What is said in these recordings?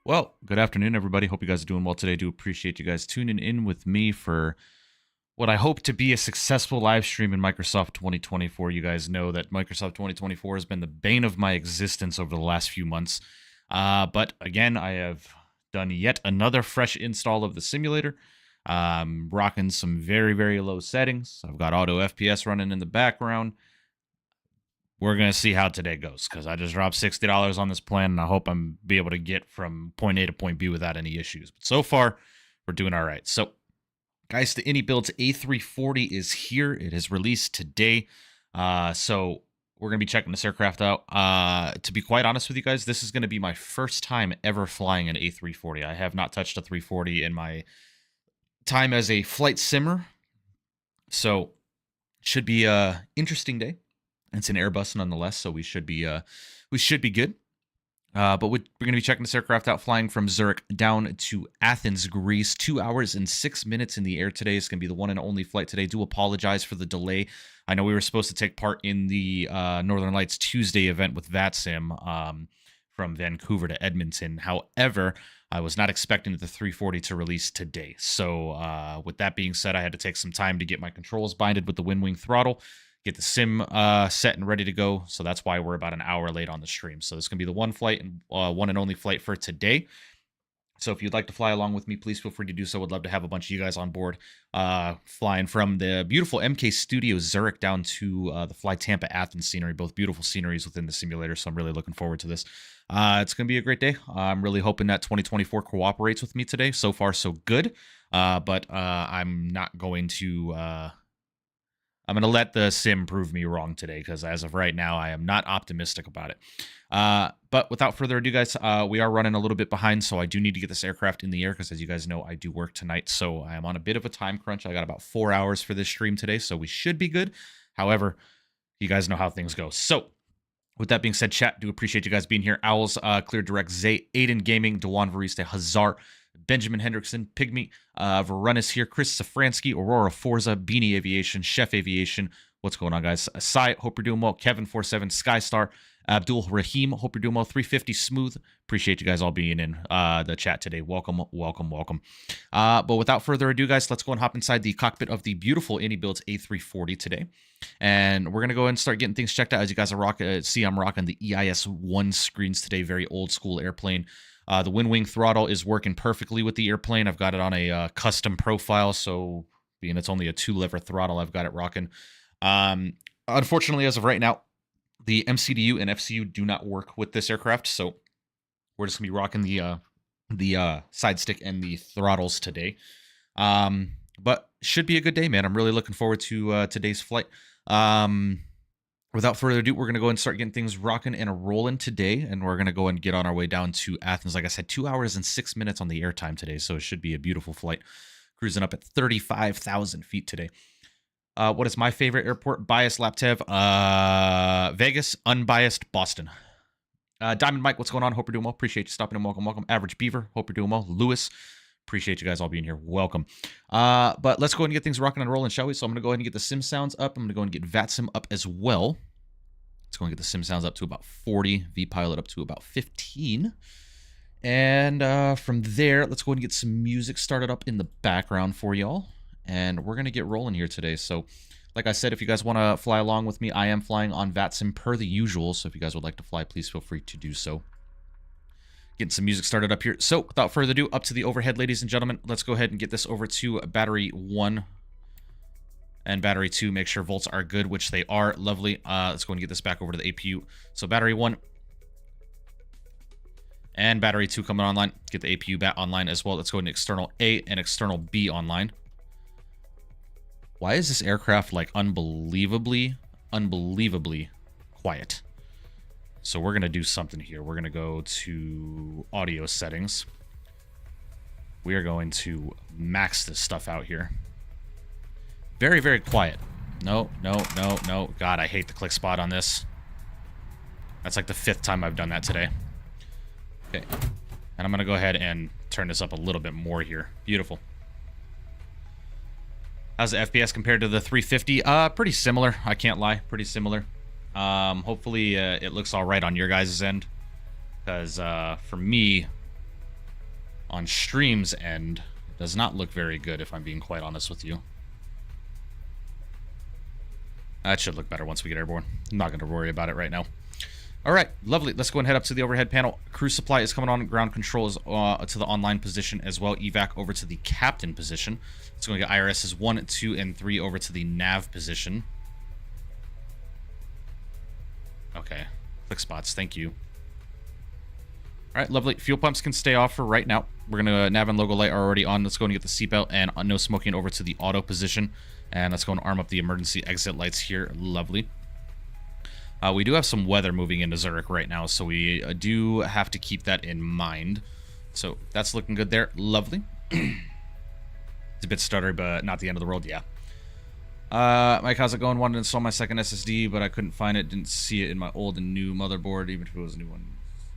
Well, good afternoon, everybody. Hope you guys are doing well today. Do appreciate you guys tuning in with me for what I hope to be a successful live stream in Microsoft 2024. You guys know that Microsoft 2024 has been the bane of my existence over the last few months. But again, I have done yet another fresh install of the simulator. Rocking some very, very low settings. I've got auto FPS running in the background. We're going to see how today goes because I just dropped $60 on this plan, and I hope I'm be able to get from point A to point B without any issues. But so far, we're doing all right. So, guys, the iniBuilds A340 is here. It is released today. So we're going to be checking this aircraft out. To be quite honest with you guys, this is going to be my first time ever flying an A340. I have not touched a 340 in my time as a flight simmer. So, it should be an interesting day. It's an Airbus nonetheless, so we should be good. But we're going to be checking this aircraft out, flying from Zurich down to Athens, Greece. 2 hours and 6 minutes in the air today. It's going to be the one and only flight today. Do apologize for the delay. I know we were supposed to take part in the Northern Lights Tuesday event with VATSIM from Vancouver to Edmonton. However, I was not expecting the 340 to release today. So with that being said, I had to take some time to get my controls binded with the Winwing throttle, get the sim set and ready to go. So that's why we're about an hour late on the stream. So it's going to be the one flight and one and only flight for today. So if you'd like to fly along with me, please feel free to do so. Would love to have a bunch of you guys on board, flying from the beautiful MK Studios Zurich down to the Fly Tampa Athens scenery. Both beautiful sceneries within the simulator. So I'm really looking forward to this. It's going to be a great day. I'm really hoping that 2024 cooperates with me today. So far, so good. But I'm not going to... I'm going to let the sim prove me wrong today because as of right now, I am not optimistic about it. But without further ado, guys, we are running a little bit behind, so I do need to get this aircraft in the air because, as you guys know, I do work tonight, so I am on a bit of a time crunch. I got about 4 hours for this stream today, so we should be good. However, you guys know how things go. So, with that being said, chat, do appreciate you guys being here. Owls, Clear Direct, Zay, Aiden Gaming, Dewan Variste, Hazar, Benjamin Hendrickson, Pygmy, Varunas here, Chris Safransky, Aurora Forza, Beanie Aviation, Chef Aviation. What's going on, guys? Sai, hope you're doing well. Kevin47, Skystar, Abdul Rahim, hope you're doing well. 350 Smooth. Appreciate you guys all being in the chat today. Welcome, welcome, welcome. But without further ado, guys, let's go and hop inside the cockpit of the beautiful iniBuilds A340 today. And we're going to go and start getting things checked out. As you guys are see, I'm rocking the EIS-1 screens today. Very old school airplane. The Winwing throttle is working perfectly with the airplane. I've got it on a custom profile, so being it's only a 2-lever throttle, I've got it rocking. Unfortunately, as of right now, the MCDU and FCU do not work with this aircraft, so we're just going to be rocking the side stick and the throttles today. But should be a good day, man. I'm really looking forward to today's flight. Without further ado, we're going to go and start getting things rocking and rolling today, and we're going to go and get on our way down to Athens. Like I said, 2 hours and 6 minutes on the airtime today, so it should be a beautiful flight. Cruising up at 35,000 feet today. What is my favorite airport? Biased Laptev, Vegas, unbiased Boston. Diamond Mike, what's going on? Hope you're doing well. Appreciate you stopping in. Welcome, welcome. Average Beaver, hope you're doing well. Lewis, appreciate you guys all being here. Welcome. But let's go ahead and get things rocking and rolling, shall we? So I'm going to go ahead and get the sim sounds up. I'm going to go and get VATSIM up as well. Let's go and get the sim sounds up to about 40, vPilot up to about 15. And from there, let's go ahead and get some music started up in the background for y'all. And we're going to get rolling here today. So, like I said, if you guys want to fly along with me, I am flying on VATSIM per the usual. So if you guys would like to fly, please feel free to do so. Getting some music started up here. So without further ado, up to the overhead, ladies and gentlemen. Let's go ahead and get this over to battery 1 and battery 2. Make sure volts are good, which they are. Lovely. Let's go and get this back over to the APU. So battery 1 and battery 2 coming online. Get the APU back online as well. Let's go into external A and external B online. Why is this aircraft like unbelievably quiet? So we're going to do something here. We're going to go to audio settings. We are going to max this stuff out here. Very, very quiet. No, no, no, no. God, I hate the click spot on this. That's like the 5th time I've done that today. Okay. And I'm going to go ahead and turn this up a little bit more here. Beautiful. How's the FPS compared to the 350? Pretty similar. I can't lie. Pretty similar. Hopefully it looks all right on your guys' end. Because for me, on stream's end does not look very good, if I'm being quite honest with you. That should look better once we get airborne. I'm not going to worry about it right now. All right, lovely. Let's go and head up to the overhead panel. Crew supply is coming on. Ground control is to the online position as well. Evac over to the captain position. Let's go and get IRSs 1, 2, and 3 over to the nav position. Okay, click spots. Thank you. All right, lovely. Fuel pumps can stay off for right now. We're going to nav and logo light are already on. Let's go and get the seatbelt and no smoking over to the auto position. And let's go and arm up the emergency exit lights here. Lovely. We do have some weather moving into Zurich right now, so we do have to keep that in mind. So that's looking good there. Lovely. It's a bit stuttery, but not the end of the world. Yeah. Mike, how's it going? Wanted to install my second SSD, but I couldn't find it. Didn't see it in my old and new motherboard, even if it was a new one.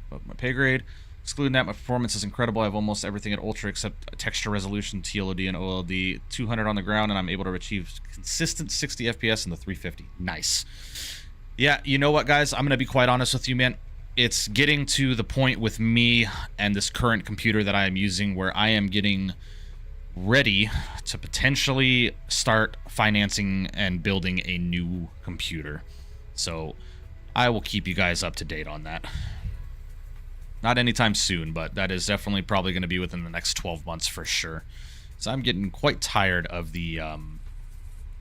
Above my pay grade. Excluding that, my performance is incredible. I have almost everything at ultra except texture resolution, TLOD, and OLD. 200 on the ground, and I'm able to achieve consistent 60 FPS in the 350. Nice. Yeah, you know what, guys? I'm going to be quite honest with you, man. It's getting to the point with me and this current computer that I am using where I am getting ready to potentially start financing and building a new computer. So I will keep you guys up to date on that. Not anytime soon, but that is definitely probably going to be within the next 12 months for sure. So I'm getting quite tired of the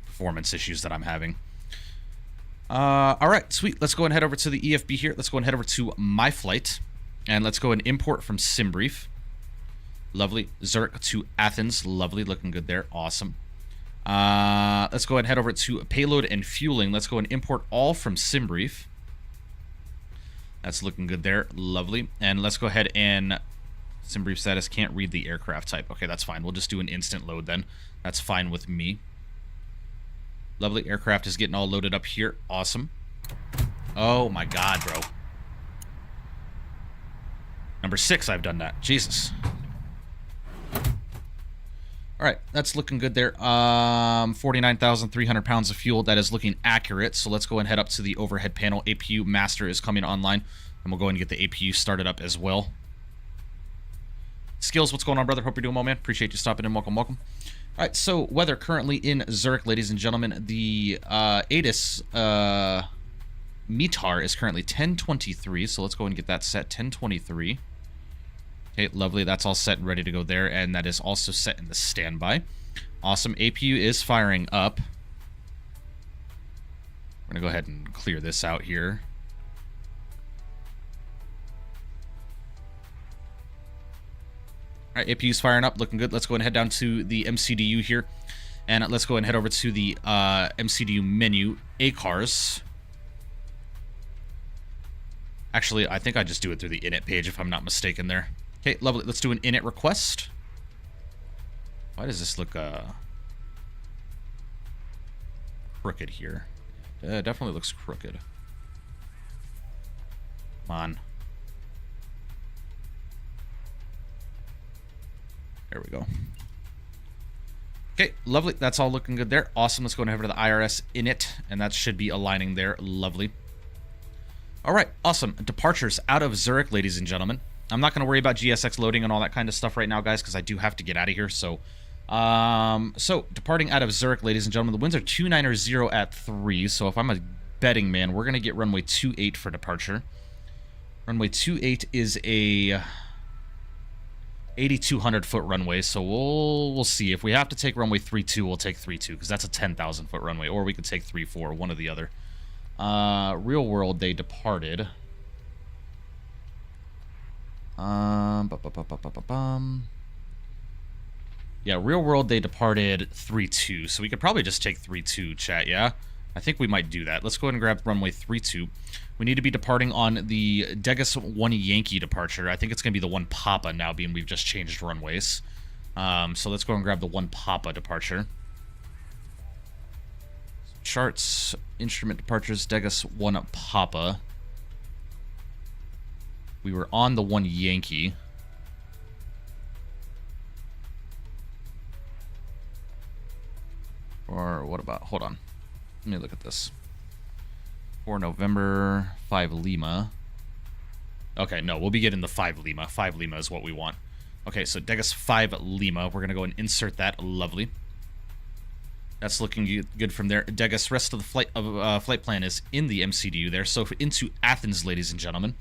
performance issues that I'm having. All right, sweet. Let's go and head over to the EFB here. Let's go and head over to My Flight. And let's go and import from SimBrief. Lovely. Zurich to Athens. Lovely. Looking good there. Awesome. Let's go and head over to Payload and Fueling. Let's go and import all from SimBrief. That's looking good there. Lovely. And let's go ahead and... SimBrief status can't read the aircraft type. Okay, that's fine. We'll just do an instant load then. That's fine with me. Lovely. Aircraft is getting all loaded up here. Awesome. Oh my god, bro. Number 6, I've done that. Jesus. Alright, that's looking good there. 49,300 pounds of fuel. That is looking accurate. So let's go and head up to the overhead panel. APU master is coming online. And we'll go and get the APU started up as well. Skills, what's going on, brother? Hope you're doing well, man. Appreciate you stopping in. Welcome, welcome. All right, so weather currently in Zurich, ladies and gentlemen. The ATH METAR is currently 1023, so let's go and get that set. 1023. Okay, lovely. That's all set and ready to go there, and that is also set in the standby. Awesome. APU is firing up. We're going to go ahead and clear this out here. All right, APU's firing up, looking good. Let's go and head down to the MCDU here. And let's go and head over to the MCDU menu, ACARS. Actually, I think I just do it through the init page if I'm not mistaken there. Okay, lovely. Let's do an init request. Why does this look crooked here? It definitely looks crooked. Come on. There we go. Okay, lovely. That's all looking good there. Awesome. Let's go over to the IRS init, and that should be aligning there. Lovely. All right, awesome. Departures out of Zurich, ladies and gentlemen. I'm not going to worry about GSX loading and all that kind of stuff right now, guys, because I do have to get out of here. So, departing out of Zurich, ladies and gentlemen, the winds are 290 at 3. So if I'm a betting man, we're going to get runway 28 for departure. Runway 28 is a 8,200 foot runway, so we'll see. If we have to take runway 32, we'll take 32, because that's a 10,000 foot runway, or we could take 34, one or the other. Real world, they departed. Yeah, real world, they departed 32, so we could probably just take 32, chat, yeah? I think we might do that. Let's go ahead and grab runway 32. We need to be departing on the Degas 1 Yankee departure. I think it's going to be the 1 Papa now, being we've just changed runways. So let's go and grab the 1 Papa departure. Charts, instrument departures, Degas 1 Papa. We were on the 1 Yankee. Or what about, hold on. Let me look at this. 4 November, 5 Lima. Okay, no, we'll be getting the 5 Lima. 5 Lima is what we want. Okay, so Degas 5 Lima. We're going to go and insert that. Lovely. That's looking good from there. Degas, rest of the flight plan is in the MCDU there. So into Athens, ladies and gentlemen.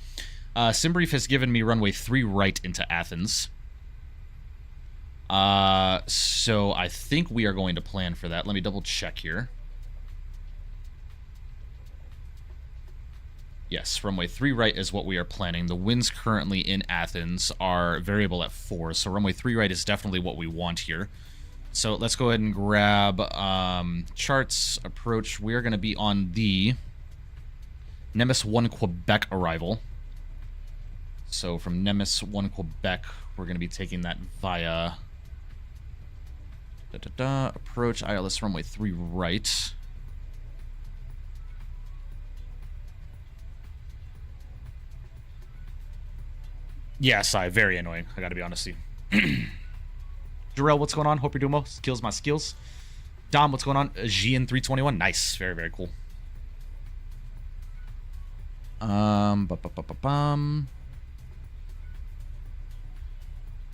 Simbrief has given me runway 3 right into Athens. So I think we are going to plan for that. Let me double check here. Yes, runway 3 right is what we are planning. The winds currently in Athens are variable at 4, so runway 3 right is definitely what we want here. So let's go ahead and grab charts, approach. We are going to be on the Nemes 1 Quebec arrival. So from Nemes 1 Quebec, we're going to be taking that via approach ILS runway 3 right. Yeah, Sai, very annoying. I gotta be honest with you. Jarrell, what's going on? Hope you're doing well. Skills my skills. Dom, what's going on? Gian 321. Nice. Very, very cool. I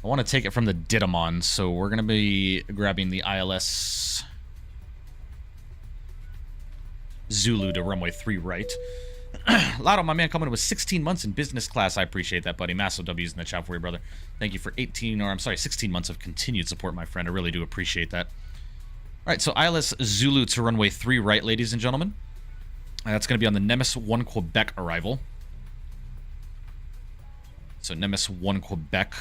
want to take it from the Didymon, so we're gonna be grabbing the ILS Zulu to runway 3 right. Lotto, my man, coming with 16 months in business class. I appreciate that, buddy. Massive W's in the chat for you, brother. Thank you for 16 months of continued support, my friend. I really do appreciate that. All right, so ILS Zulu to runway 3 right, ladies and gentlemen. That's going to be on the Nemes 1 Quebec arrival. So Nemes 1 Quebec,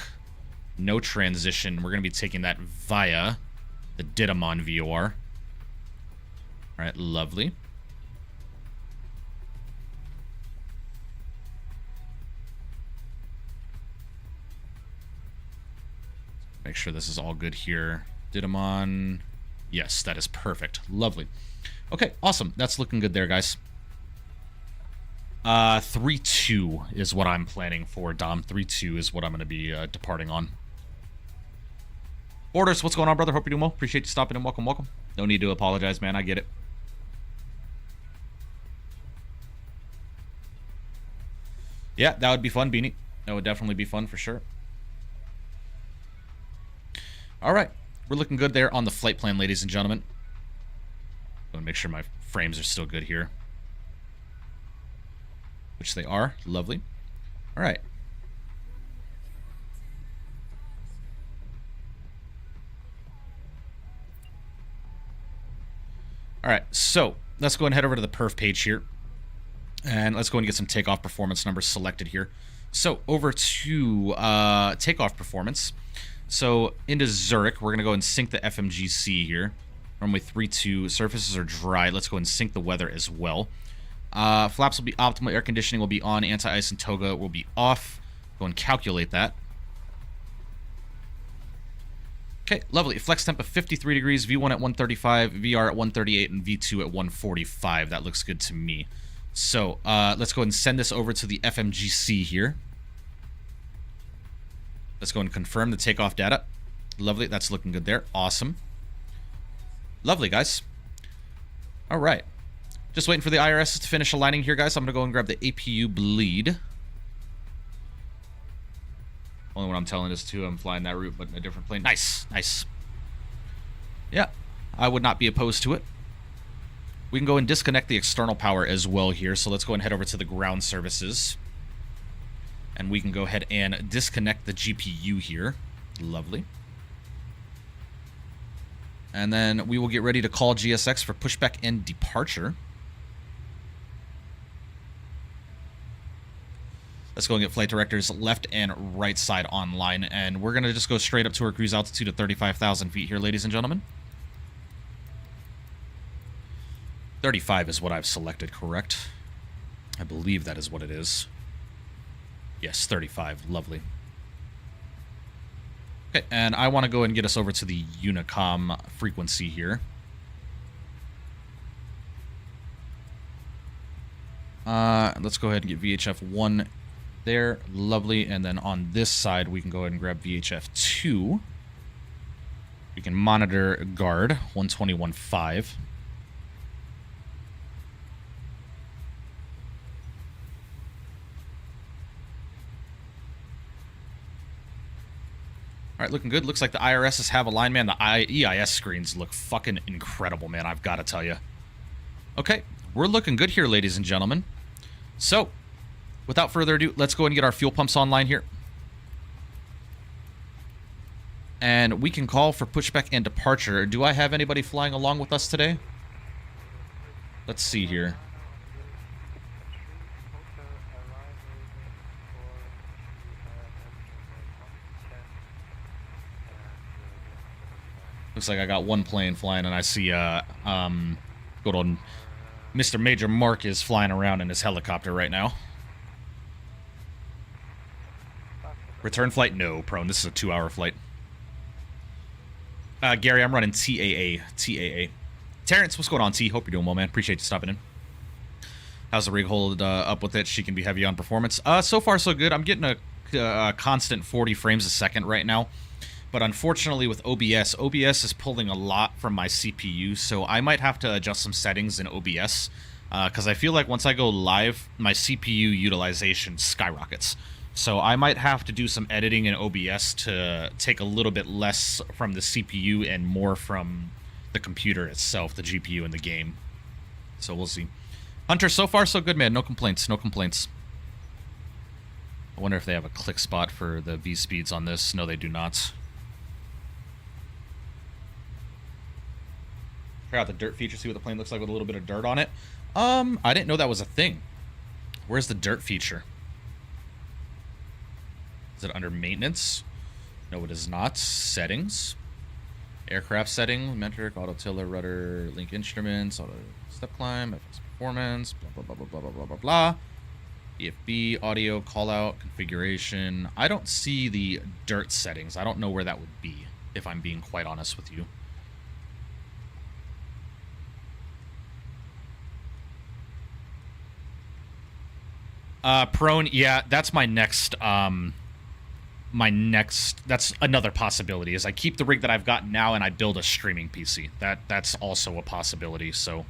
no transition. We're going to be taking that via the Didymon VOR. All right, lovely. Make sure this is all good here. Didymon. Yes, that is perfect. Lovely. Okay, awesome. That's looking good there, guys. 3-2 is what I'm planning for, Dom. 3-2 is what I'm going to be departing on. Borders, what's going on, brother? Hope you're doing well. Appreciate you stopping in. Welcome, welcome. No need to apologize, man. I get it. Yeah, that would be fun, Beanie. That would definitely be fun for sure. All right, we're looking good there on the flight plan, ladies and gentlemen. I want to make sure my frames are still good here, which they are. Lovely. All right. All right, so let's go and head over to the perf page here, and let's go and get some takeoff performance numbers selected here. So over to takeoff performance. So into Zurich, we're going to go and sync the FMGC here. Runway 32, surfaces are dry. Let's go and sync the weather as well. Flaps will be optimal, air conditioning will be on, anti-ice and toga will be off. Go and calculate that. Okay, lovely. Flex temp of 53 degrees, V1 at 135, VR at 138, and V2 at 145. That looks good to me. So let's go and send this over to the FMGC here. Let's go and confirm the takeoff data. Lovely. That's looking good there. Awesome. Lovely, guys. All right. Just waiting for the IRS to finish aligning here, guys. I'm going to go and grab the APU bleed. Only when I'm telling this to, I'm flying that route, but in a different plane. Nice. Nice. Yeah. I would not be opposed to it. We can go and disconnect the external power as well here. So let's go and head over to the ground services. And we can go ahead and disconnect the GPU here. Lovely. And then we will get ready to call GSX for pushback and departure. Let's go and get flight directors left and right side online. And we're going to just go straight up to our cruise altitude of 35,000 feet here, ladies and gentlemen. 35 is what I've selected, correct? I believe that is what it is. Yes, 35. Lovely. Okay, and I want to go and get us over to the Unicom frequency here. Let's go ahead and get VHF 1 there. Lovely. And then on this side, we can go ahead and grab VHF 2. We can monitor guard 121.5. All right, looking good. Looks like the IRSs have a line, man. The EIS screens look fucking incredible, man. I've got to tell you. Okay, we're looking good here, ladies and gentlemen. So, without further ado, let's go ahead and get our fuel pumps online here. And we can call for pushback and departure. Do I have anybody flying along with us today? Let's see here. Looks like I got one plane flying, and I see good old Mr. Major Mark is flying around in his helicopter right now. Return flight? No, prone. This is a 2-hour flight. Gary, I'm running TAA. Terrence, what's going on, T? Hope you're doing well, man. Appreciate you stopping in. How's the rig hold up with it? She can be heavy on performance. So far, so good. I'm getting a constant 40 frames a second right now. But unfortunately with OBS is pulling a lot from my CPU, so I might have to adjust some settings in OBS, because I feel like once I go live, my CPU utilization skyrockets. So I might have to do some editing in OBS to take a little bit less from the CPU and more from the computer itself, the GPU in the game. So we'll see. Hunter, so far so good, man. No complaints, no complaints. I wonder if they have a click spot for the V-speeds on this. No, they do not. Try out the dirt feature, see what the plane looks like with a little bit of dirt on it. I didn't know that was a thing. Where's the dirt feature? Is it under maintenance? No, it is not. Settings. Aircraft setting, metric, auto tiller, rudder, link instruments, auto step climb, FX performance, blah, blah, blah, blah, blah, blah, blah, blah. EFB, audio, call out, configuration. I don't see the dirt settings. I don't know where that would be, if I'm being quite honest with you. Prone, yeah, that's my next, that's another possibility, is I keep the rig that I've got now and I build a streaming PC. That's also a possibility, so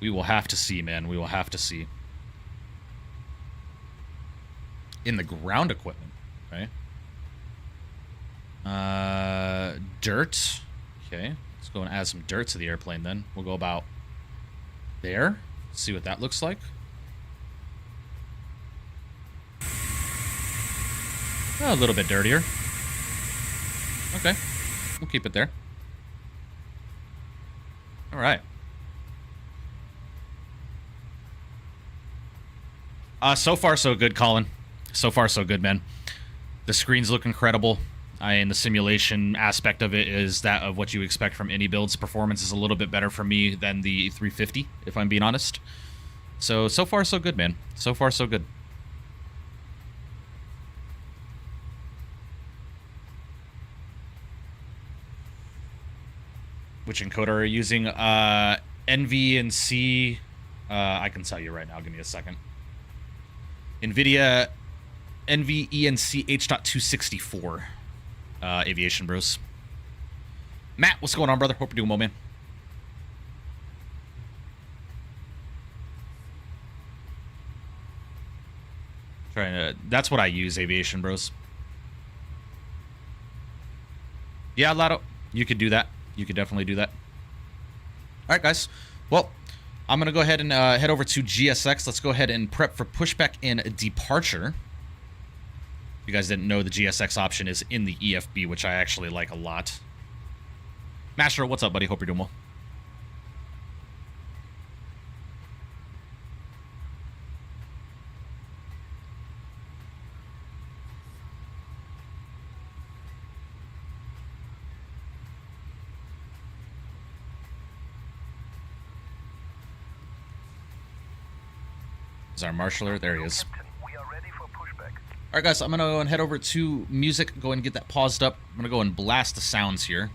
we will have to see, man. We will have to see. In the ground equipment, okay. Dirt. Okay, let's go and add some dirt to the airplane then. We'll go about there. See what that looks like. A little bit dirtier. Okay. We'll keep it there. All right. So far, so good, Colin. So far, so good, man. The screens look incredible. And the simulation aspect of it is that of what you expect from iniBuilds. Performance is a little bit better for me than the 350, if I'm being honest. So far, so good, man. So far, so good. Which encoder are you using? NV and C. I can tell you right now. Give me a second. NVIDIA NVENC H.264. Aviation Bros. Matt, what's going on, brother? Hope you're doing well, man. That's what I use, Aviation Bros. Yeah, Lotto, you could do that. You could definitely do that. All right, guys. Well, I'm going to go ahead and head over to GSX. Let's go ahead and prep for pushback and departure. If you guys didn't know, the GSX option is in the EFB, which I actually like a lot. Master, what's up, buddy? Hope you're doing well. Is our marshaller? There he is. All right, guys, I'm going to go and head over to music, go and get that paused up. I'm going to go and blast the sounds here.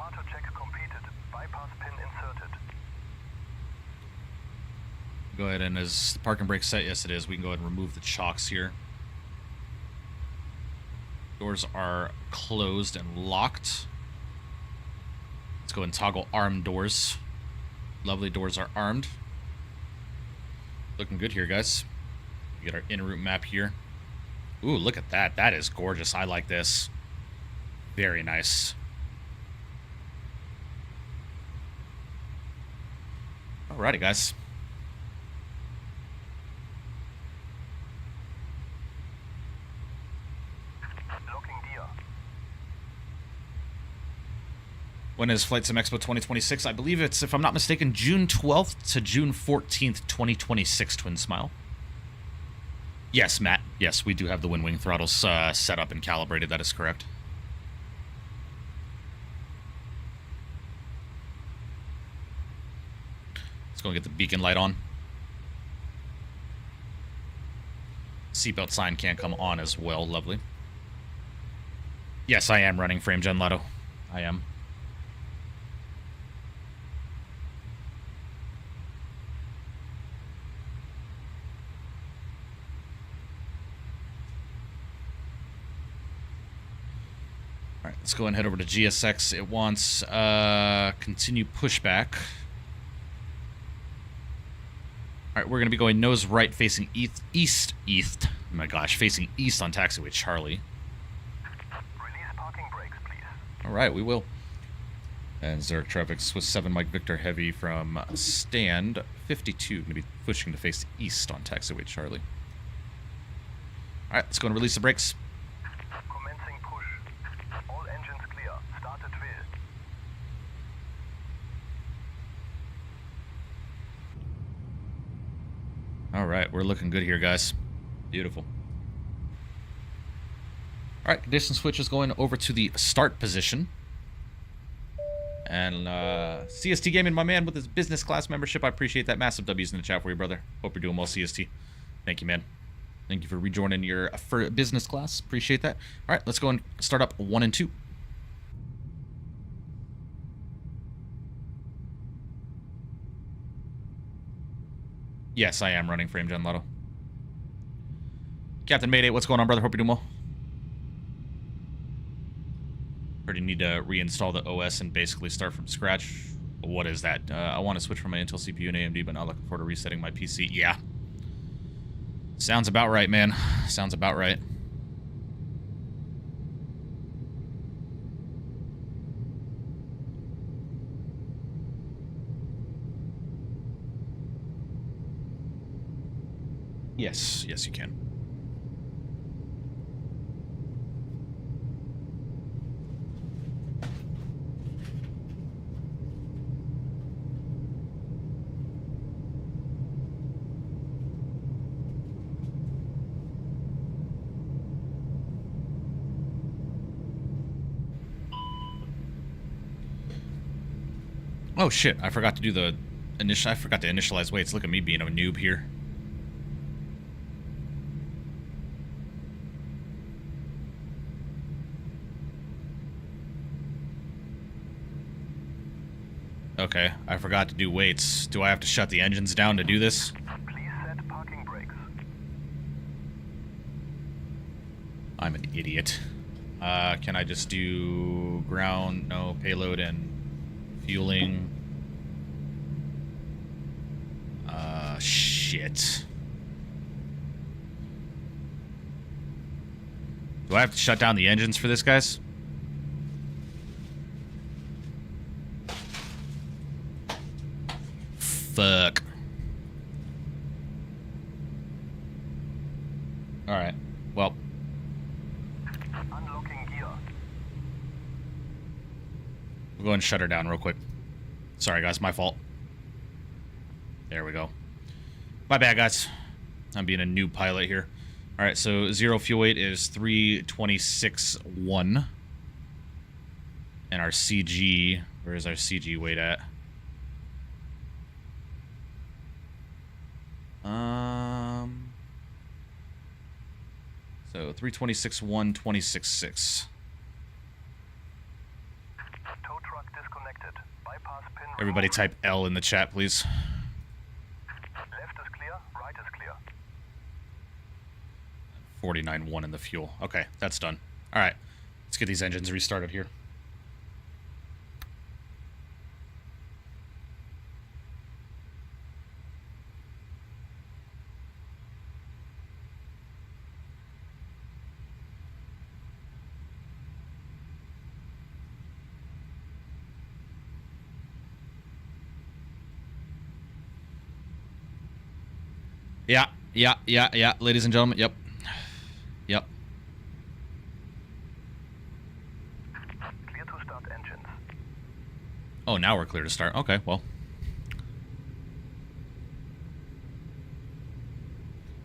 Departure check completed. Bypass pin inserted. Go ahead, and is the parking brake set? Yes, it is. We can go ahead and remove the chocks here. Doors are closed and locked. Let's go ahead and toggle armed doors. Lovely, doors are armed. Looking good here, guys. We get our en route map here. Ooh, look at that. That is gorgeous. I like this. Very nice. Alrighty, guys. Locking gear. When is Flight Sim Expo 2026? I believe it's, if I'm not mistaken, June 12th to June 14th, 2026, Twin Smile. Yes, Matt. Yes, we do have the Winwing throttles set up and calibrated. That is correct. Let's go and get the beacon light on. Seatbelt sign can't come on as well. Lovely. Yes, I am running frame gen Lotto. I am. All right, let's go and head over to GSX. It wants continue pushback. All right, we're going to be going nose right facing east. Oh my gosh, facing east on taxiway Charlie. Release parking brakes, please. All right, we will. And Zurich traffic, Swiss 7 Mike Victor Heavy from stand 52. Going to be pushing to face east on taxiway Charlie. All right, let's go and release the brakes. Commencing push. All engines clear. Start at wheel. All right, we're looking good here, guys. Beautiful. All right, condition switch is going over to the start position. And CST Gaming, my man, with his business class membership. I appreciate that. Massive W's in the chat for you, brother. Hope you're doing well, CST. Thank you, man. Thank you for rejoining your for business class. Appreciate that. All right, let's go and start up 1 and 2. Yes, I am running frame gen Lotto. Captain Mayday, what's going on, brother? Hope you're doing well. Heard you need to reinstall the OS and basically start from scratch. What is that? I want to switch from my Intel CPU and AMD, but not looking forward to resetting my PC. Yeah. Sounds about right, man. Sounds about right. Yes, yes you can. Oh shit, I forgot to do the I forgot to initialize weights. Look at me being a noob here. Okay, I forgot to do weights. Do I have to shut the engines down to do this? Please set parking brakes. I'm an idiot. Can I just do ground, no, payload and fueling? Shit. Do I have to shut down the engines for this, guys? Fuck. Alright. Well. Unlocking gear. We'll go and shut her down real quick. Sorry, guys. My fault. There we go. My bad, guys. I'm being a new pilot here. Alright, so 0 fuel weight is 326.1. And our CG... Where is our CG weight at? So 326.1, 26.6. Tow truck Everybody type L in the chat, please. Left is clear, right is clear. 49.1 in the fuel. Okay, that's done. All right, let's get these engines restarted here. Yeah, ladies and gentlemen, yep. Clear to start engines. Oh, now we're clear to start. Okay, well.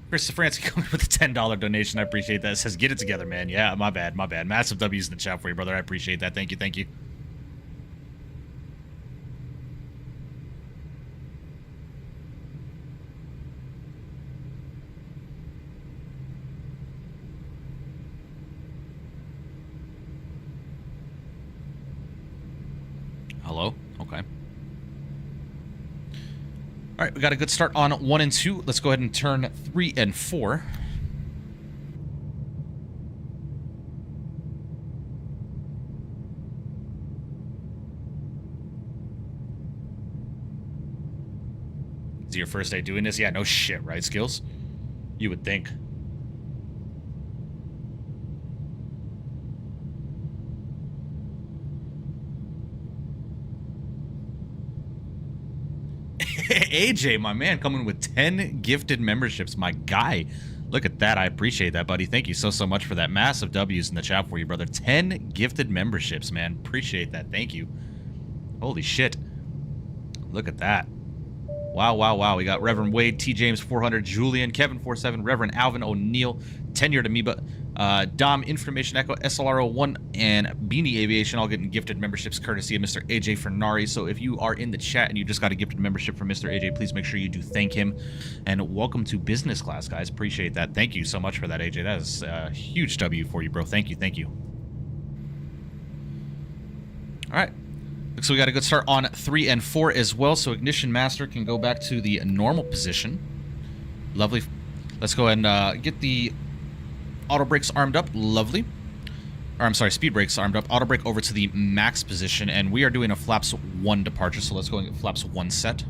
Chris Safransky coming with a $10 donation. I appreciate that. It says, get it together, man. Yeah, my bad. Massive W's in the chat for you, brother. I appreciate that. Thank you. Hello? Okay. All right, we got a good start on 1 and 2. Let's go ahead and turn 3 and 4. Is it your first day doing this? Yeah, no shit, right, Skills? You would think. AJ, my man, coming with 10 gifted memberships. My guy. Look at that. I appreciate that, buddy. Thank you so much for that. Massive W's in the chat for you, brother. 10 gifted memberships, man. Appreciate that. Thank you. Holy shit. Look at that. Wow. We got Reverend Wade, T. James 400, Julian, Kevin 47, Reverend Alvin O'Neill, Tenured Amoeba, Dom, Information Echo, SLR01, and Beanie Aviation, all getting gifted memberships courtesy of Mr. AJ Fernari. So if you are in the chat and you just got a gifted membership from Mr. AJ, please make sure you do thank him. And welcome to business class, guys. Appreciate that. Thank you so much for that, AJ. That is a huge W for you, bro. Thank you. All right. So we got a good start on 3 and 4 as well. So Ignition Master can go back to the normal position. Lovely. Let's go ahead and get the auto brakes armed up. Lovely. Or I'm sorry, speed brakes armed up. Auto brake over to the max position. And we are doing a flaps 1 departure. So let's go and get flaps 1 set.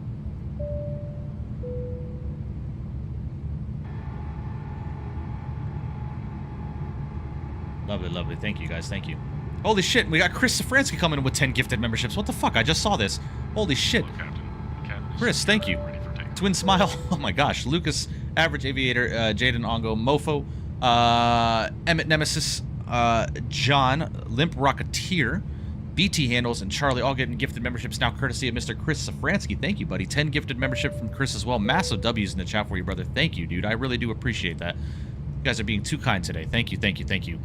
Lovely. Thank you, guys. Thank you. Holy shit, we got Chris Safransky coming in with 10 gifted memberships. What the fuck? I just saw this. Holy shit. Chris, thank you. Twin Smile. Oh my gosh. Lucas, Average Aviator, Jaden Ongo, Mofo, Emmett Nemesis, John, Limp Rocketeer, BT Handles, and Charlie all getting gifted memberships now courtesy of Mr. Chris Safransky. Thank you, buddy. 10 gifted membership from Chris as well. Massive W's in the chat for you, brother. Thank you, dude. I really do appreciate that. You guys are being too kind today. Thank you.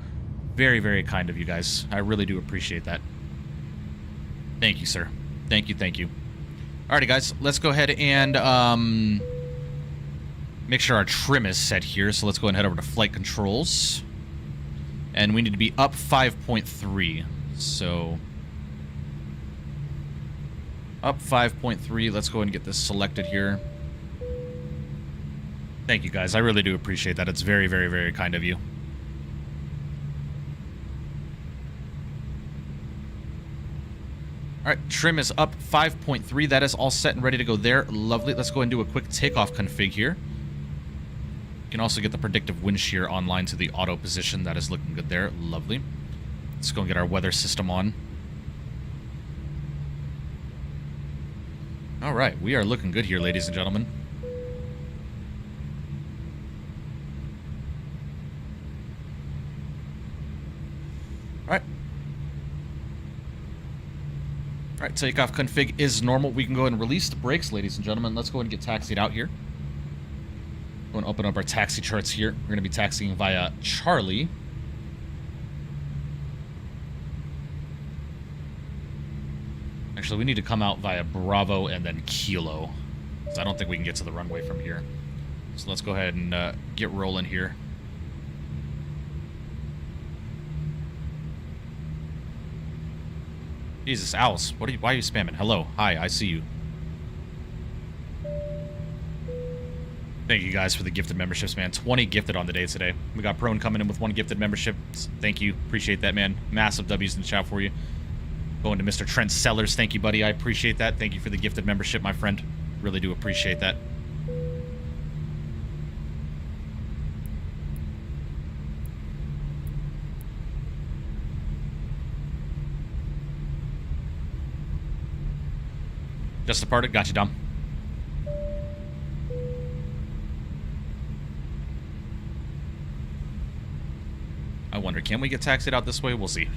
Very, very kind of you guys. I really do appreciate that. Thank you, sir. Thank you. Alrighty, guys. Let's go ahead and make sure our trim is set here. So let's go ahead and head over to flight controls. And we need to be up 5.3. So up 5.3. Let's go ahead and get this selected here. Thank you, guys. I really do appreciate that. It's very, very, very kind of you. All right, trim is up 5.3. That is all set and ready to go there. Lovely. Let's go and do a quick takeoff config here. You can also get the predictive wind shear online to the auto position. That is looking good there. Lovely. Let's go and get our weather system on. All right, we are looking good here, ladies and gentlemen. All right. All right, takeoff config is normal. We can go ahead and release the brakes, ladies and gentlemen. Let's go ahead and get taxied out here. Go and open up our taxi charts here. We're going to be taxiing via Charlie. Actually, we need to come out via Bravo and then Kilo. So I don't think we can get to the runway from here. So let's go ahead and get rolling here. Jesus, owls. Why are you spamming? Hello. Hi, I see you. Thank you guys for the gifted memberships, man. 20 gifted on the day today. We got Prone coming in with 1 gifted membership. Thank you. Appreciate that, man. Massive W's in the chat for you. Going to Mr. Trent Sellers. Thank you, buddy. I appreciate that. Thank you for the gifted membership, my friend. Really do appreciate that. Just departed. Got you, Dom. I wonder, can we get taxied out this way? We'll see.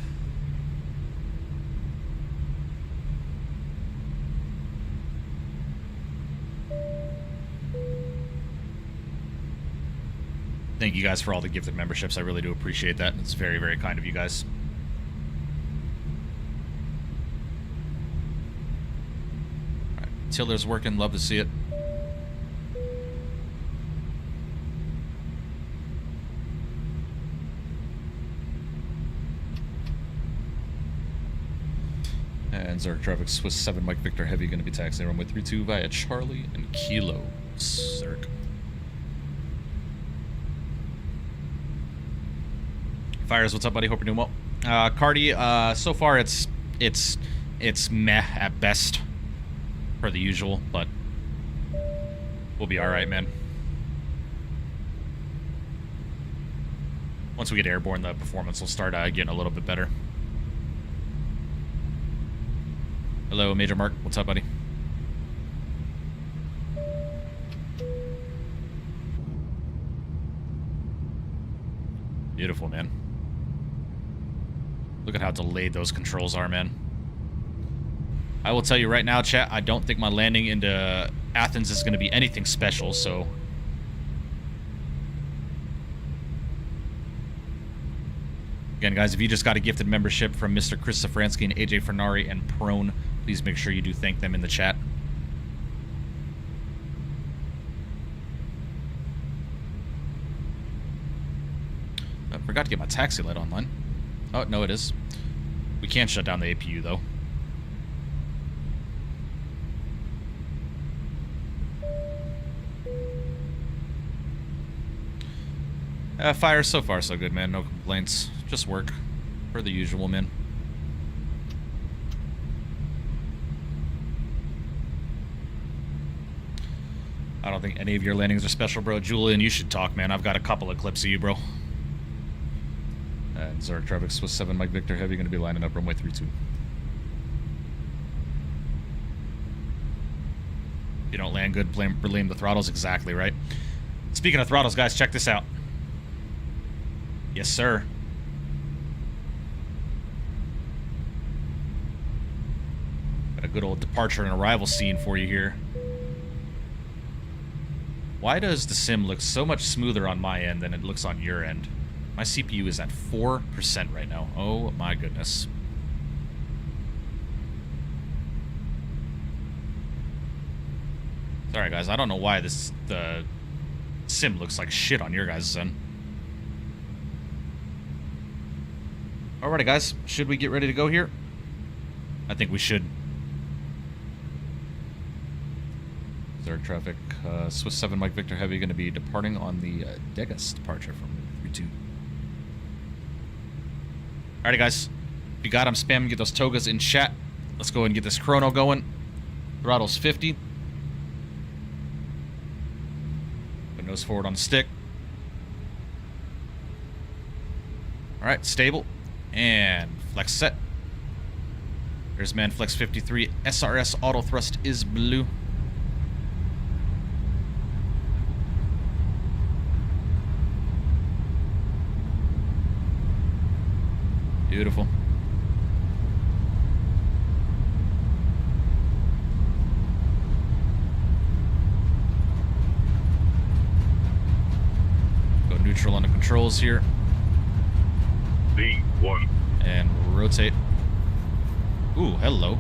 Thank you guys for all the gifted memberships. I really do appreciate that. It's very, very kind of you guys. All right. Tiller's working. Love to see it. And Zurich traffic, Swiss 7, Mike Victor Heavy, going to be taxiing runway 32 via Charlie and Kilo. Zurich. Fires, what's up, buddy? Hope you're doing well. Cardi, so far it's meh at best, per the usual, but we'll be all right, man. Once we get airborne, the performance will start getting a little bit better. Hello, Major Mark. What's up, buddy? Beautiful, man. Look at how delayed those controls are, man. I will tell you right now, chat, I don't think my landing into Athens is going to be anything special, so... Again, guys, if you just got a gifted membership from Mr. Chris Safransky and AJ Fernari and Prone, please make sure you do thank them in the chat. I forgot to get my taxi light online. Oh, no, it is. We can't shut down the APU, though. Fire so far so good, man. No complaints. Just work. Per the usual, man. I don't think any of your landings are special, bro. Julian, you should talk, man. I've got a couple of clips of you, bro. And Zurich traffic, Swiss 7, Mike Victor Heavy, going to be lining up runway 32. If you don't land good, blame the throttles. Exactly, right? Speaking of throttles, guys, check this out. Yes, sir. Got a good old departure and arrival scene for you here. Why does the sim look so much smoother on my end than it looks on your end? My CPU is at 4% right now. Oh my goodness. Sorry guys, I don't know why the sim looks like shit on your guys' end. Alrighty guys, should we get ready to go here? I think we should. Zurich traffic, Swiss 7 Mike Victor Heavy going to be departing on the Degas departure from 32. Alrighty guys, if you got them, spam, get those togas in chat. Let's go ahead and get this chrono going. Throttle's 50. Put nose forward on the stick. Alright, stable. And flex set. There's man flex 53. SRS auto thrust is blue. Beautiful. Go neutral on the controls here. V1. And rotate. Ooh, hello.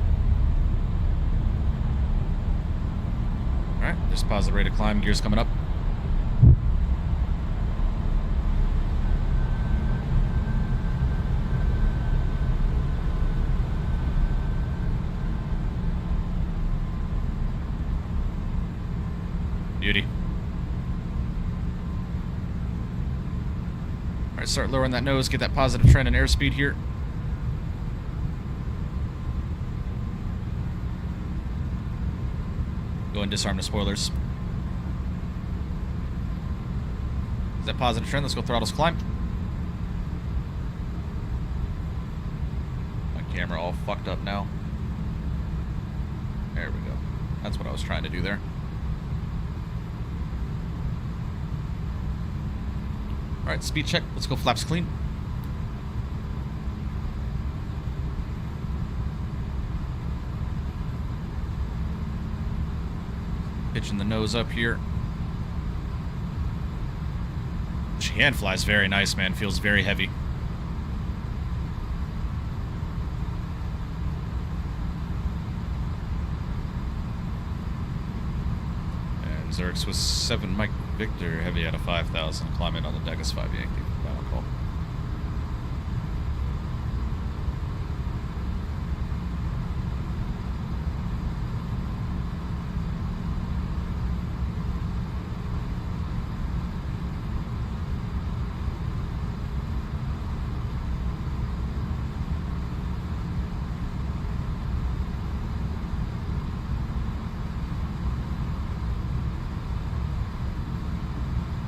Alright, there's positive rate of climb. Gears coming up. Beauty. Alright, start lowering that nose, get that positive trend in airspeed here. Go and disarm the spoilers. Is that positive trend? Let's go throttles climb. My camera all fucked up now. There we go. That's what I was trying to do there. Alright, speed check. Let's go flaps clean. Pitching the nose up here. She hand flies very nice, man. Feels very heavy. And Zurich's with 7 Mike Victor, heavy out of 5,000. Climbing on the deck is 5 Yankee. Final call.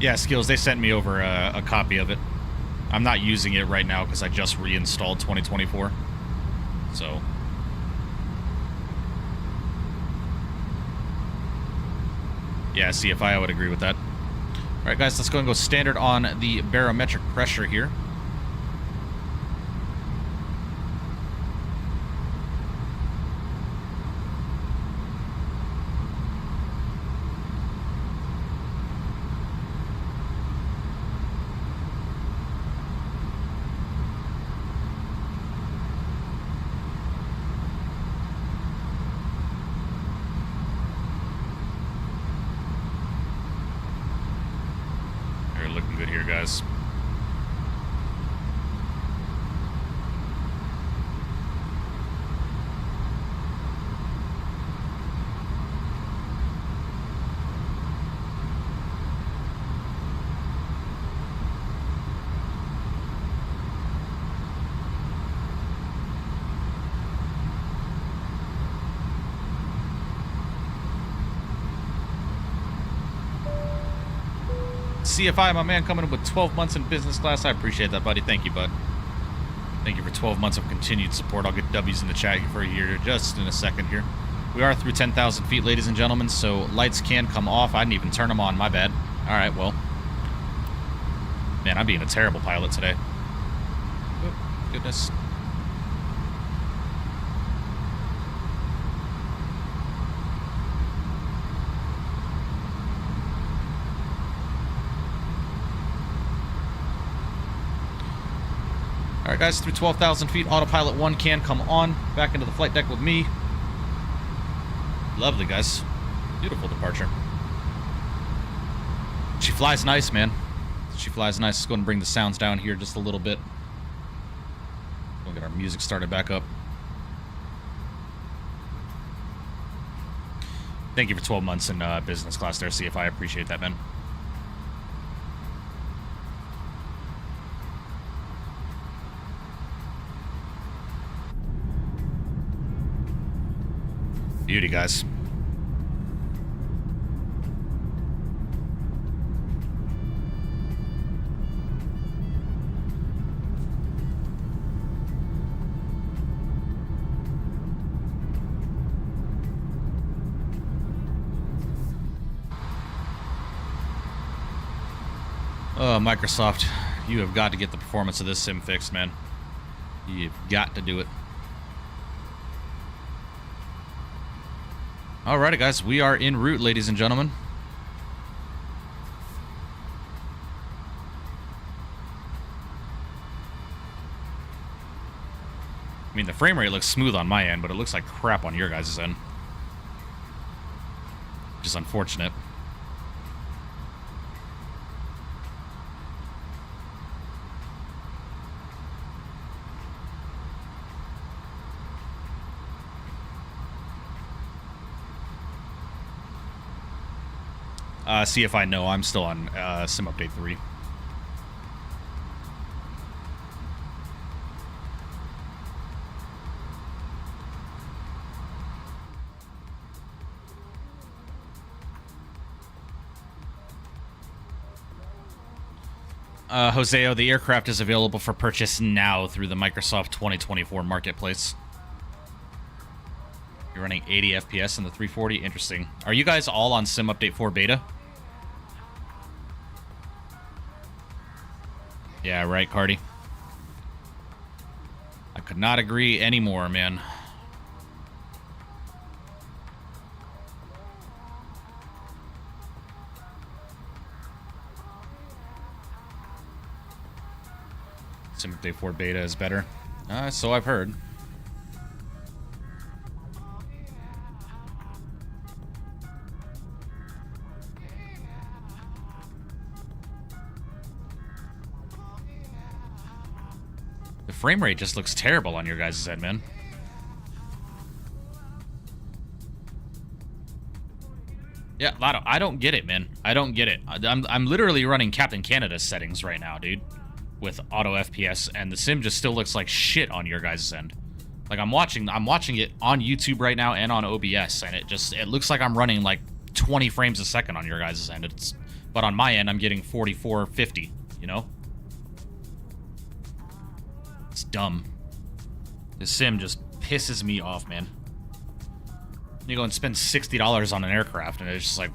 Yeah, Skills, they sent me over a copy of it. I'm not using it right now because I just reinstalled 2024. So. Yeah, CFI, I would agree with that. Alright, guys, let's go and go standard on the barometric pressure here. Looking good here, guys. CFI, my man, coming in with 12 months in business class. I appreciate that, buddy. Thank you, bud. Thank you for 12 months of continued support. I'll get W's in the chat for a year just in a second here. We are through 10,000 feet, ladies and gentlemen, so lights can come off. I didn't even turn them on. My bad. All right, well. Man, I'm being a terrible pilot today. Oh, goodness. Alright guys, through 12,000 feet, autopilot 1 can come on. Back into the flight deck with me. Lovely, guys. Beautiful departure. She flies nice, man. She flies nice. Let's go and bring the sounds down here just a little bit. We'll get our music started back up. Thank you for 12 months in business class there, CFI. I appreciate that, man. Beauty, guys. Oh, Microsoft, you have got to get the performance of this sim fixed, man. You've got to do it. Alrighty, guys, we are en route, ladies and gentlemen. I mean, the frame rate looks smooth on my end, but it looks like crap on your guys' end. Which is unfortunate. See if I know. I'm still on Sim Update 3. Joseo, the aircraft is available for purchase now through the Microsoft 2024 marketplace. You're running 80 FPS in the 340. Interesting. Are you guys all on Sim Update 4 beta? Yeah, right, Cardi. I could not agree anymore, man. Sim Update 4 beta is better. So I've heard. The frame rate just looks terrible on your guys' end, man. Yeah, Lotto, I don't get it, man. I don't get it. I'm literally running Captain Canada settings right now, dude, with auto FPS, and the sim just still looks like shit on your guys' end. Like I'm watching it on YouTube right now and on OBS, and it looks like I'm running like 20 frames a second on your guys' end. But on my end, I'm getting 44, 50, you know? It's dumb. This sim just pisses me off, man. You go and spend $60 on an aircraft, and it's just like,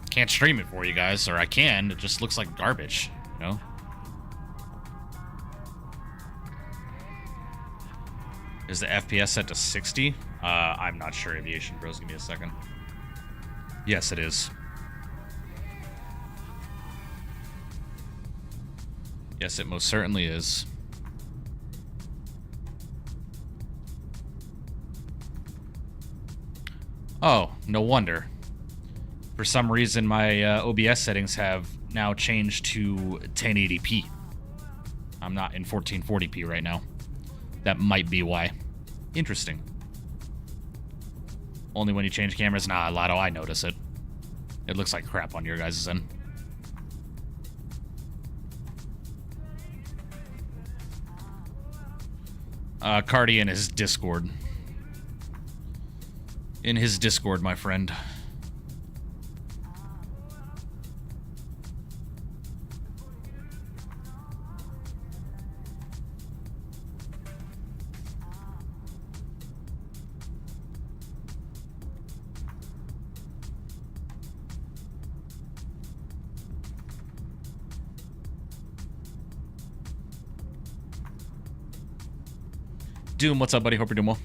can't stream it for you guys, or I can. It just looks like garbage, you know? Is the FPS set to 60? I'm not sure, Aviation Bros. Give me a second. Yes, it is. Yes, it most certainly is. Oh, no wonder. For some reason, my OBS settings have now changed to 1080p. I'm not in 1440p right now. That might be why. Interesting. Only when you change cameras? Nah, Lotto, I notice it. It looks like crap on your guys' end. Cardi in his Discord. In his Discord, my friend. Doom, what's up, buddy? Hope you're doing well.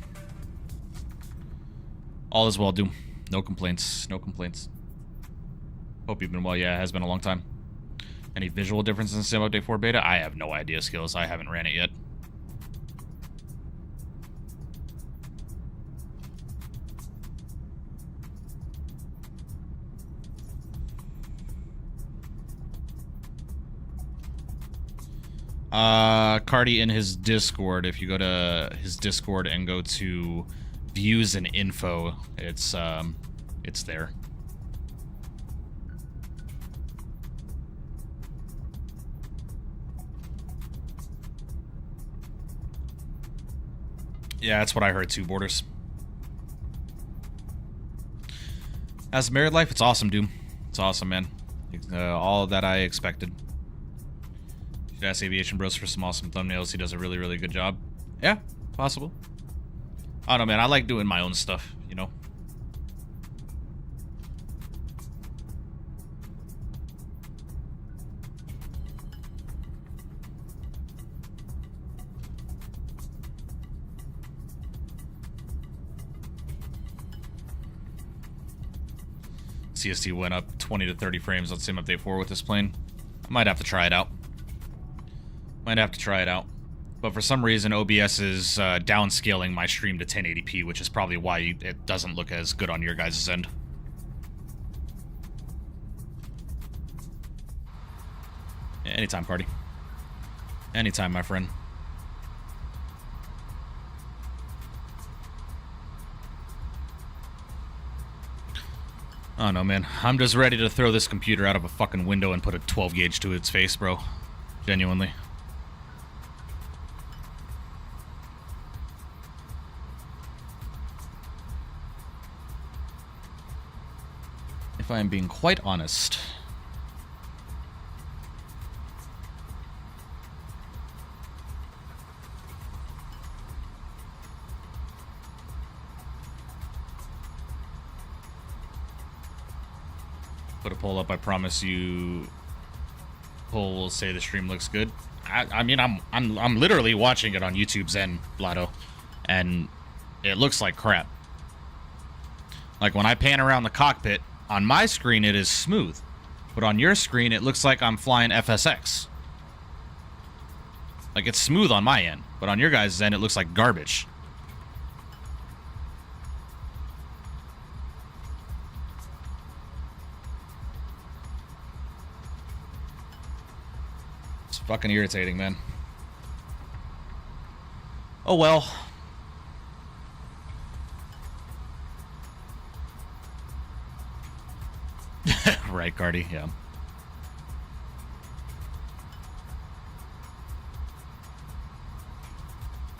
All is well, Doom. No complaints. No complaints. Hope you've been well. Yeah, it has been a long time. Any visual differences in Sim Update 4 beta? I have no idea, Skills. I haven't ran it yet. Cardi in his Discord. If you go to his Discord and go to views and info, it's there. Yeah, that's what I heard too, Borders. As married life, it's awesome, Doom. It's awesome, man. All that I expected. Should ask Aviation Bros for some awesome thumbnails. He does a really, really good job. Yeah, possible. I don't know, man. I like doing my own stuff, you know? CST went up 20 to 30 frames on Sim Update 4 with this plane. I might have to try it out. But for some reason, OBS is downscaling my stream to 1080p, which is probably why it doesn't look as good on your guys' end. Yeah, anytime, Cardi. Anytime, my friend. Oh no, man. I'm just ready to throw this computer out of a fucking window and put a 12 gauge to its face, bro. Genuinely. If I am being quite honest. Put a poll up, I promise you. Poll will say the stream looks good. I mean, I'm literally watching it on YouTube's end, Blotto, and it looks like crap. Like when I pan around the cockpit, on my screen it is smooth, but on your screen it looks like I'm flying FSX. Like it's smooth on my end, but on your guys' end it looks like garbage. It's fucking irritating, man. Oh well. Right, Cardi, yeah.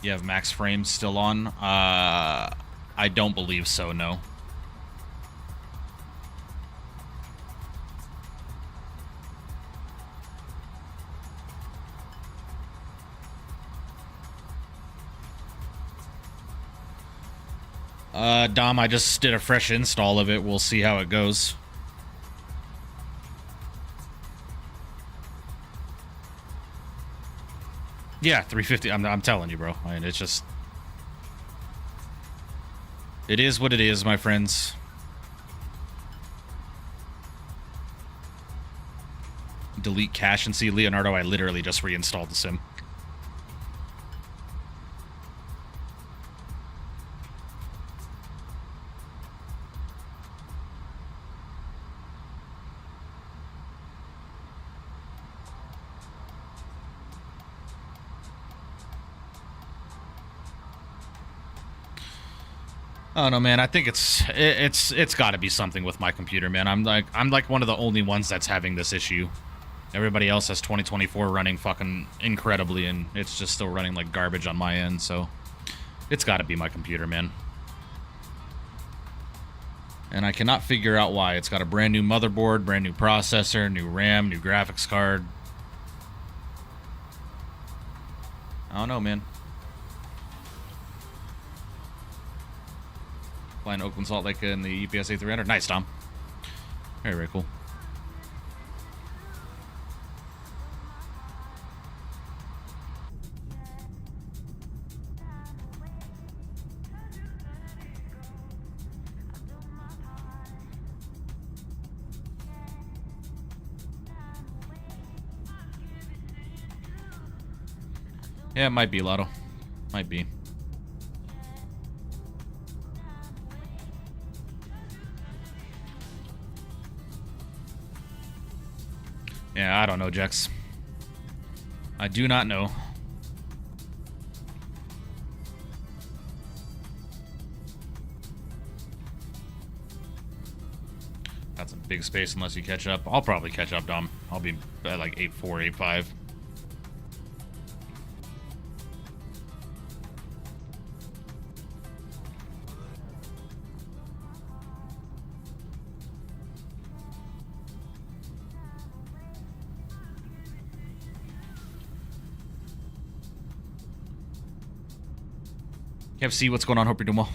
You have max frames still on? I don't believe so, no. Dom, I just did a fresh install of it. We'll see how it goes. Yeah, 350. I'm telling you, bro. I mean, it's just... It is what it is, my friends. Delete cache and see Leonardo. I literally just reinstalled the sim. Oh no, man! I think it's got to be something with my computer, man. I'm like one of the only ones that's having this issue. Everybody else has 2024 running fucking incredibly, and it's just still running like garbage on my end. So it's got to be my computer, man. And I cannot figure out why. It's got a brand new motherboard, brand new processor, new RAM, new graphics card. I don't know, man. Flying Oakland Salt Lake in the UPS A300. Nice, Tom. Very, very cool. Yeah, it might be, Lotto. Might be. Yeah, I don't know, Jex. I do not know. That's a big space unless you catch up. I'll probably catch up, Dom. I'll be at like 8.4, 8.5. KFC, what's going on? Hope you're doing well.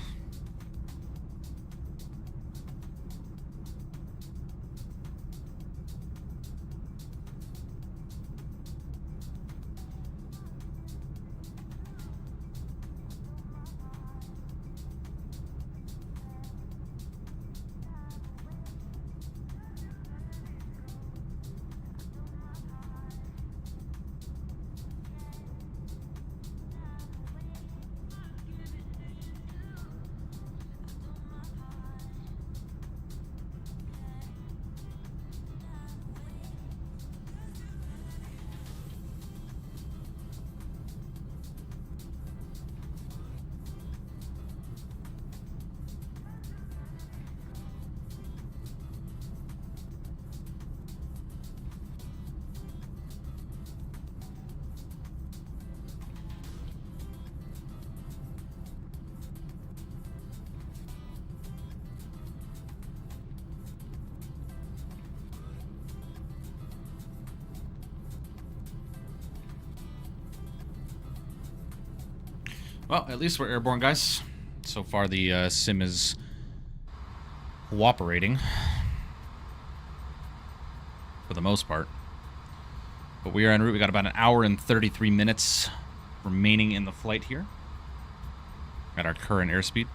Well, at least we're airborne, guys. So far, the sim is cooperating for the most part. But we are en route. We got about an hour and 33 minutes remaining in the flight here at our current airspeed.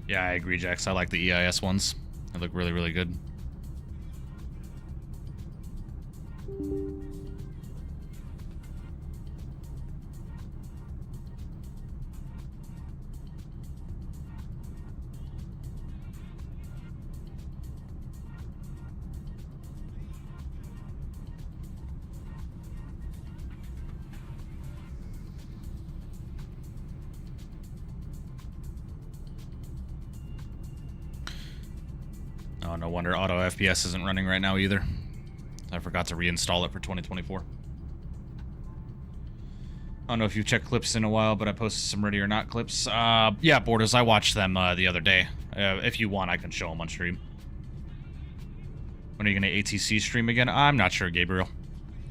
Yeah, I agree, Jax. I like the EIS ones. They look really, really good. Oh, no wonder Auto FPS isn't running right now either. I forgot to reinstall it for 2024. I don't know if you've checked clips in a while, but I posted some Ready or Not clips. Yeah, Borders, I watched them the other day. If you want, I can show them on stream. When are you going to ATC stream again? I'm not sure, Gabriel.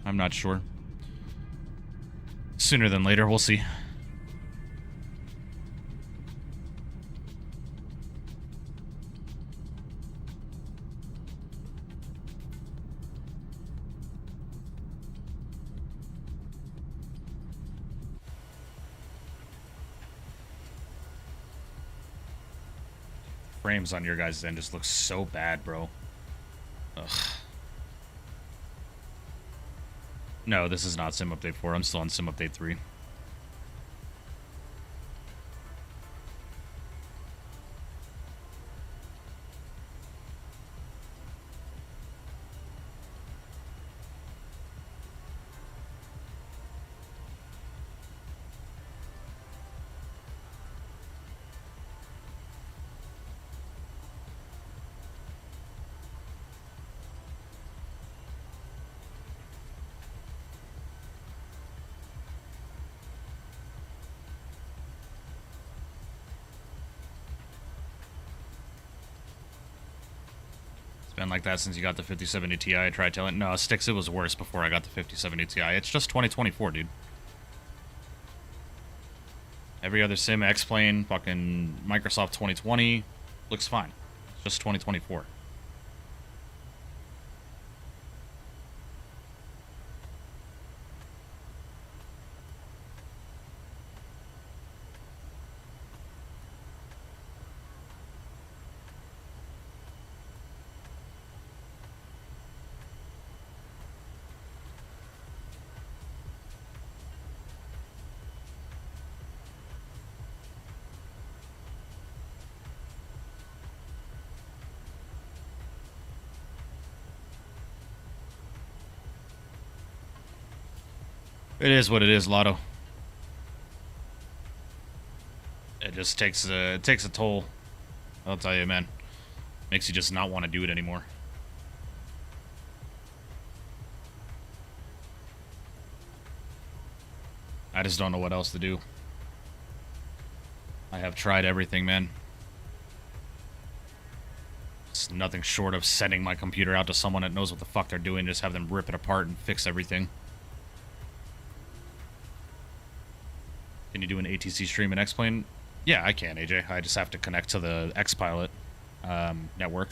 I'm not sure. Sooner than later, we'll see. Frames on your guys' end just look so bad, bro. Ugh. No, this is not Sim Update 4. I'm still on Sim Update 3. Been like that since you got the 5070 Ti. I tried telling no, Sticks, it was worse before I got the 5070 Ti. It's just 2024, dude. Every other sim, X-Plane, fucking Microsoft 2020 looks fine. It's just 2024. It is what it is, Lotto. It just takes a toll. I'll tell you, man. Makes you just not want to do it anymore. I just don't know what else to do. I have tried everything, man. It's nothing short of sending my computer out to someone that knows what the fuck they're doing, just have them rip it apart and fix everything. Can you do an ATC stream in X-Plane? Yeah, I can, AJ. I just have to connect to the X-Pilot network.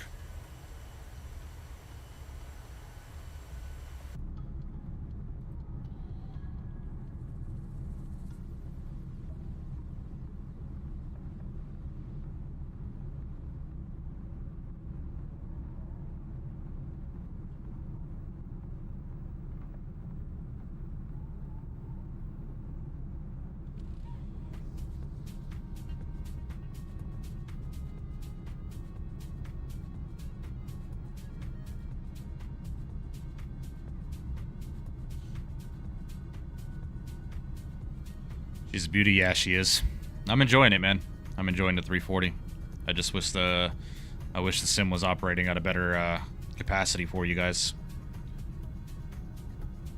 She's a beauty, yeah, she is. I'm enjoying it, man. I'm enjoying the 340. I just wish the sim was operating at a better capacity for you guys.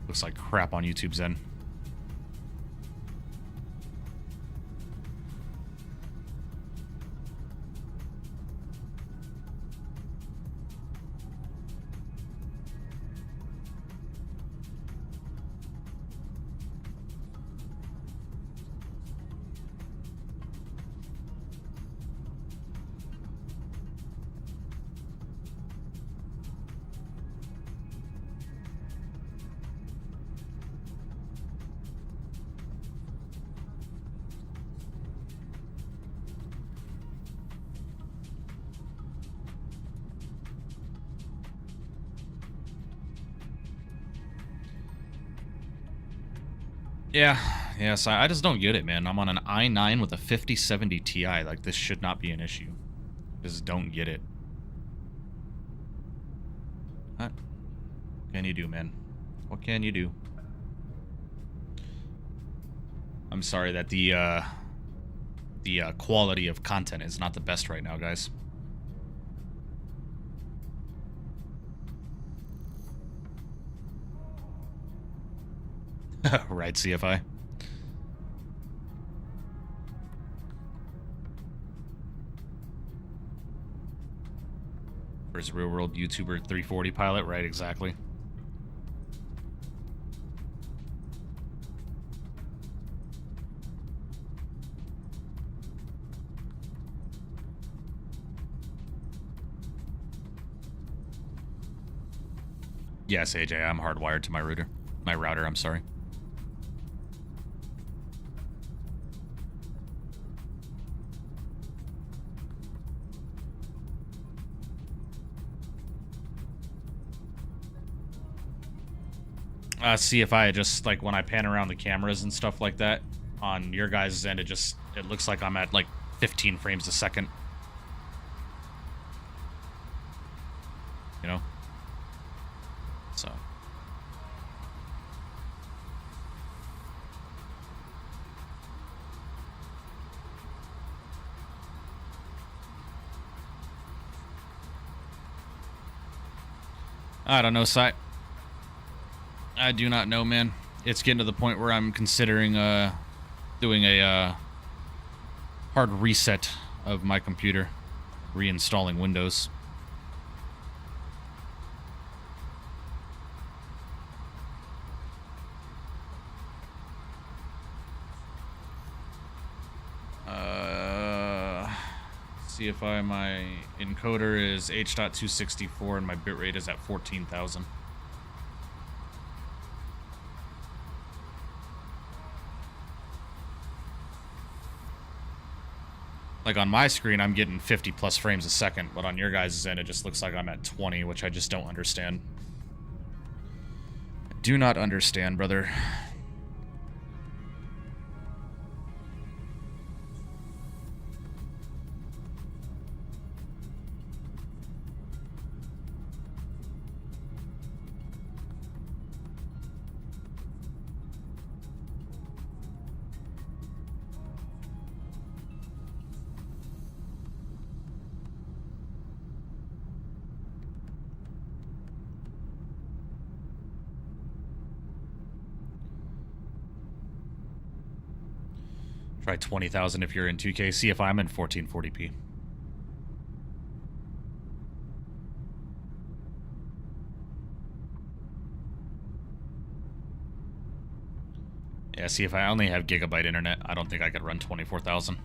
Looks like crap on YouTube's end. Yeah, so I just don't get it, man. I'm on an i9 with a 5070 Ti. Like, this should not be an issue. Just don't get it. What can you do, man? What can you do? I'm sorry that the quality of content is not the best right now, guys. Right, CFI. First real world YouTuber 340 pilot, right, exactly. Yes, AJ, I'm hardwired to my router. My router, I'm sorry. CFI, just like when I pan around the cameras and stuff like that on your guys' end, it looks like I'm at like 15 frames a second. You know? So. I don't know, I do not know, man. It's getting to the point where I'm considering doing a hard reset of my computer, reinstalling Windows. CFI, my encoder is H.264 and my bitrate is at 14,000. Like on my screen, I'm getting 50 plus frames a second, but on your guys' end, it just looks like I'm at 20, which I just don't understand. I do not understand, brother. Try 20,000 if you're in 2K. See if I'm in 1440p. Yeah, see if I only have gigabyte internet, I don't think I could run 24,000.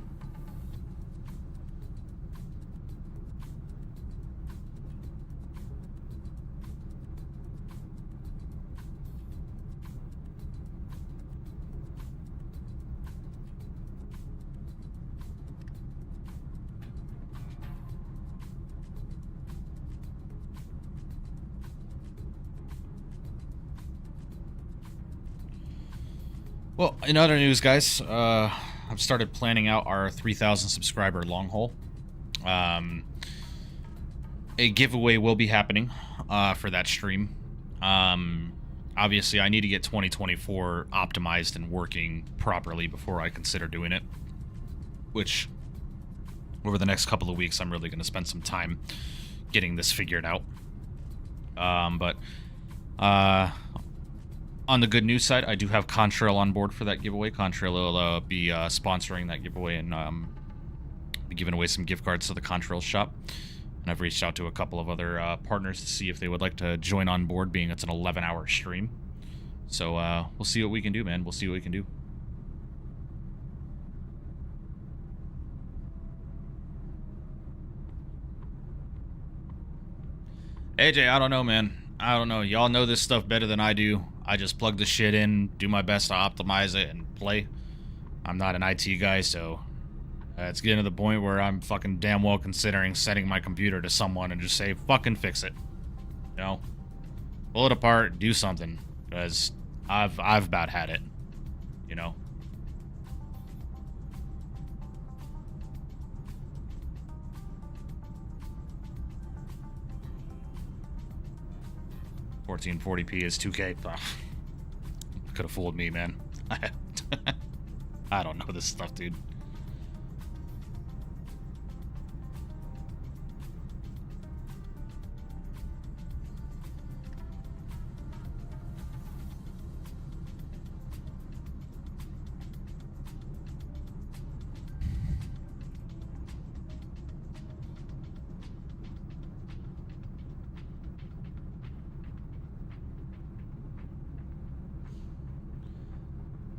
Well, in other news, guys, I've started planning out our 3,000 subscriber long haul. A giveaway will be happening for that stream. Obviously, I need to get 2024 optimized and working properly before I consider doing it. Which over the next couple of weeks, I'm really going to spend some time getting this figured out. But on the good news side, I do have Contrail on board for that giveaway. Contrail will be sponsoring that giveaway and be giving away some gift cards to the Contrail shop. And I've reached out to a couple of other partners to see if they would like to join on board, being it's an 11-hour stream. So we'll see what we can do, man. We'll see what we can do. AJ, I don't know, man. I don't know. Y'all know this stuff better than I do. I just plug the shit in, do my best to optimize it, and play. I'm not an IT guy, so it's getting to the point where I'm fucking damn well considering setting my computer to someone and just say, fucking fix it. You know? Pull it apart, do something. Because I've about had it. You know? $1440p is 2K. Could have fooled me, man. I don't know this stuff, dude.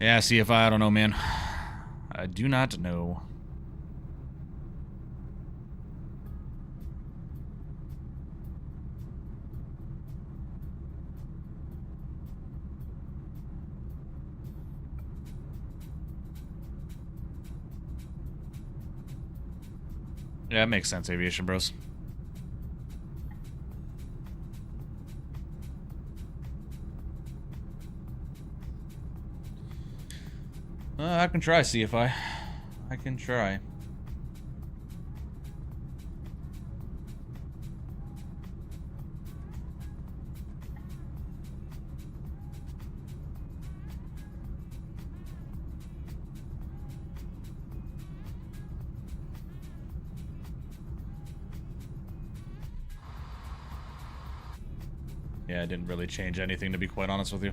Yeah, CFI, I don't know, man. I do not know. Yeah, it makes sense, Aviation Bros. I can try, CFI. I can try. Yeah, it didn't really change anything, to be quite honest with you.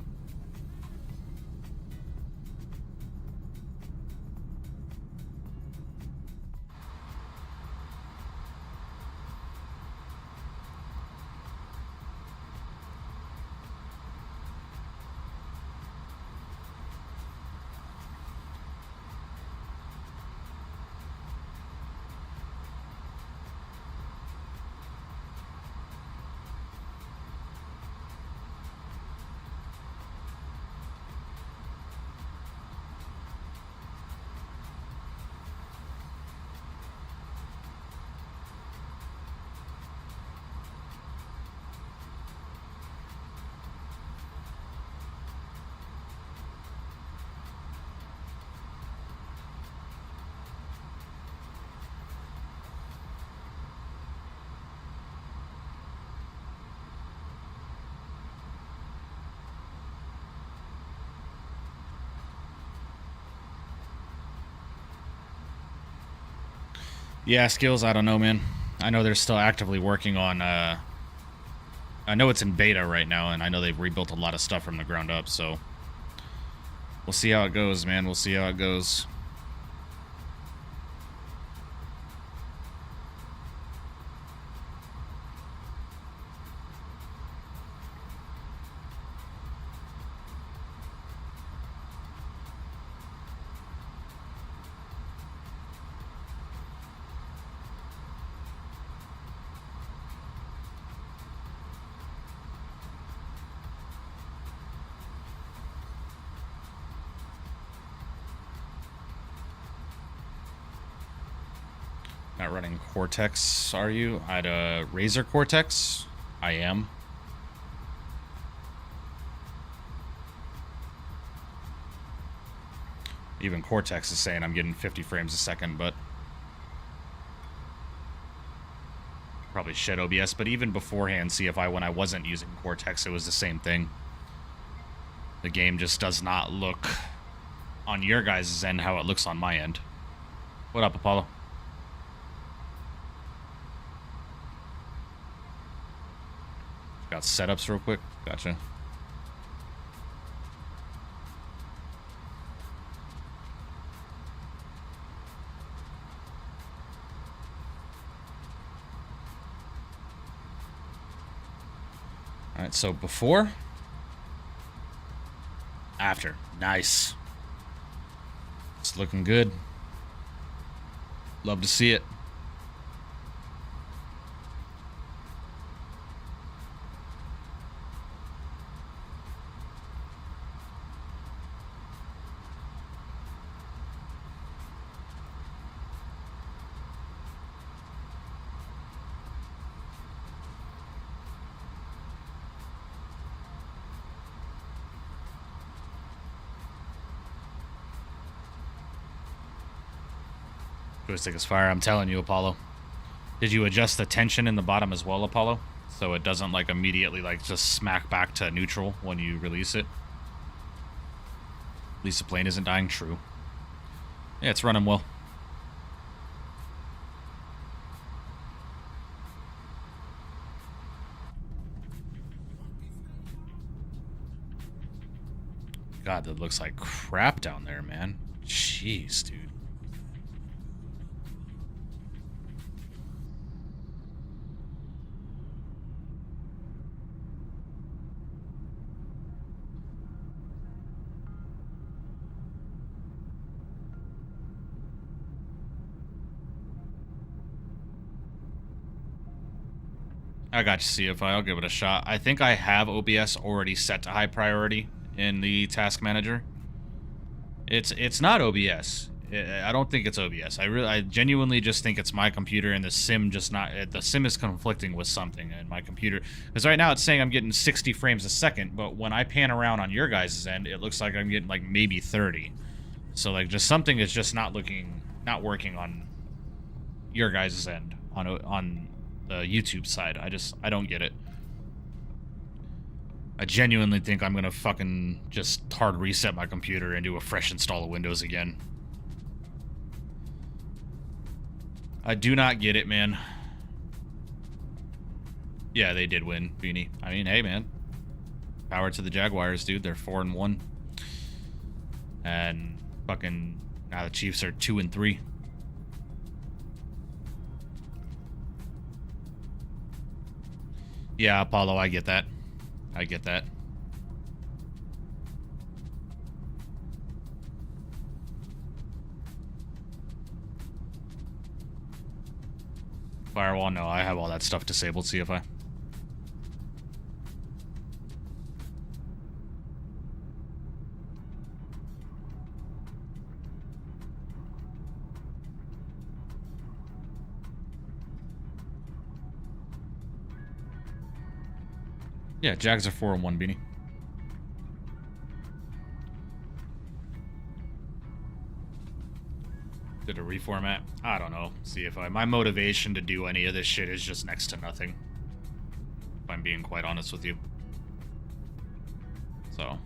Yeah, skills, I don't know, man. I know they're still actively working on, I know it's in beta right now, and I know they've rebuilt a lot of stuff from the ground up, so we'll see how it goes, man. We'll see how it goes. Not running Cortex, are you? I had a Razer Cortex? I am. Even Cortex is saying I'm getting 50 frames a second, but probably shed OBS. But even beforehand, CFI, when I wasn't using Cortex, it was the same thing. The game just does not look on your guys' end how it looks on my end. What up, Apollo? out setups real quick. Gotcha. All right, so before, after. Nice. It's looking good. Love to see it. Joystick is fire. I'm telling you, Apollo. Did you adjust the tension in the bottom as well, Apollo? So it doesn't like immediately like just smack back to neutral when you release it. At least the plane isn't dying. True. Yeah, it's running well. God, that looks like crap down there, man. Jeez, dude. I got you, CFI. I'll give it a shot. I think I have OBS already set to high priority in the task manager. It's not OBS. I don't think it's OBS. I genuinely just think it's my computer and the sim just not. The sim is conflicting with something in my computer. Because right now it's saying I'm getting 60 frames a second, but when I pan around on your guys' end, it looks like I'm getting like maybe 30. So like just something is just not working on your guys' end on the YouTube side. I don't get it. I genuinely think I'm gonna fucking just hard reset my computer and do a fresh install of Windows again. I do not get it, man. Yeah, they did win, Beanie. I mean, hey, man. Power to the Jaguars, dude. They're 4-1. And fucking now the Chiefs are 2-3. Yeah, Apollo, I get that. I get that. Firewall, no, I have all that stuff disabled, CFI. Yeah, Jags are 4-1, Beanie. Did a reformat? I don't know. CFI. My motivation to do any of this shit is just next to nothing. If I'm being quite honest with you. So.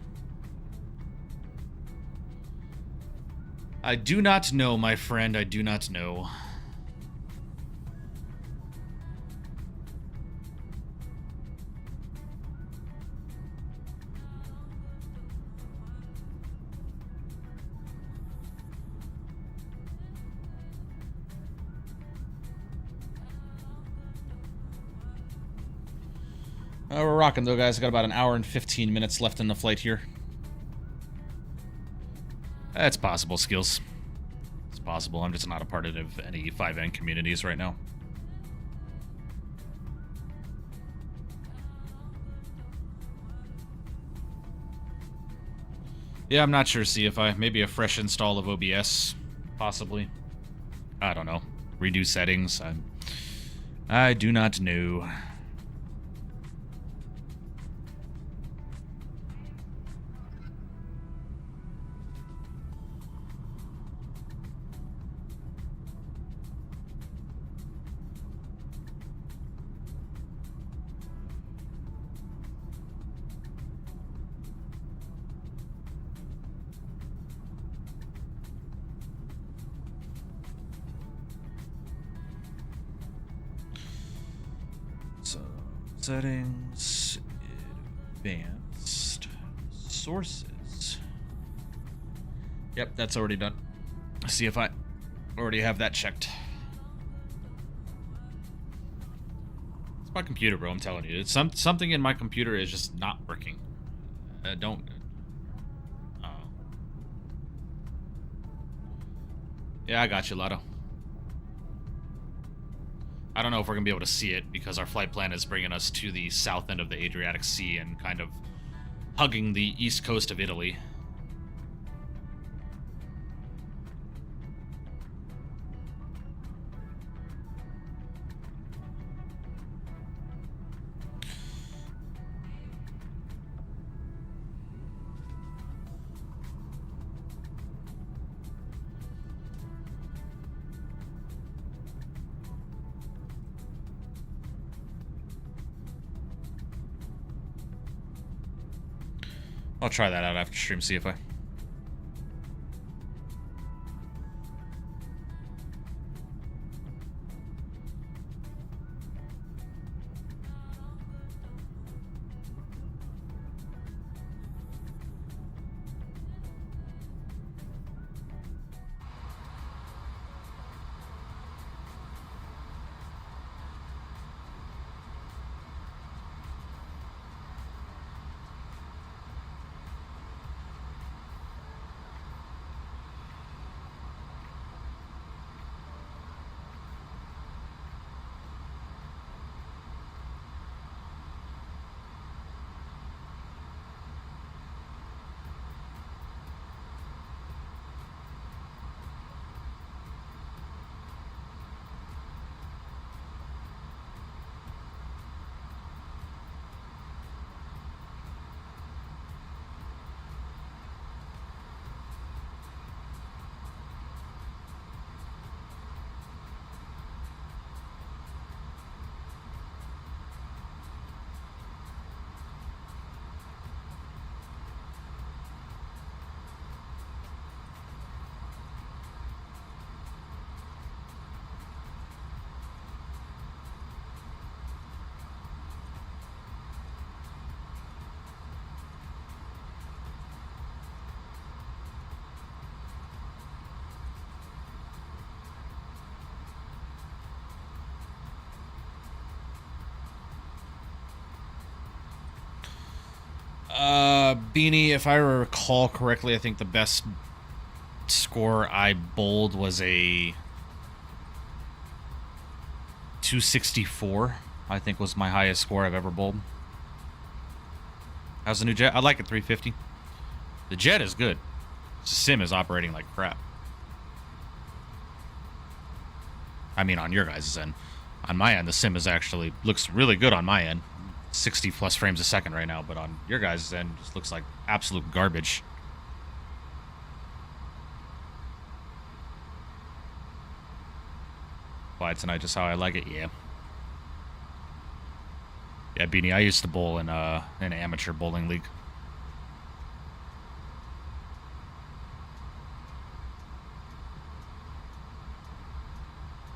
I do not know, my friend. I do not know. We're rocking though, guys. Got about an hour and 15 minutes left in the flight here. It's possible, Skills. It's possible. I'm just not a part of any 5N communities right now. Yeah, I'm not sure, CFI. Maybe a fresh install of OBS, possibly. I don't know. Redo settings. I do not know. Settings, Advanced sources. Yep, that's already done. See if I already have that checked. It's my computer, bro. I'm telling you, it's something in my computer is just not working. Don't. Oh. Yeah, I got you, Lotto. I don't know if we're gonna be able to see it because our flight plan is bringing us to the south end of the Adriatic Sea and kind of hugging the east coast of Italy. I'll try that out after stream, see if I... Beanie, if I recall correctly, I think the best score I bowled was a 264. I think was my highest score I've ever bowled. How's the new jet? I like it, 350. The jet is good. The sim is operating like crap. I mean, on your guys' end. On my end, the sim is actually looks really good on my end. 60 plus frames a second right now, but on your guys' end, it just looks like absolute garbage. Why tonight, just how I like it, yeah. Yeah, Beanie, I used to bowl in an amateur bowling league.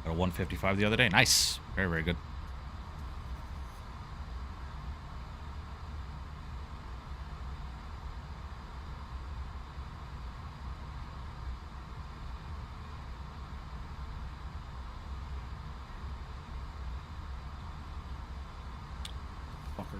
Got a 155 the other day. Nice. Very, very good. Fucker.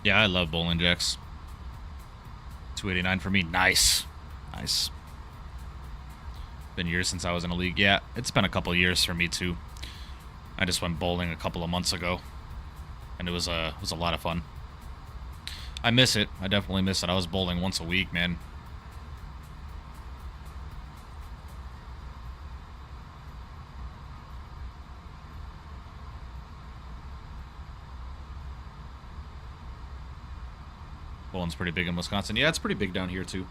Yeah, I love bowling jacks. 289 for me. Nice. Nice. Been years since I was in a league. Yeah, it's been a couple years for me too. I just went bowling a couple of months ago, and it was a lot of fun. I miss it. I definitely miss it. I was bowling once a week, man. Bowling's pretty big in Wisconsin. Yeah, it's pretty big down here too.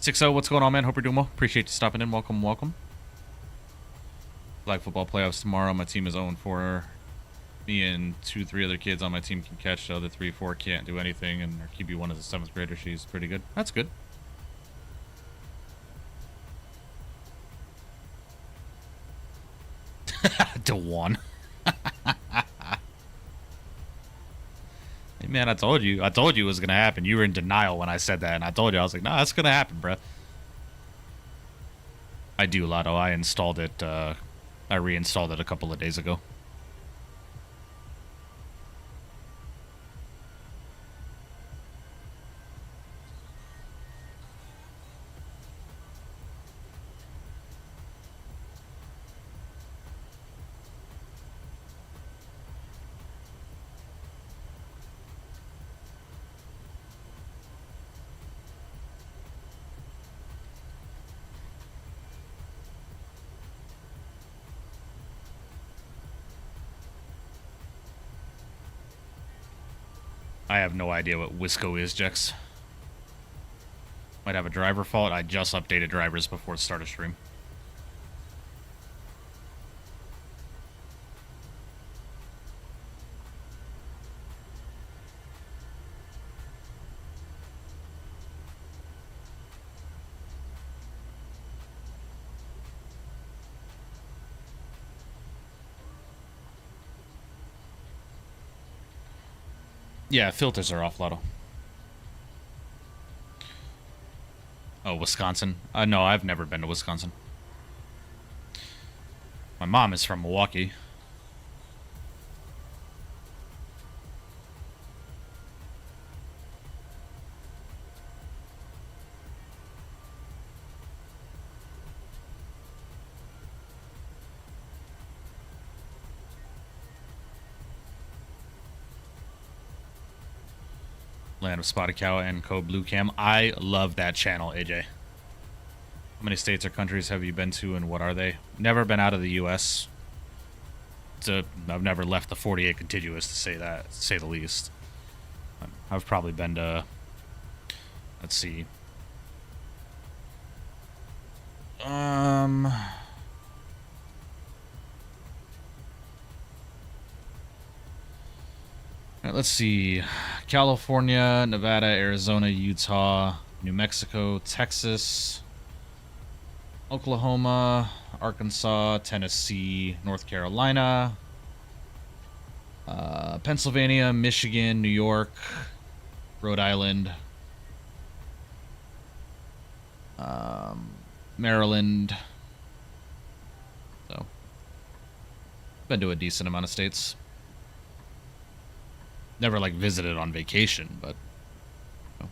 6-0, what's going on, man? Hope you're doing well. Appreciate you stopping in. Welcome, welcome. Flag football playoffs tomorrow. My team is 0-4. Me and 2-3 other kids on my team can catch. The other 3-4 can't do anything, and our QB1 is a 7th grader. She's pretty good. That's good. DeWan. Hey, man, I told you it was gonna happen. You were in denial when I said that, and I told you, I was like, nah, that's gonna happen, bruh. I do, Lotto. I installed it, I reinstalled it a couple of days ago. I have no idea what Wisco is, Jex. Might have a driver fault. I just updated drivers before start of stream. Yeah, filters are off, Lotto. Oh, Wisconsin? No, I've never been to Wisconsin. My mom is from Milwaukee. Land of Spotted Cow and Code Blue Cam. I love that channel, AJ. How many states or countries have you been to, and what are they? Never been out of the U.S. I've never left the 48 contiguous, to say the least. I've probably been to, let's see. Let's see. California, Nevada, Arizona, Utah, New Mexico, Texas, Oklahoma, Arkansas, Tennessee, North Carolina, Pennsylvania, Michigan, New York, Rhode Island, Maryland. So, been to a decent amount of states. Never, like, visited on vacation, but... You know.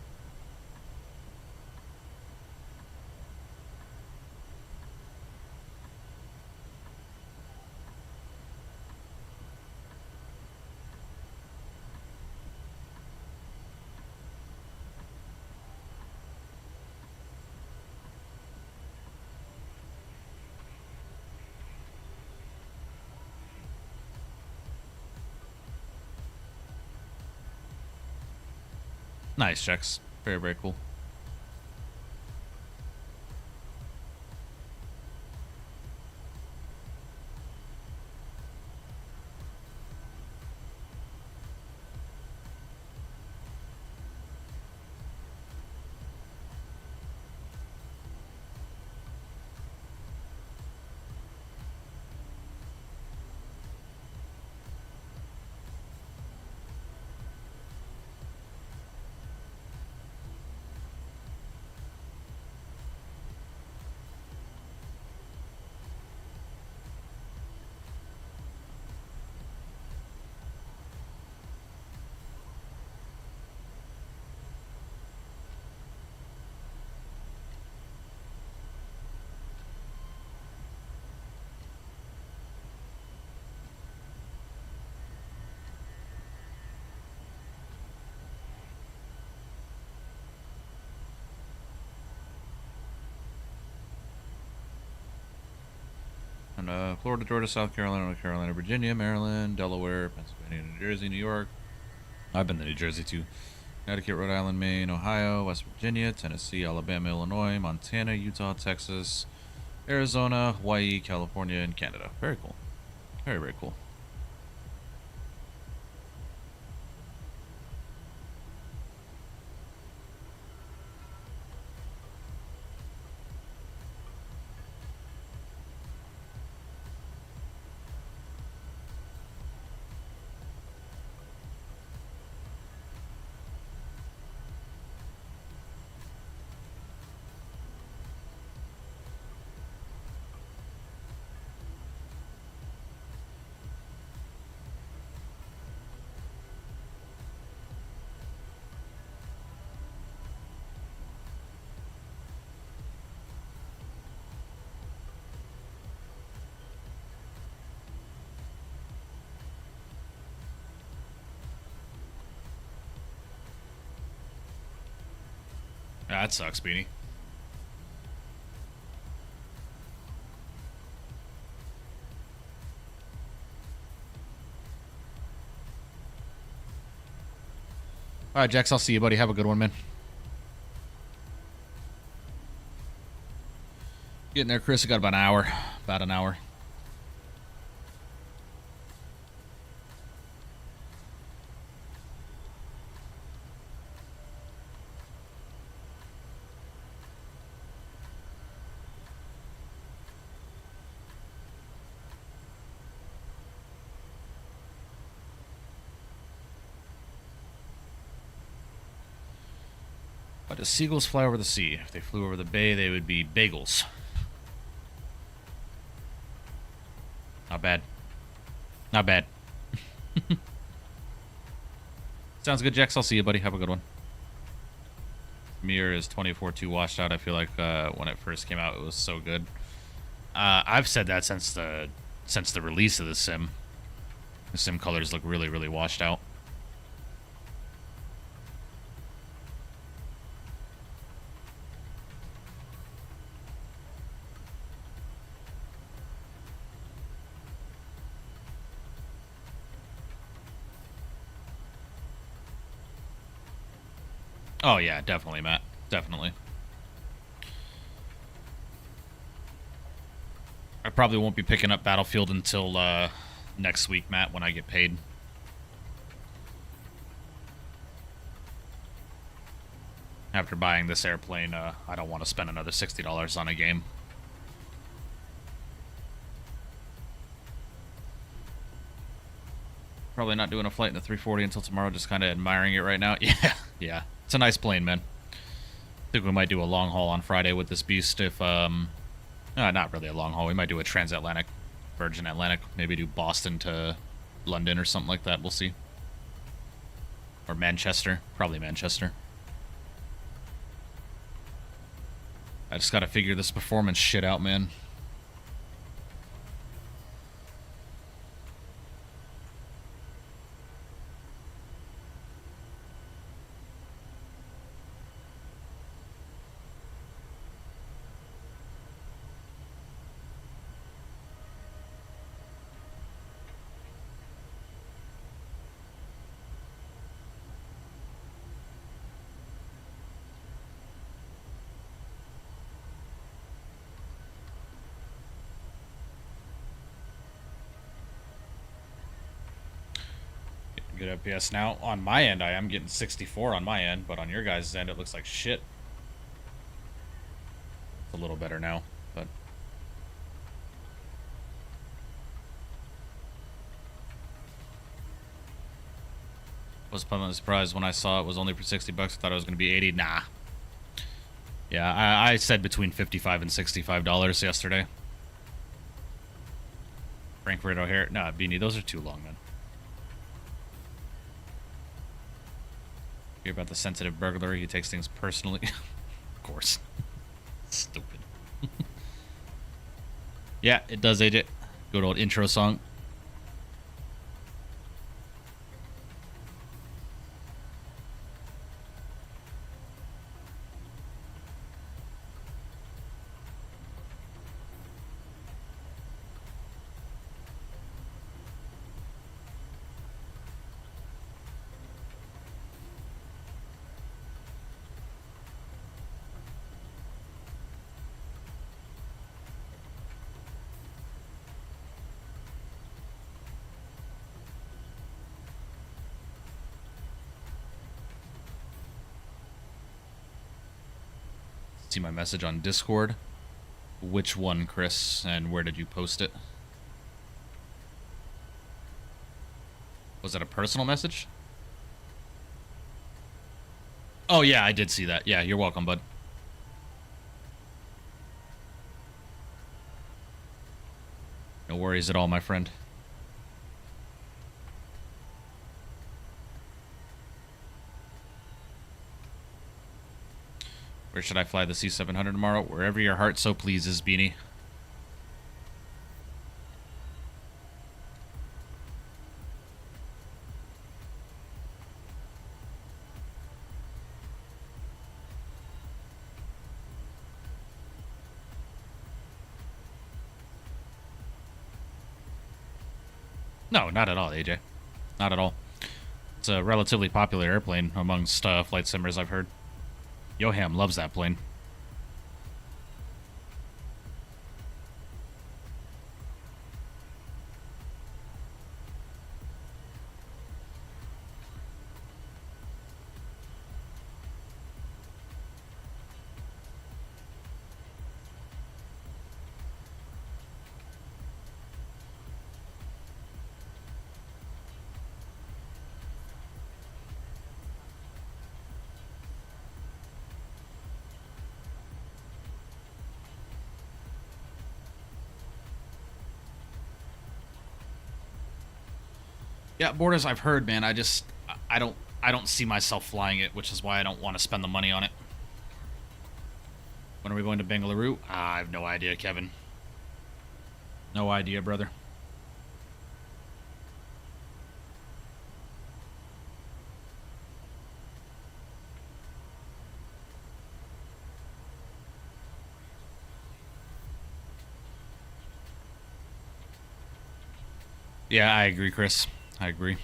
Nice checks. Very, very cool. And Florida, Georgia, South Carolina, North Carolina, Virginia, Maryland, Delaware, Pennsylvania, New Jersey, New York. I've been to New Jersey too. Connecticut, Rhode Island, Maine, Ohio, West Virginia, Tennessee, Alabama, Illinois, Montana, Utah, Texas, Arizona, Hawaii, California, and Canada. Very cool. Very, very cool. Ah, that sucks, Beanie. All right, Jax, I'll see you, buddy. Have a good one, man. Getting there, Chris. I got about an hour. About an hour. Why do seagulls fly over the sea? If they flew over the bay, they would be bagels. Not bad. Not bad. Sounds good, Jax. I'll see you, buddy. Have a good one. Mirror is 24-2 washed out. I feel like when it first came out, it was so good. I've said that since the release of the sim. The sim colors look really, really washed out. Oh, yeah, definitely, Matt. Definitely. I probably won't be picking up Battlefield until next week, Matt, when I get paid. After buying this airplane, I don't want to spend another $60 on a game. Probably not doing a flight in the 340 until tomorrow, just kind of admiring it right now. Yeah, yeah. It's a nice plane, man. I think we might do a long haul on Friday with this beast if, not really a long haul. We might do a transatlantic, Virgin Atlantic. Maybe do Boston to London or something like that. We'll see. Or Manchester. Probably Manchester. I just gotta figure this performance shit out, man. Good FPS now. On my end, I am getting 64 on my end, but on your guys' end, it looks like shit. It's a little better now, but... was pleasantly surprised when I saw it was only for 60 bucks. I thought it was going to be 80. Nah. Yeah, I said between $55 and $65 yesterday. Frankfurt O'Hare. Nah, Beanie, those are too long, man. Hear about the sensitive burglar. He takes things personally. Of course. Stupid. Yeah, it does, AJ. Good old intro song. See my message on Discord. Which one, Chris, and where did you post it? Was it a personal message? Oh, yeah, I did see that. Yeah, you're welcome, bud. No worries at all, my friend. Where should I fly the C700 tomorrow? Wherever your heart so pleases, Beanie. No, not at all, AJ. Not at all. It's a relatively popular airplane amongst flight simmers I've heard. Yoham loves that plane. Yeah, Borders, I've heard, man. I don't see myself flying it, which is why I don't want to spend the money on it. When are we going to Bengaluru? I have no idea, Kevin. No idea, brother. Yeah, I agree, Chris. I agree.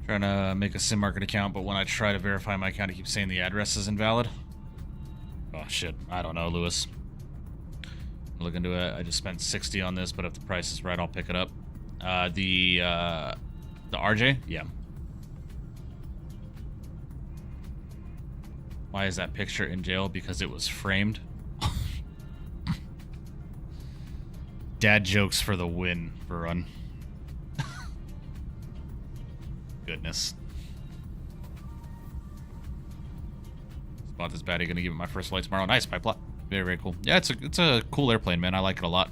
Trying to make a SIM market account, but when I try to verify my account, it keeps saying the address is invalid. Oh, shit. I don't know, Lewis. Look into it. I just spent 60 on this, but if the price is right, I'll pick it up. The RJ? Yeah. Why is that picture in jail? Because it was framed. Dad jokes for the win, Varun. Goodness. Spot this baddie, gonna give it my first flight tomorrow. Nice, pipe lot. Very, very cool. Yeah, it's a cool airplane, man. I like it a lot.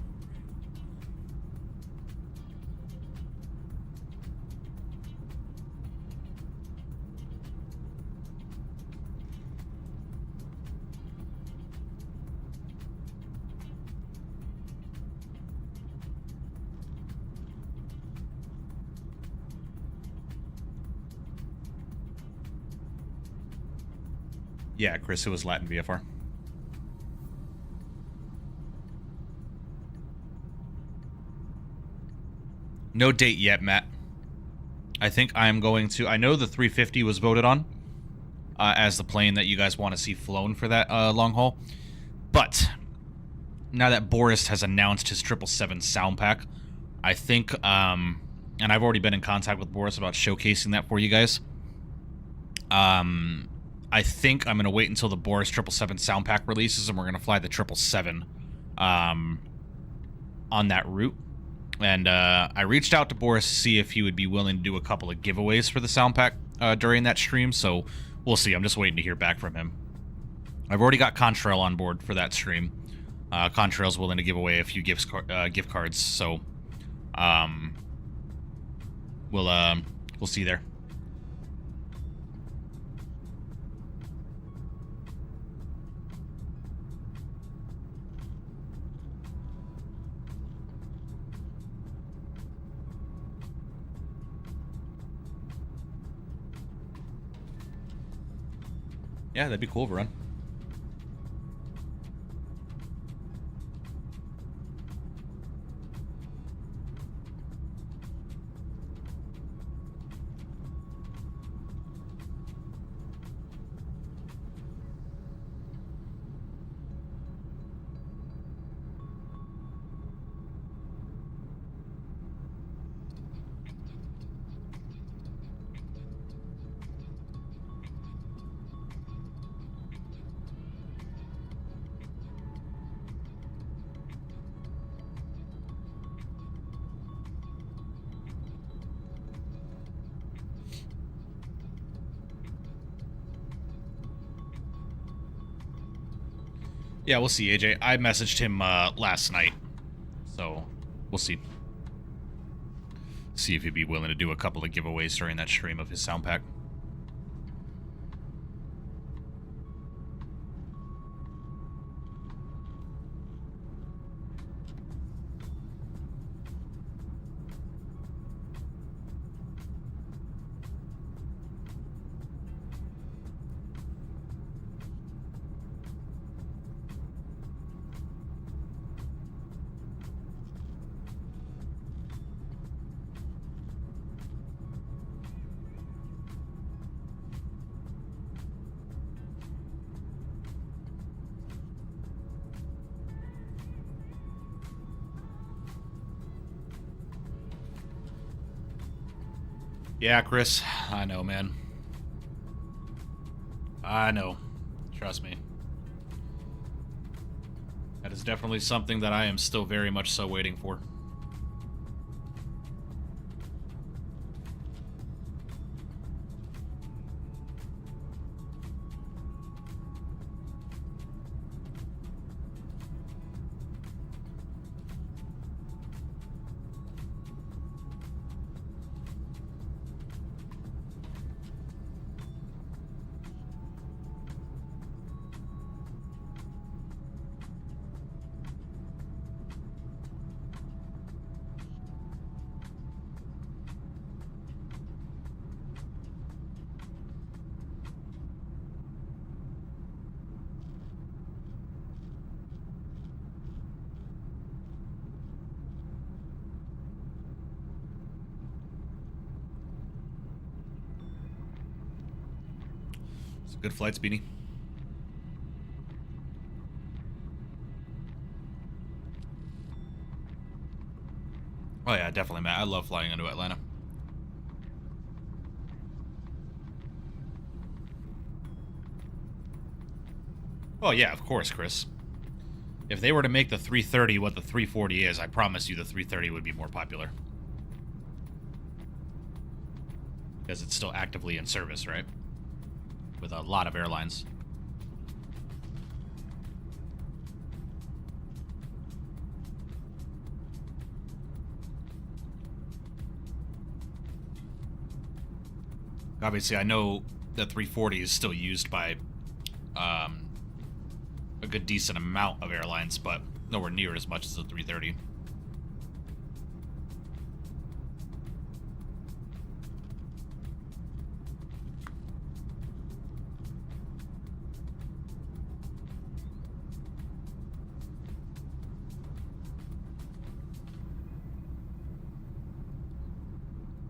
Yeah, Chris, it was Latin VFR. No date yet, Matt. I think I'm going to... I know the 350 was voted on as the plane that you guys want to see flown for that long haul. But now that Boris has announced his 777 sound pack, I think... and I've already been in contact with Boris about showcasing that for you guys. I think I'm going to wait until the Boris 777 sound pack releases, and we're going to fly the 777 on that route. And I reached out to Boris to see if he would be willing to do a couple of giveaways for the sound pack during that stream, so we'll see. I'm just waiting to hear back from him. I've already got Contrail on board for that stream. Contrail's willing to give away a few gift cards, so we'll see there. Yeah, that'd be cool, Varun. Yeah, we'll see, AJ. I messaged him last night, so we'll see. See if he'd be willing to do a couple of giveaways during that stream of his sound pack. Yeah, Chris. I know, man. I know. Trust me. That is definitely something that I am still very much so waiting for. Good flights, Beanie. Oh yeah, definitely, Matt. I love flying into Atlanta. Oh yeah, of course, Chris. If they were to make the 330 what the 340 is, I promise you the 330 would be more popular. Because it's still actively in service, right? With a lot of airlines. Obviously, I know the 340 is still used by a good decent amount of airlines, but nowhere near as much as the 330.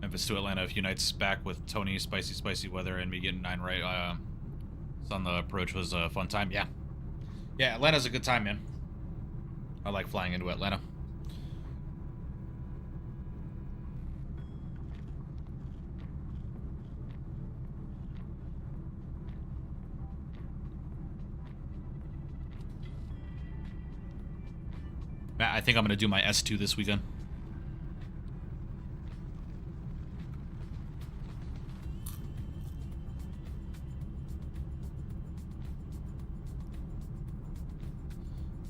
Memphis to Atlanta a few nights back with Tony, spicy weather, and me getting 9 right. On the approach was a fun time. Yeah. Yeah, Atlanta's a good time, man. I like flying into Atlanta. Matt, I think I'm going to do my S2 this weekend.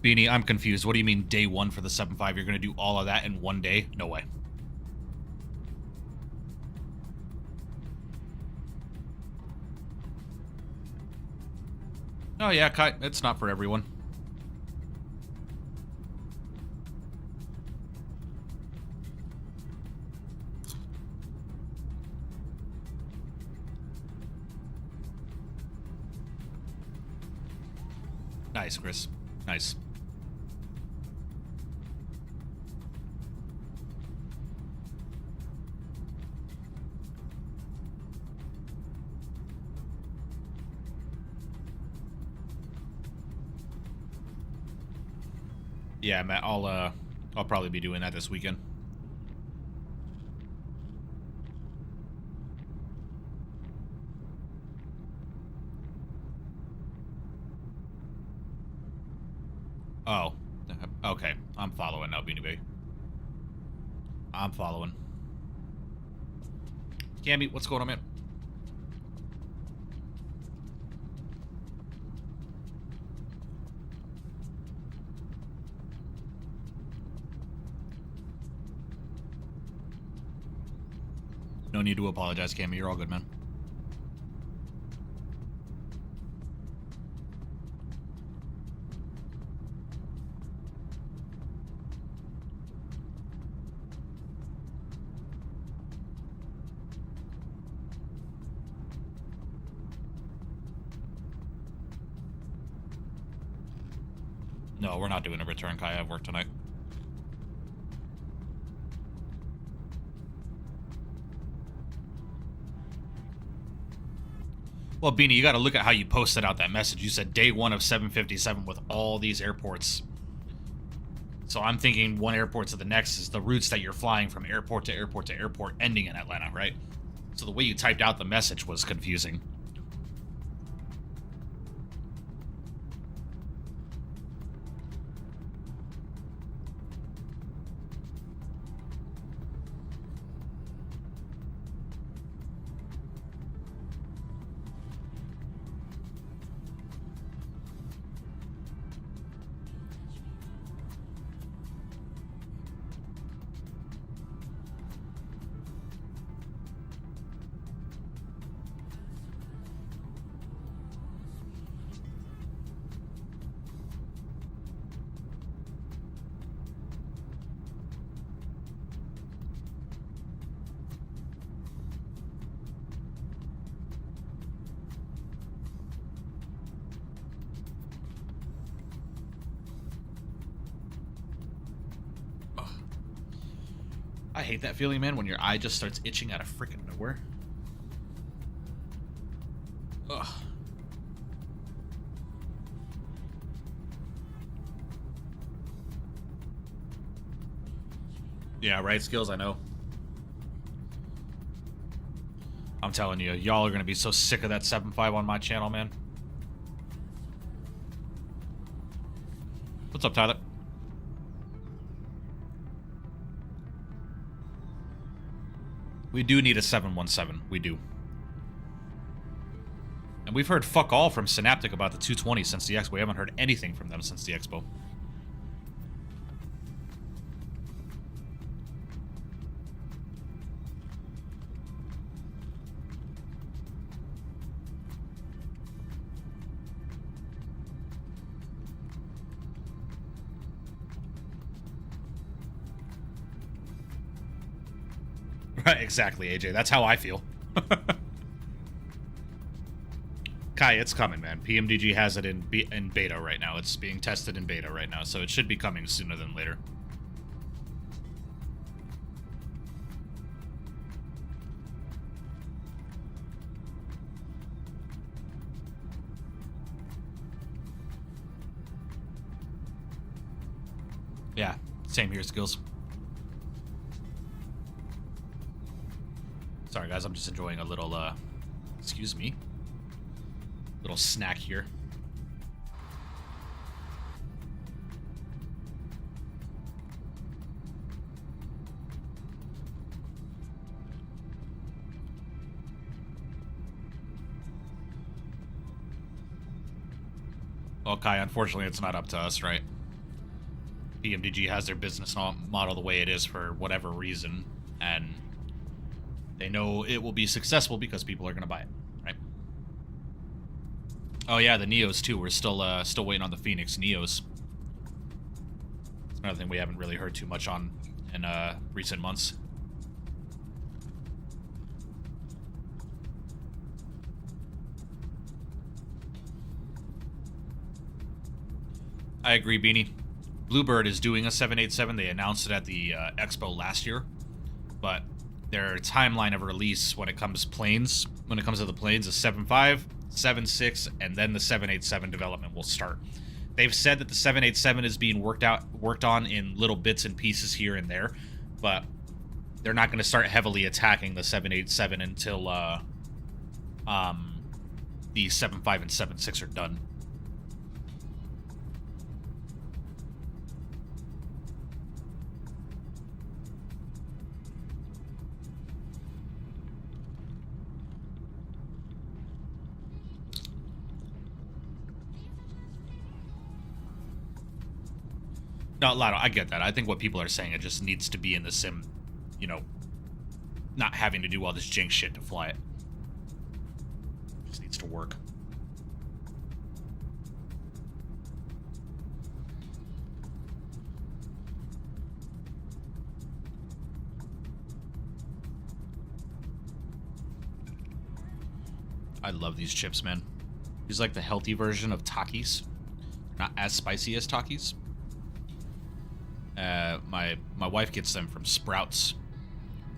Beanie, I'm confused. What do you mean day one for the 7.5? You're going to do all of that in one day? No way. Oh yeah, Kai, it's not for everyone. Nice, Chris. Nice. Yeah, Matt, I'll probably be doing that this weekend. Oh, okay. I'm following now, Beanie Bay. I'm following. Cammy, what's going on, man? No need to apologize, Cammy. You're all good, man. No, we're not doing a return, Kai. I have work tonight. Well, Beanie, you got to look at how you posted out that message. You said day 1 of 757 with all these airports. So I'm thinking one airport to the next is the routes that you're flying from airport to airport to airport ending in Atlanta, right? So the way you typed out the message was confusing. I hate that feeling, man, when your eye just starts itching out of freaking nowhere. Ugh. Yeah, right, Skills, I know. I'm telling you, y'all are gonna be so sick of that 7.5 on my channel, man. What's up, Tyler? We do need a 717. We do. And we've heard fuck all from Synaptic about the 220 since the Expo. We haven't heard anything from them since the Expo. Right, exactly, AJ. That's how I feel. Kai, it's coming, man. PMDG has it in beta right now. It's being tested in beta right now, so it should be coming sooner than later. Yeah, same here, Skills. Sorry, guys, I'm just enjoying a little, excuse me, little snack here. Well, Kai, unfortunately, it's not up to us, right? PMDG has their business model the way it is for whatever reason, and they know it will be successful because people are going to buy it, right? Oh yeah, the Neos too. We're still waiting on the Phoenix Neos. It's another thing we haven't really heard too much on in recent months. I agree, Beanie. Bluebird is doing a 787. They announced it at the Expo last year, but their timeline of release when it comes to the planes is 7.5, 7.6, and then the 787 development will start. They've said that the 787 is being worked on in little bits and pieces here and there, but they're not going to start heavily attacking the 787 until the 7.5 and 7.6 are done. No, Lotto, I get that. I think what people are saying, it just needs to be in the sim, you know, not having to do all this jinx shit to fly it. Just needs to work. I love these chips, man. These are like the healthy version of Takis. Not as spicy as Takis. My wife gets them from Sprouts.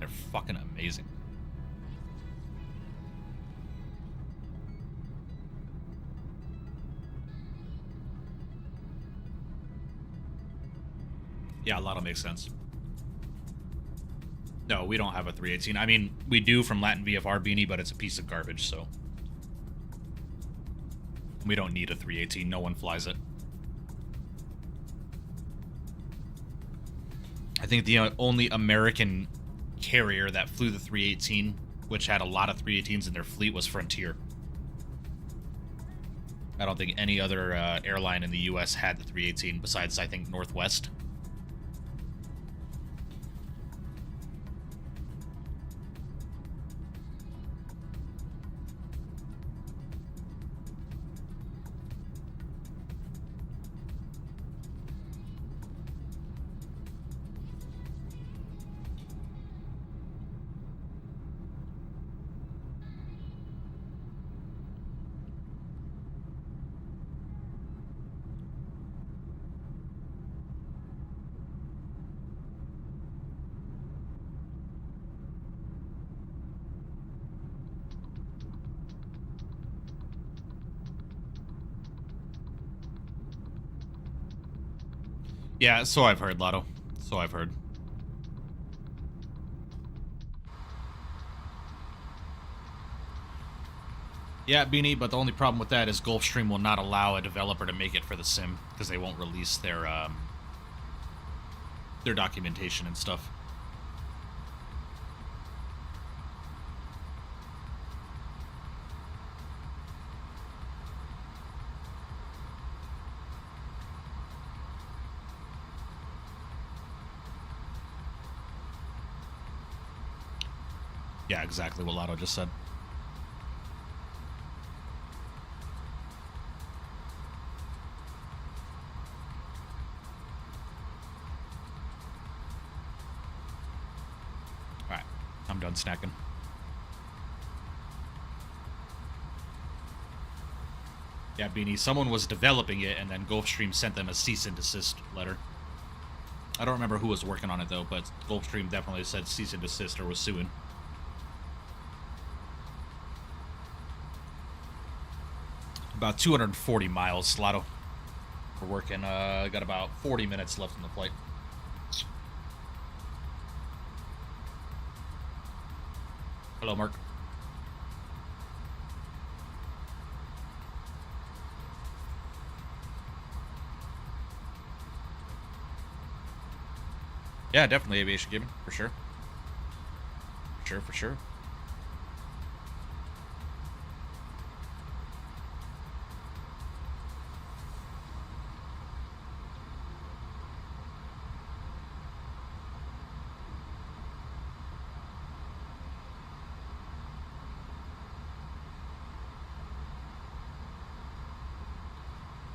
They're fucking amazing. Yeah, a lot makes sense. No, we don't have a 318. I mean, we do from Latin VFR Beanie, but it's a piece of garbage, so... We don't need a 318. No one flies it. I think the only American carrier that flew the 318, which had a lot of 318s in their fleet, was Frontier. I don't think any other airline in the U.S. had the 318 besides, I think, Northwest. Yeah, so I've heard, Lotto. So I've heard. Yeah, Beanie, but the only problem with that is Gulfstream will not allow a developer to make it for the sim because they won't release their documentation and stuff. Yeah, exactly what Lotto just said. Alright, I'm done snacking. Yeah, Beanie, someone was developing it, and then Gulfstream sent them a cease and desist letter. I don't remember who was working on it, though, but Gulfstream definitely said cease and desist or was suing. About 240 miles, Lotto. We're working, got about 40 minutes left in the flight. Hello, Mark. Yeah, definitely aviation gaming, for sure. For sure.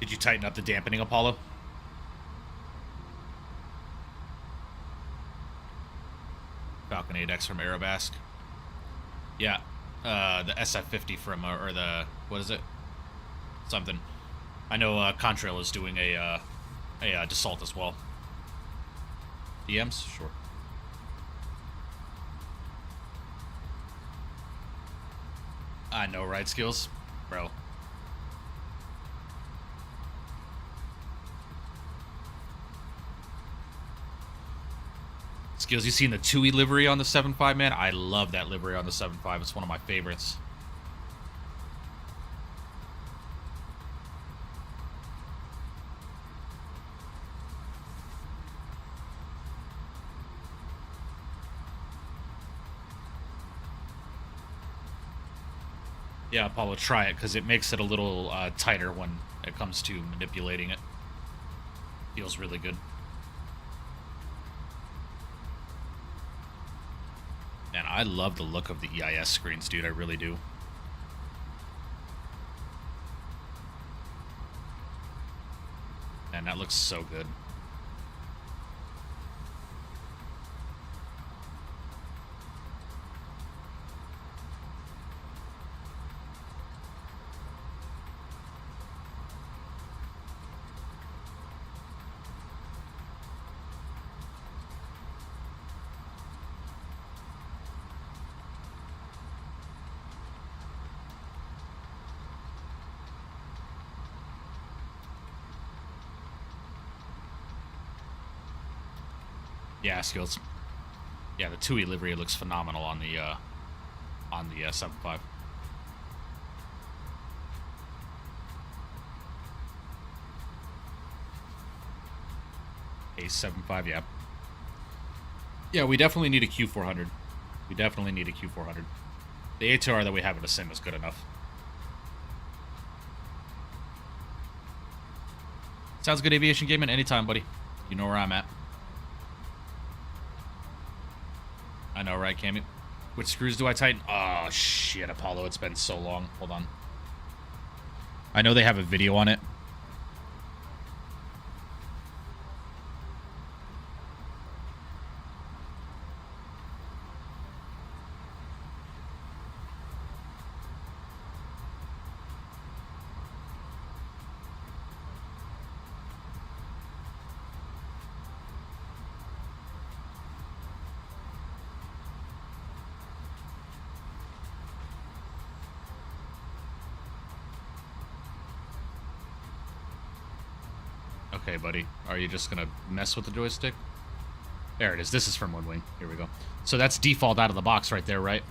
Did you tighten up the dampening, Apollo? Falcon 8X from Aerobask. Yeah, the SF50 from, or the, what is it? Something. I know Contrail is doing a Dassault as well. DMs? Sure. I know, right, Skills? Bro. Skills, you seen the TUI livery on the 7.5, man? I love that livery on the 7.5. It's one of my favorites. Yeah, Apollo, try it, because it makes it a little tighter when it comes to manipulating it. Feels really good. Man, I love the look of the EIS screens, dude. I really do. Man, that looks so good. Yeah, skills. Yeah, the TUI livery looks phenomenal on the 7.5. A7.5, yeah. Yeah, we definitely need a Q400. We definitely need a Q400. The ATR that we have in the sim is good enough. Sounds good, Aviation Gaming. Anytime, buddy. You know where I'm at. I know, right, Cammy? Which screws do I tighten? Oh, shit, Apollo. It's been so long. Hold on. I know they have a video on it. Okay, buddy. Are you just gonna mess with the joystick? There it is. This is from Winwing. Here we go. So that's default out of the box right there, right?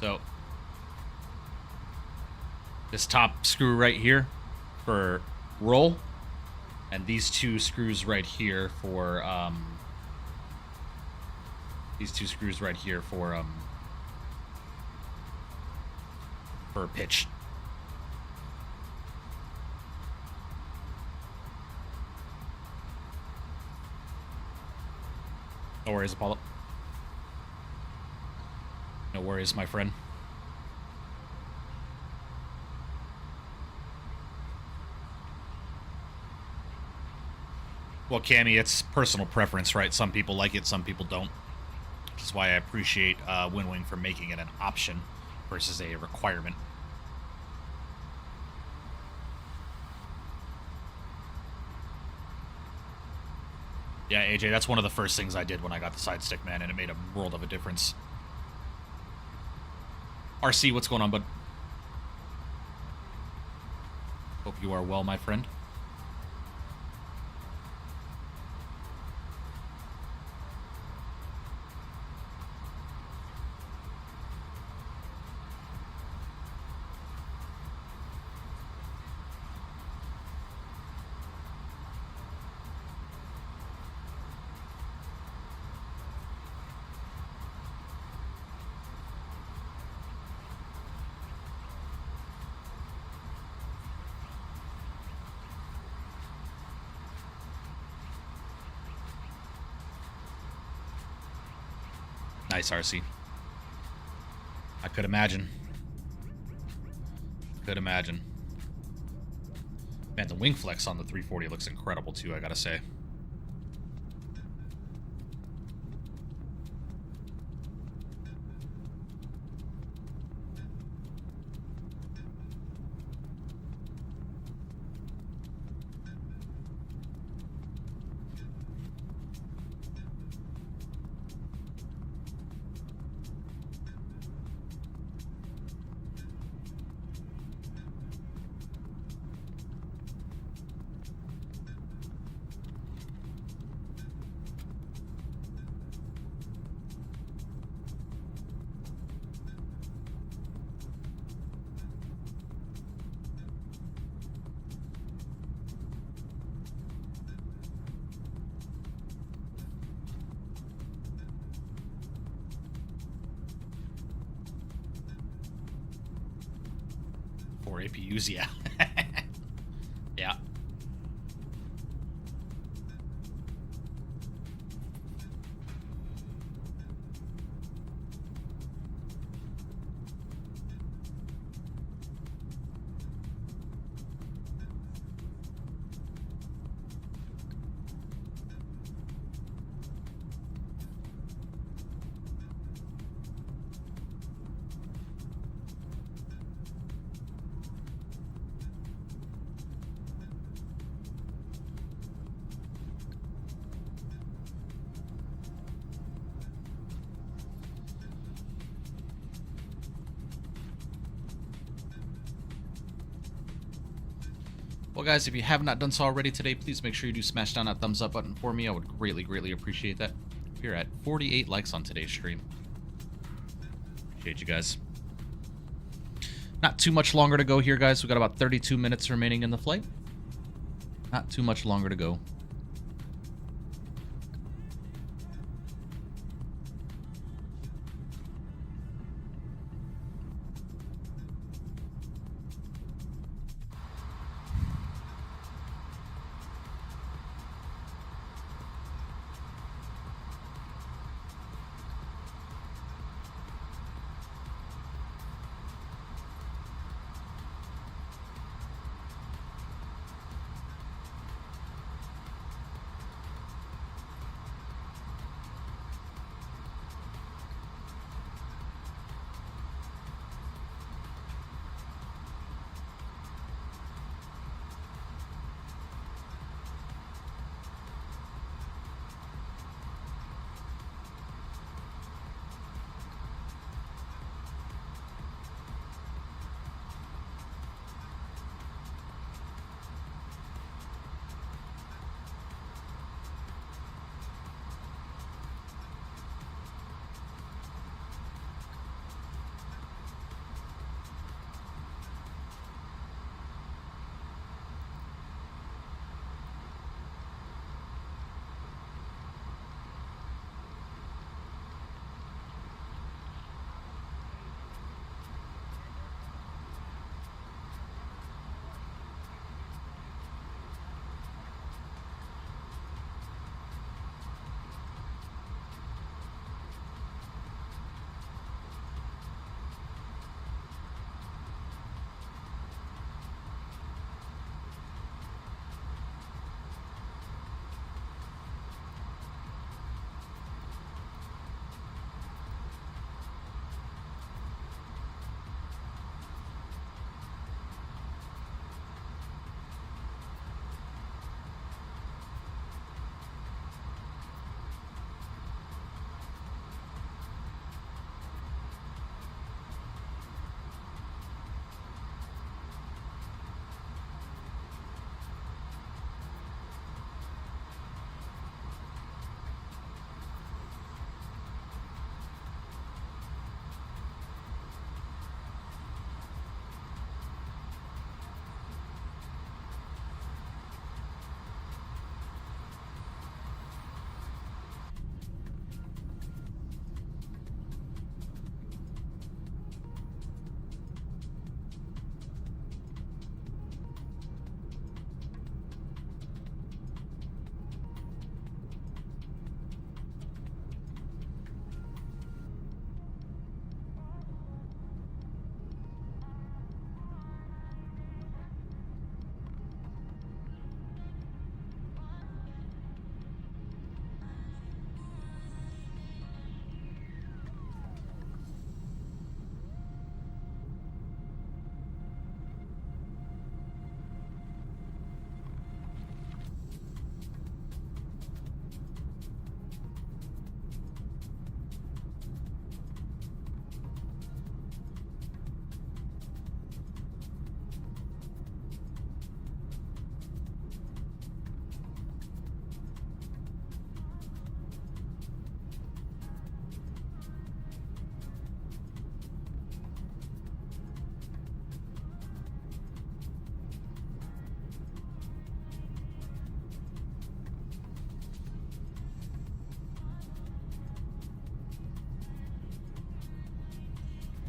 So this top screw right here for roll, and these two screws right here for pitch. No worries, Apollo. No worries, my friend. Well, Cammy, it's personal preference, right? Some people like it, some people don't. Which is why I appreciate Winwing for making it an option versus a requirement. Yeah, AJ, that's one of the first things I did when I got the side stick, man, and it made a world of a difference. RC, what's going on, bud? Hope you are well, my friend. Nice, RC. I could imagine. Could imagine. Man, the wing flex on the 340 looks incredible too, I gotta say. APUs, yeah. Yeah. Well, guys, if you have not done so already today, please make sure you do smash down that thumbs up button for me. I would greatly, greatly appreciate that. We're at 48 likes on today's stream. Appreciate you guys. Not too much longer to go here, guys. We've got about 32 minutes remaining in the flight. Not too much longer to go.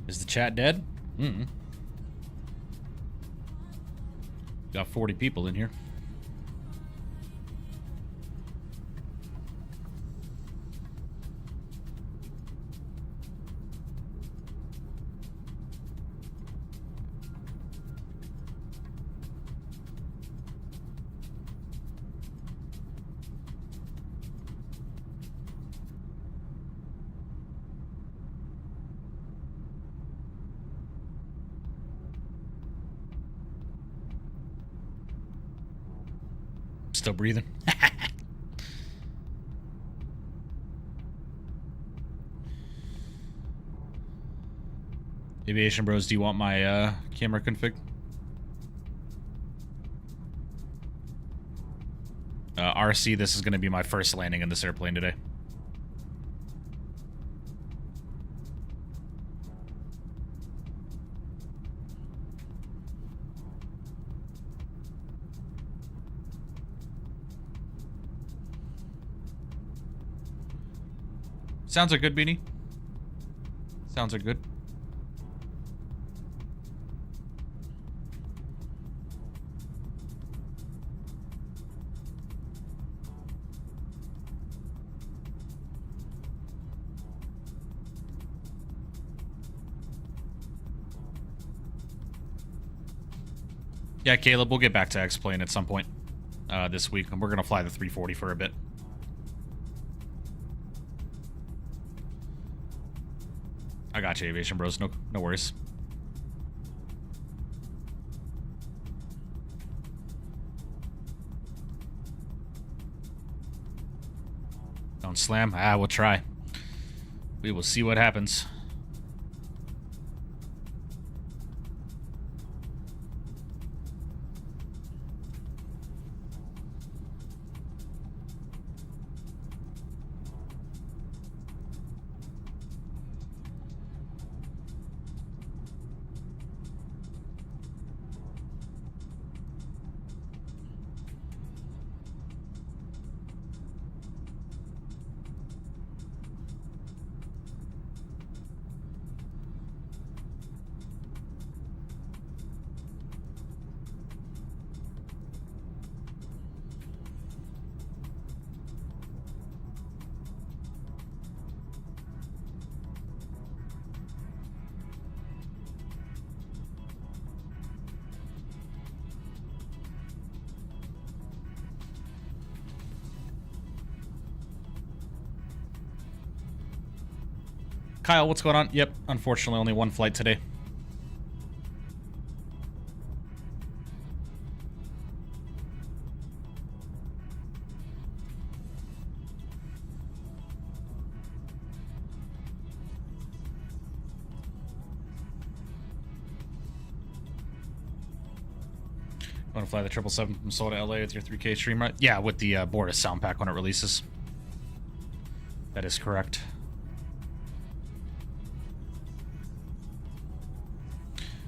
Is the chat dead? Mm-mm. Got 40 people in here. Still breathing. Aviation Bros, do you want my camera config? RC, this is going to be my first landing in this airplane today. Sounds are good, Beanie. Sounds are good. Yeah, Caleb, we'll get back to X-Plane at some point this week, and we're going to fly the 340 for a bit. I got you, Aviation Bros. No worries. Don't slam? Ah, we'll try. We will see what happens. Kyle, what's going on? Yep, unfortunately only one flight today. Want to fly the 777 from Seoul to LA with your 3K stream, right? Yeah, with the Bortus sound pack when it releases. That is correct.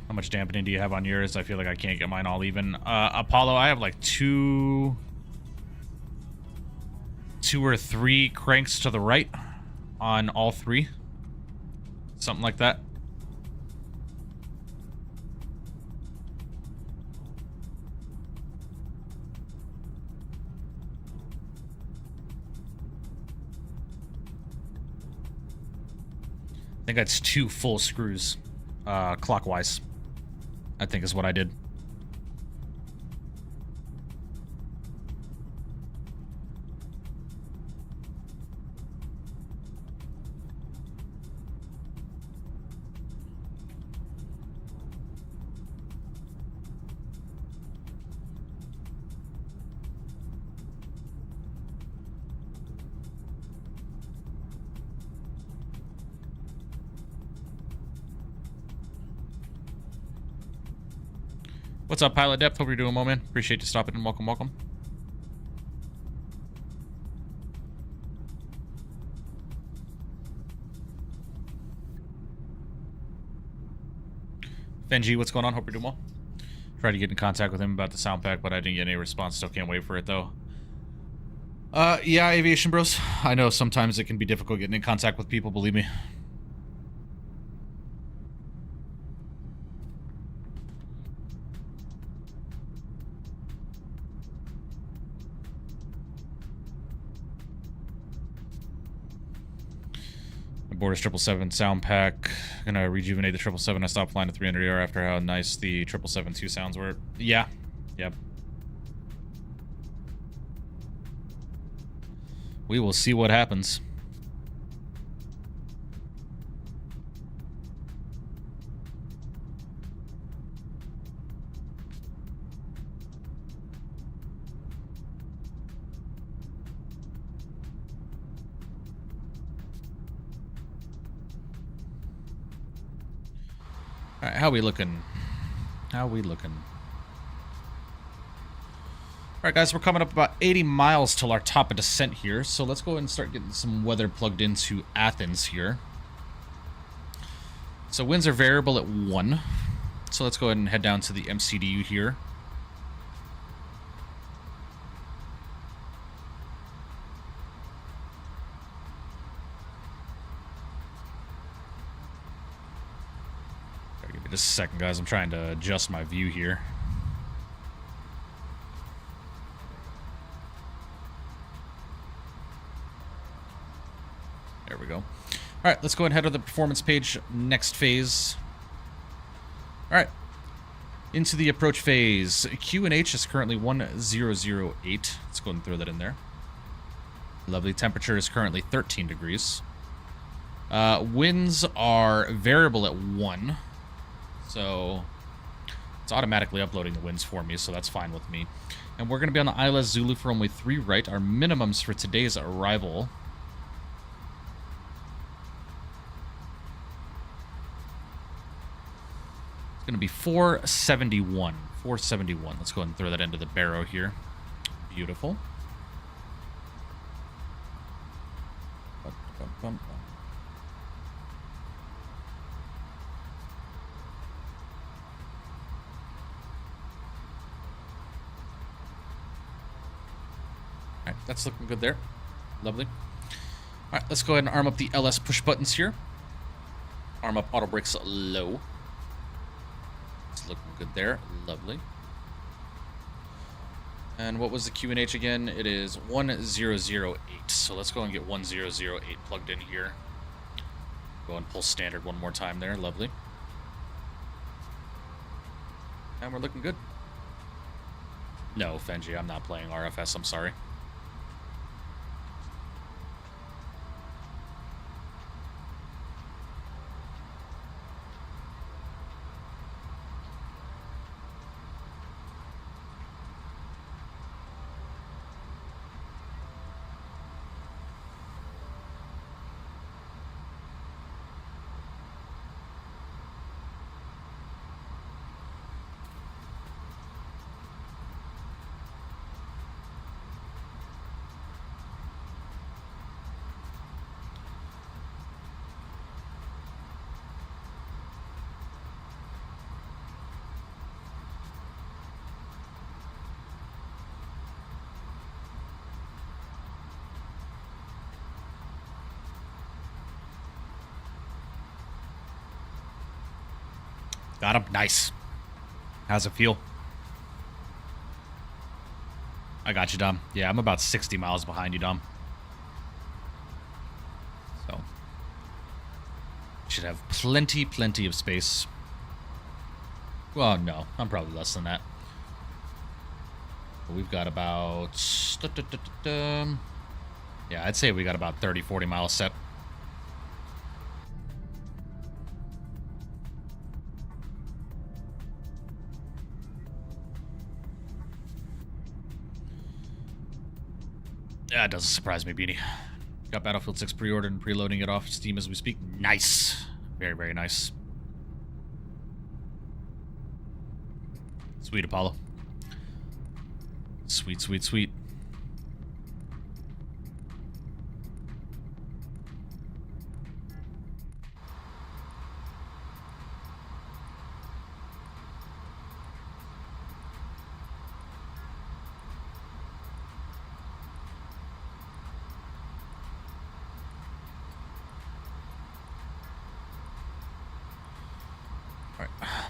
How much dampening do you have on yours? I feel like I can't get mine all even. Apollo, I have like two or three cranks to the right on all three. Something like that. I think that's 2 full screws, clockwise, I think is what I did. What's up, Pilot Depth? Hope you're doing well, man. Appreciate you stopping and welcome, welcome. Fenji, what's going on? Hope you're doing well. Tried to get in contact with him about the sound pack, but I didn't get any response. Still can't wait for it, though. Yeah, Aviation Bros. I know sometimes it can be difficult getting in contact with people, believe me. Borders 777 sound pack. Gonna rejuvenate the 777. I stopped flying to 300 AR after how nice the 777-2 sounds were. Yeah. Yep. We will see what happens. All right, how we looking? How we looking? All right, guys, we're coming up about 80 miles till our top of descent here, so let's go ahead and start getting some weather plugged into Athens here. So winds are variable at 1, so let's go ahead and head down to the MCDU here. Give me just a second, guys. I'm trying to adjust my view here. There we go. All right, let's go ahead and head to the performance page. Next phase. All right, into the approach phase. QNH is currently 1008. Let's go ahead and throw that in there. Lovely. Temperature is currently 13 degrees. Winds are variable at 1. So it's automatically uploading the winds for me, so that's fine with me. And we're going to be on the ILS Zulu for only 3 right. Our minimums for today's arrival. It's going to be 471. 471. Let's go ahead and throw that into the barrow here. Beautiful. Alright, that's looking good there. Lovely. Alright, let's go ahead and arm up the LS push buttons here. Arm up auto brakes low. It's looking good there. Lovely. And what was the QNH again? It is 1008. So let's go and get 1008 plugged in here. Go and pull standard one more time there. Lovely. And we're looking good. No, Fenji, I'm not playing RFS. I'm sorry. Got him. Nice. How's it feel? I got you, Dom. Yeah, I'm about 60 miles behind you, Dom. So, should have plenty of space. Well, no, I'm probably less than that. But we've got about... Yeah, I'd say we got about 30, 40 miles set. That doesn't surprise me, Beanie. Got Battlefield 6 pre-ordered and preloading it off Steam as we speak. Nice. Very nice. Sweet, Apollo. Sweet.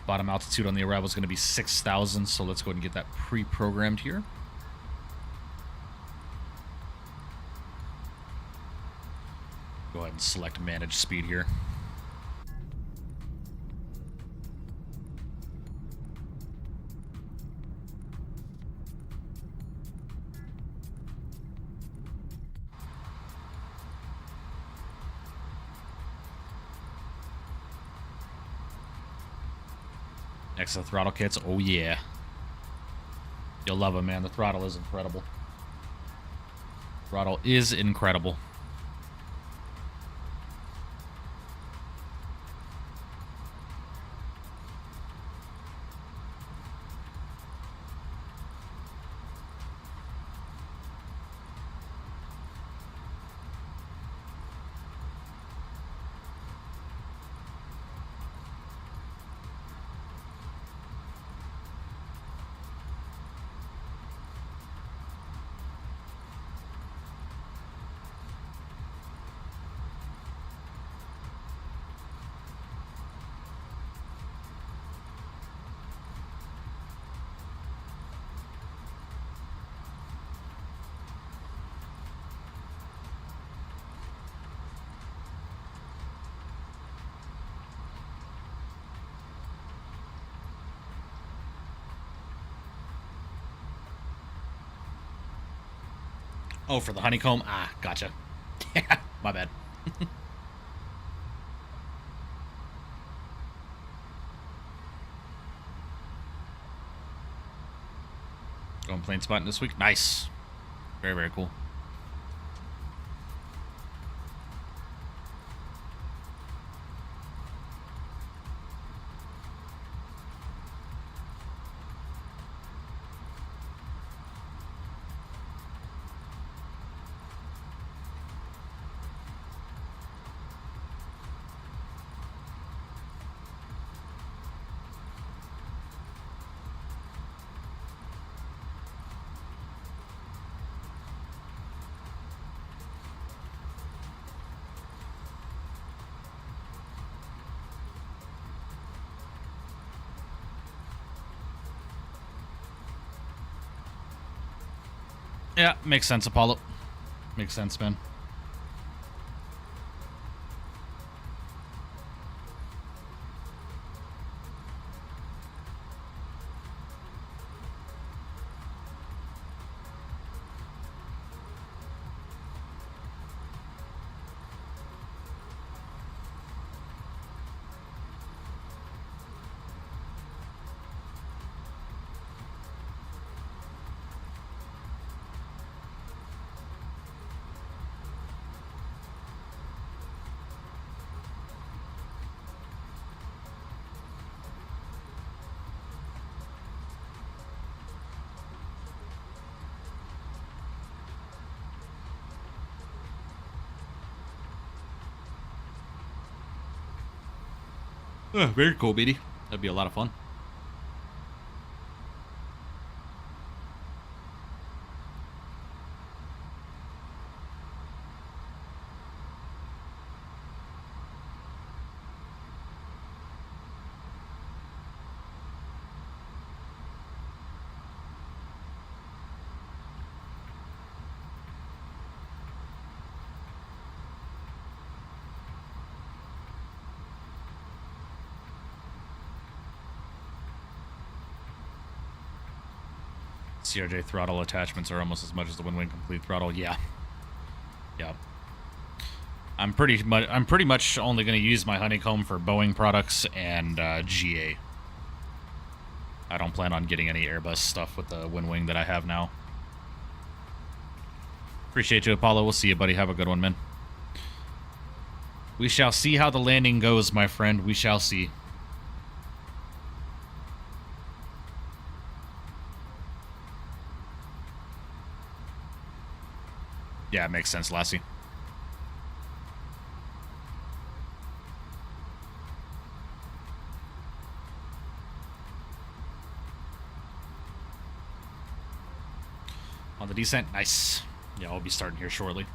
Bottom altitude on the arrival is going to be 6,000, so let's go ahead and get that pre-programmed here. Go ahead and select manage speed here. Next to the throttle kits. Oh, yeah. You'll love them, man. The throttle is incredible. Throttle is incredible. Oh, for the honeycomb? Ah, gotcha. Yeah, my bad. Going plane spotting this week? Nice. Very, very cool. Yeah, makes sense, Apollo. Makes sense, man. Very cool, BD. That'd be a lot of fun. CRJ throttle attachments are almost as much as the Winwing complete throttle. Yeah. Yeah. I'm pretty much only going to use my honeycomb for Boeing products and GA. I don't plan on getting any Airbus stuff with the Winwing that I have now. Appreciate you, Apollo. We'll see you, buddy. Have a good one, man. We shall see how the landing goes, my friend. We shall see. Yeah, it makes sense, Lassie. On the descent, nice. Yeah, I'll be starting here shortly.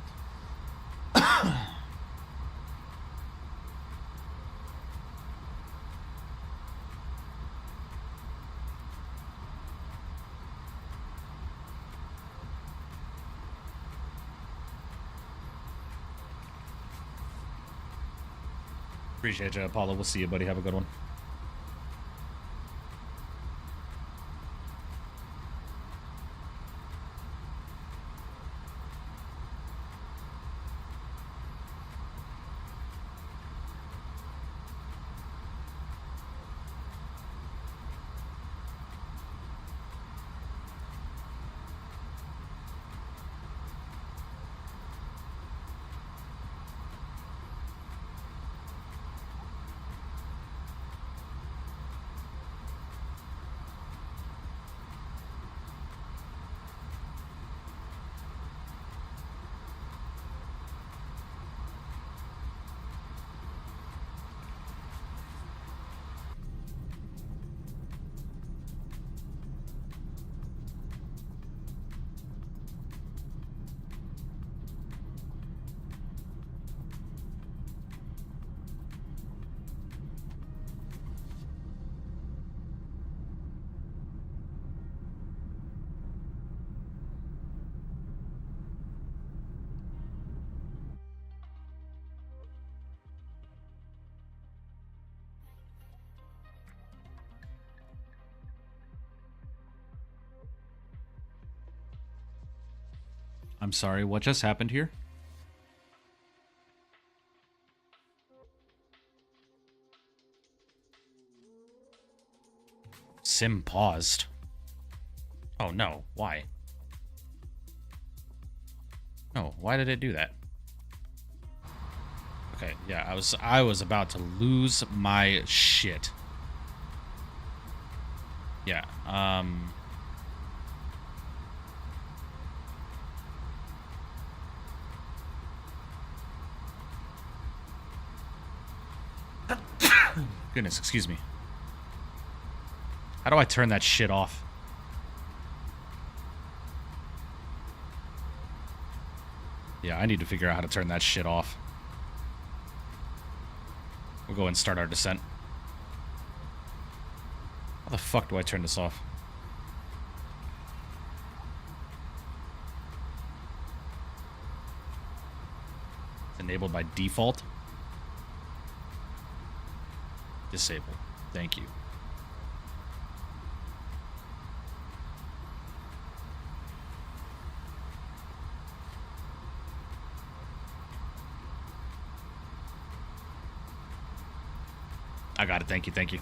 Appreciate you, Apollo. We'll see you, buddy. Have a good one. I'm sorry, what just happened here? Sim paused. Oh no, why? No, why did it do that? Okay, yeah, I was about to lose my shit. Yeah, goodness, excuse me. How do I turn that shit off? Yeah, I need to figure out how to turn that shit off. We'll go and start our descent. How the fuck do I turn this off? It's enabled by default. Disable. Thank you. I got it. Thank you. Thank you.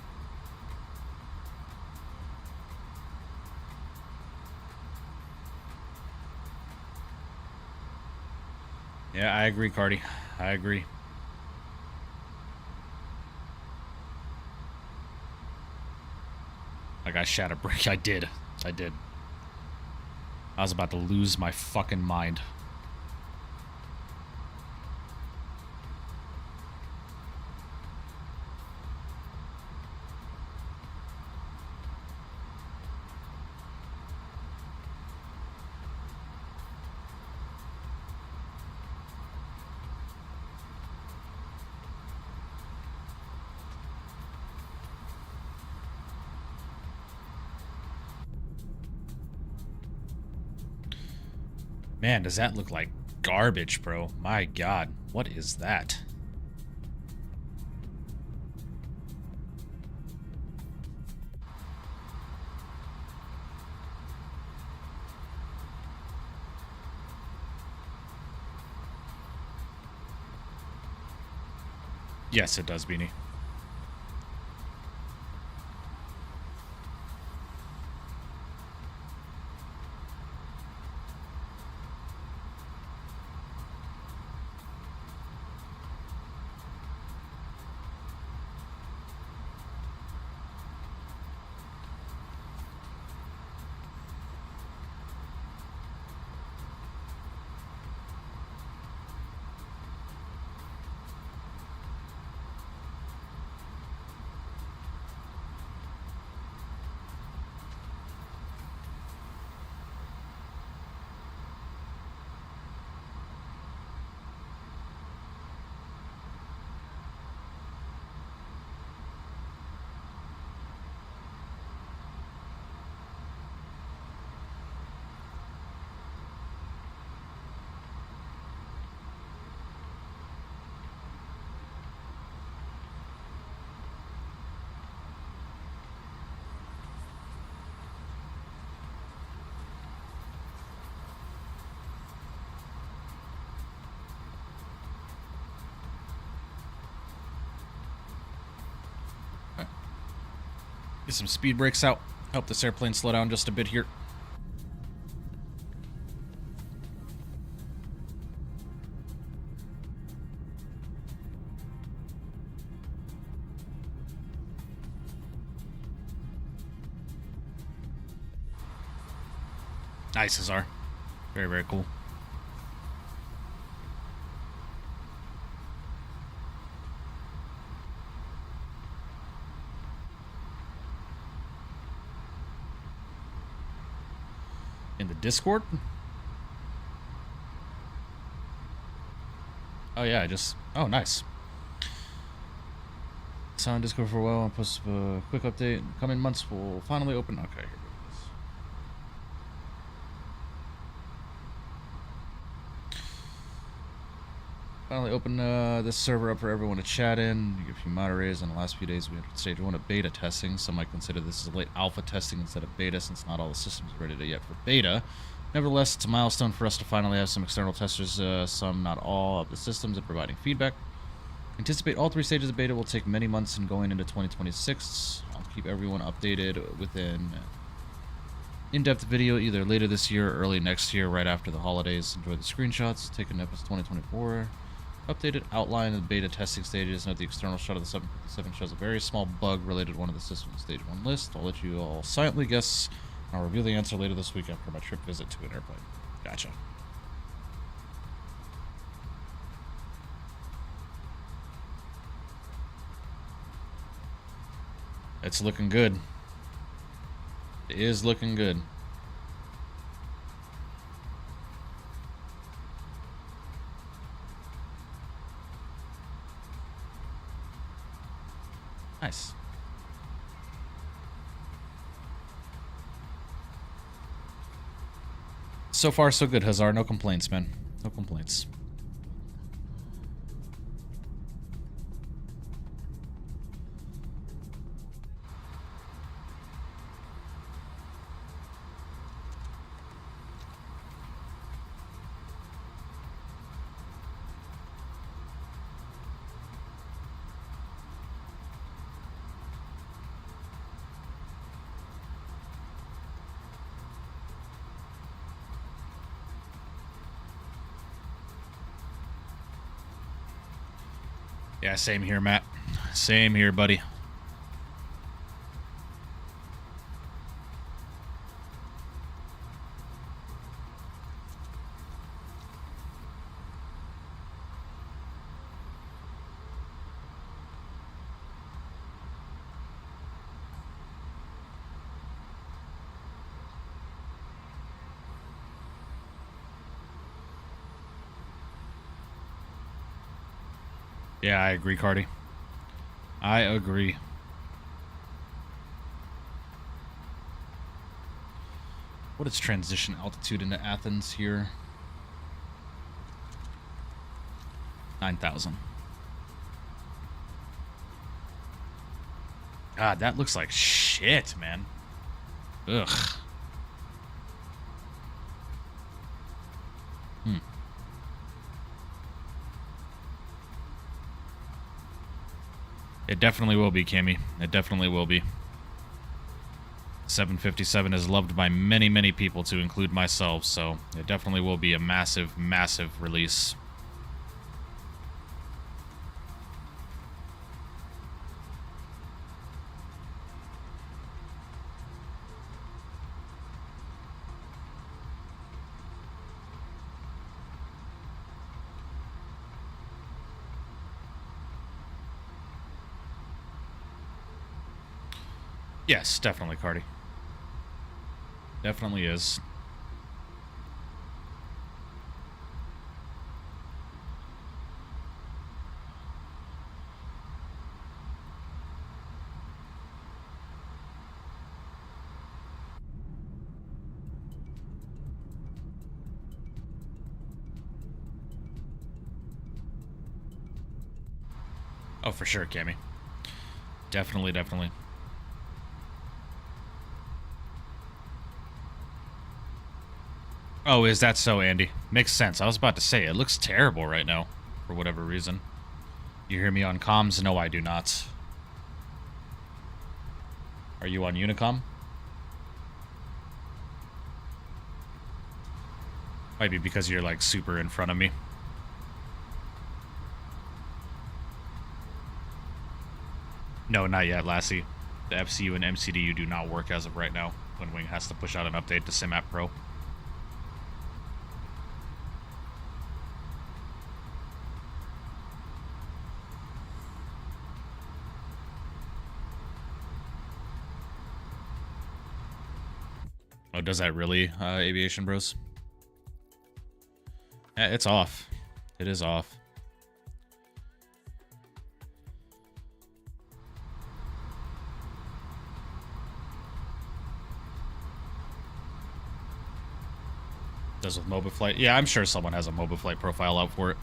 Yeah, I agree, Cardi. I agree. Like I shat a brick. I did. I did. I was about to lose my fucking mind. Man, does that look like garbage, bro? My God, what is that? Yes, it does, Beanie. Get some speed brakes out. Help this airplane slow down just a bit here. Nice, Azar. Very, very cool. In the Discord? Oh yeah, oh nice. It's on Discord for a while. I'll post a quick update. Coming months will finally open. Okay, here it is. Finally open this server up for everyone to chat in. You get a few moderators. In the last few days, we entered stage 1 of beta testing. Some might consider this as a late alpha testing instead of beta, since not all the systems are ready yet for beta. Nevertheless, it's a milestone for us to finally have some external testers, some, not all, of the systems and providing feedback. Anticipate all 3 stages of beta will take many months and going into 2026. I'll keep everyone updated with an in-depth video either later this year or early next year, right after the holidays. Enjoy the screenshots taken episode 2024. Updated outline of the beta testing stages. Note the external shot of the 757 shows a very small bug related to one of the system's stage 1 list. I'll let you all silently guess. I'll reveal the answer later this week after my trip visit to an airplane. Gotcha. It's looking good. It is looking good. Nice. So far, so good, Hazard. No complaints, man. No complaints. Yeah, same here, Matt. Same here, buddy. Yeah, I agree, Cardi. I agree. What is transition altitude into Athens here? 9,000. God, that looks like shit, man. Ugh. It definitely will be, Cammy. It definitely will be. 757 is loved by many, many people, to include myself, so it definitely will be a massive, massive release. Yes, definitely, Cardi. Definitely is. Oh, for sure, Cammy. Definitely, definitely. Oh, is that so, Andy? Makes sense. I was about to say, it looks terrible right now, for whatever reason. You hear me on comms? No, I do not. Are you on Unicom? Might be because you're like super in front of me. No, not yet, Lassie. The FCU and MCDU do not work as of right now. Winwing has to push out an update to SimApp Pro. Oh, does that really, Aviation Bros? Yeah, it's off. It is off. Does with Mobile Flight? Yeah, I'm sure someone has a Mobile Flight profile out for it.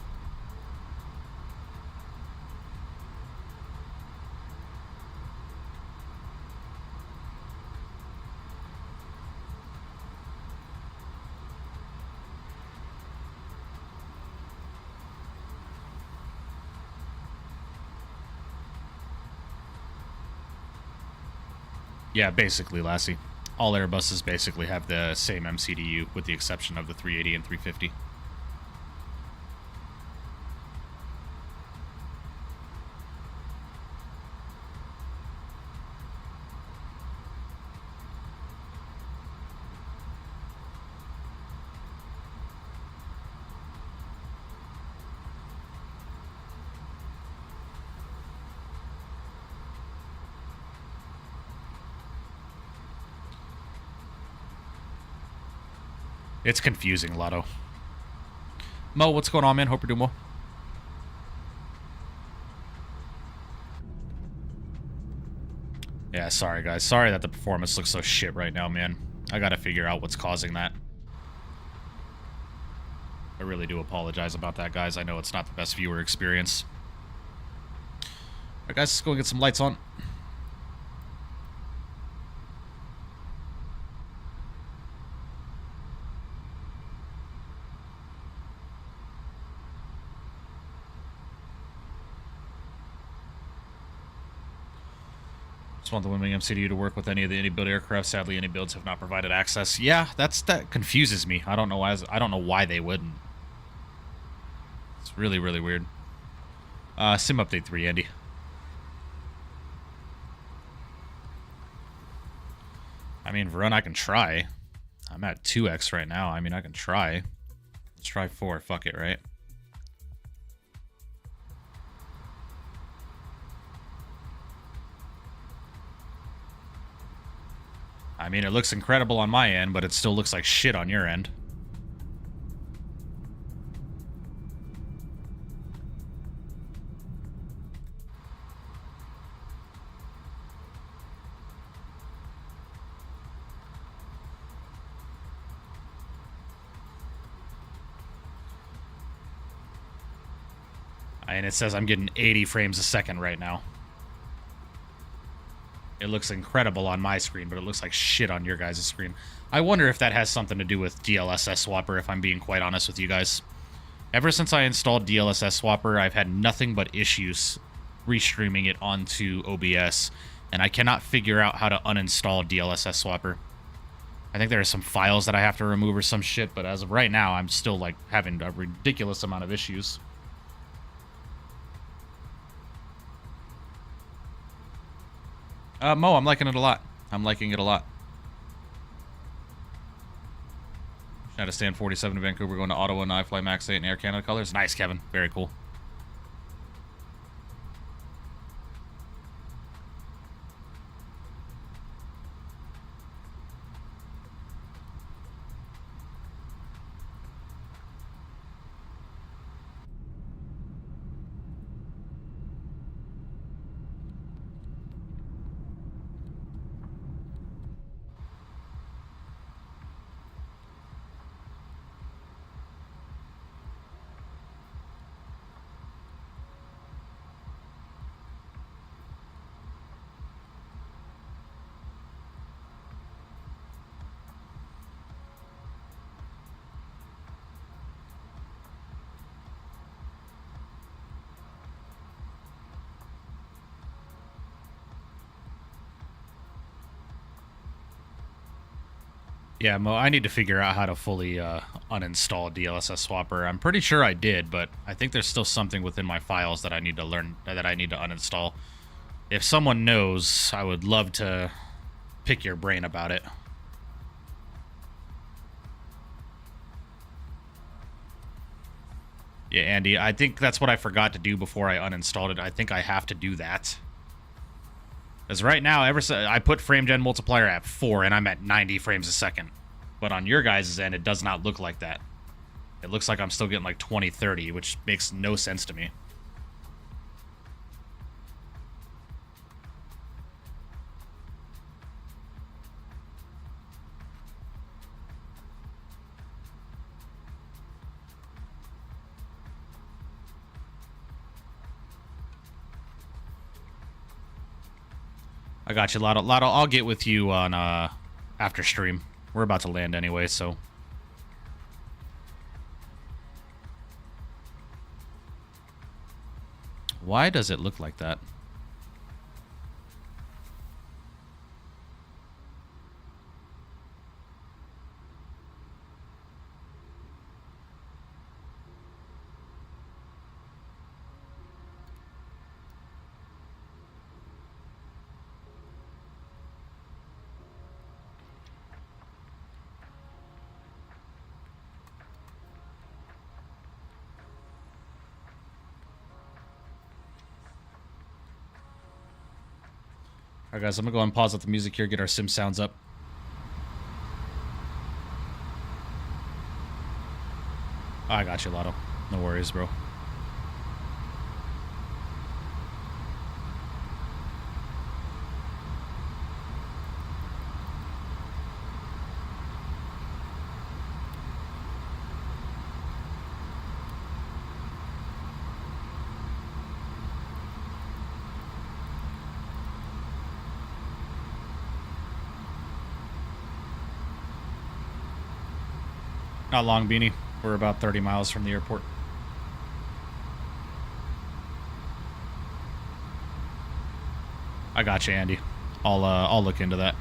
Yeah, basically, Lassie. All Airbuses basically have the same MCDU, with the exception of the 380 and 350. It's confusing, Lotto. Mo, what's going on, man? Hope you're doing well. Yeah, sorry, guys. Sorry that the performance looks so shit right now, man. I gotta figure out what's causing that. I really do apologize about that, guys. I know it's not the best viewer experience. Alright, guys, let's go get some lights on. Just want the Winwing MCDU to work with any of the iniBuild aircraft. Sadly, iniBuilds have not provided access. Yeah, that confuses me. I don't know why they wouldn't. It's really, really weird. Sim update 3, Andy. I mean, Varun, I can try. I'm at 2x right now. I mean, I can try. Let's try 4. Fuck it, right? I mean, it looks incredible on my end, but it still looks like shit on your end. And it says I'm getting 80 frames a second right now. It looks incredible on my screen, but it looks like shit on your guys' screen. I wonder if that has something to do with DLSS Swapper, if I'm being quite honest with you guys. Ever since I installed DLSS Swapper, I've had nothing but issues restreaming it onto OBS, and I cannot figure out how to uninstall DLSS Swapper. I think there are some files that I have to remove or some shit, but as of right now, I'm still, like, having a ridiculous amount of issues. Mo, I'm liking it a lot. I'm liking it a lot. Shout out to Stan 47 to Vancouver, going to Ottawa and iFly Max 8 and Air Canada colors. Nice, Kevin. Very cool. Yeah, Mo, I need to figure out how to fully uninstall DLSS Swapper. I'm pretty sure I did, but I think there's still something within my files that I need to learn, that I need to uninstall. If someone knows, I would love to pick your brain about it. Yeah, Andy, I think that's what I forgot to do before I uninstalled it. I think I have to do that. Because right now, I put frame gen multiplier at 4, and I'm at 90 frames a second. But on your guys' end, it does not look like that. It looks like I'm still getting like 20, 30, which makes no sense to me. I got you, Lotto. Lotto, I'll get with you on after stream. We're about to land anyway, so. Why does it look like that? Alright guys, I'm gonna go and pause up the music here, get our sim sounds up. I got you, Lotto. No worries, bro. Not long, Beanie. We're about 30 miles from the airport. I got you, Andy. I'll look into that.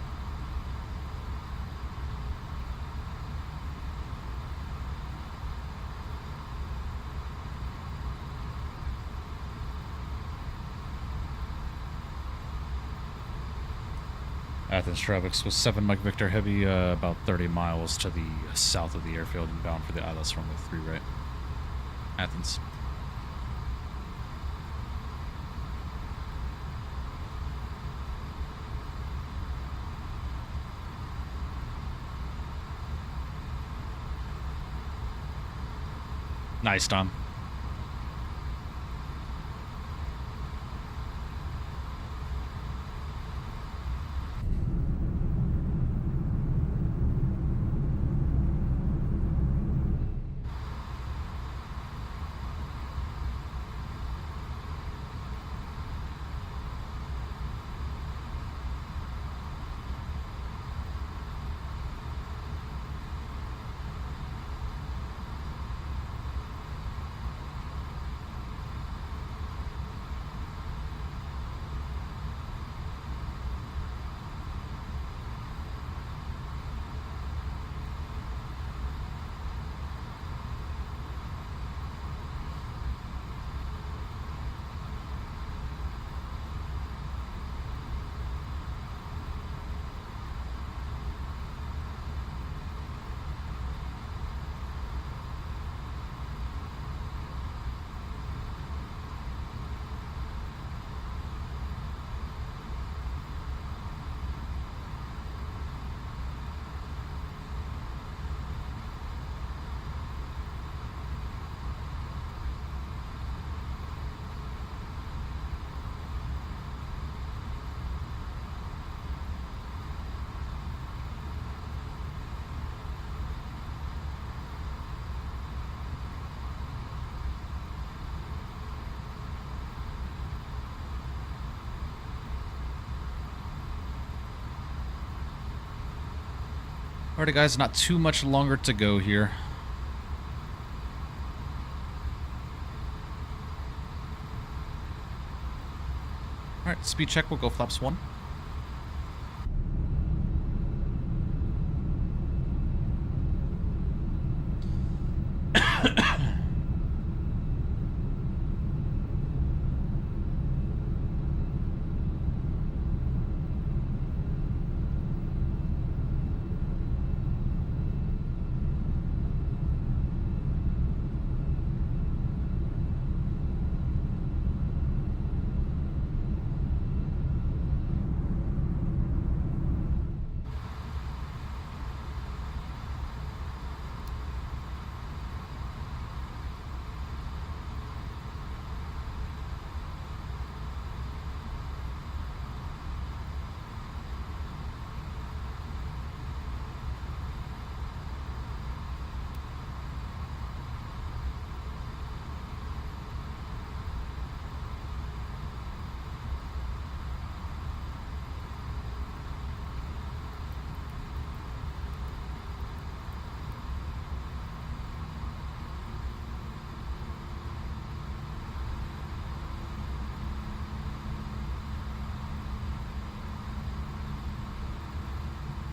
Athens traffic was 7 Mike Victor Heavy, about 30 miles to the south of the airfield and bound for the ILS runway 3 right. Athens. Nice, Tom. Alrighty guys, not too much longer to go here. Alright, speed check, we'll go flaps 1.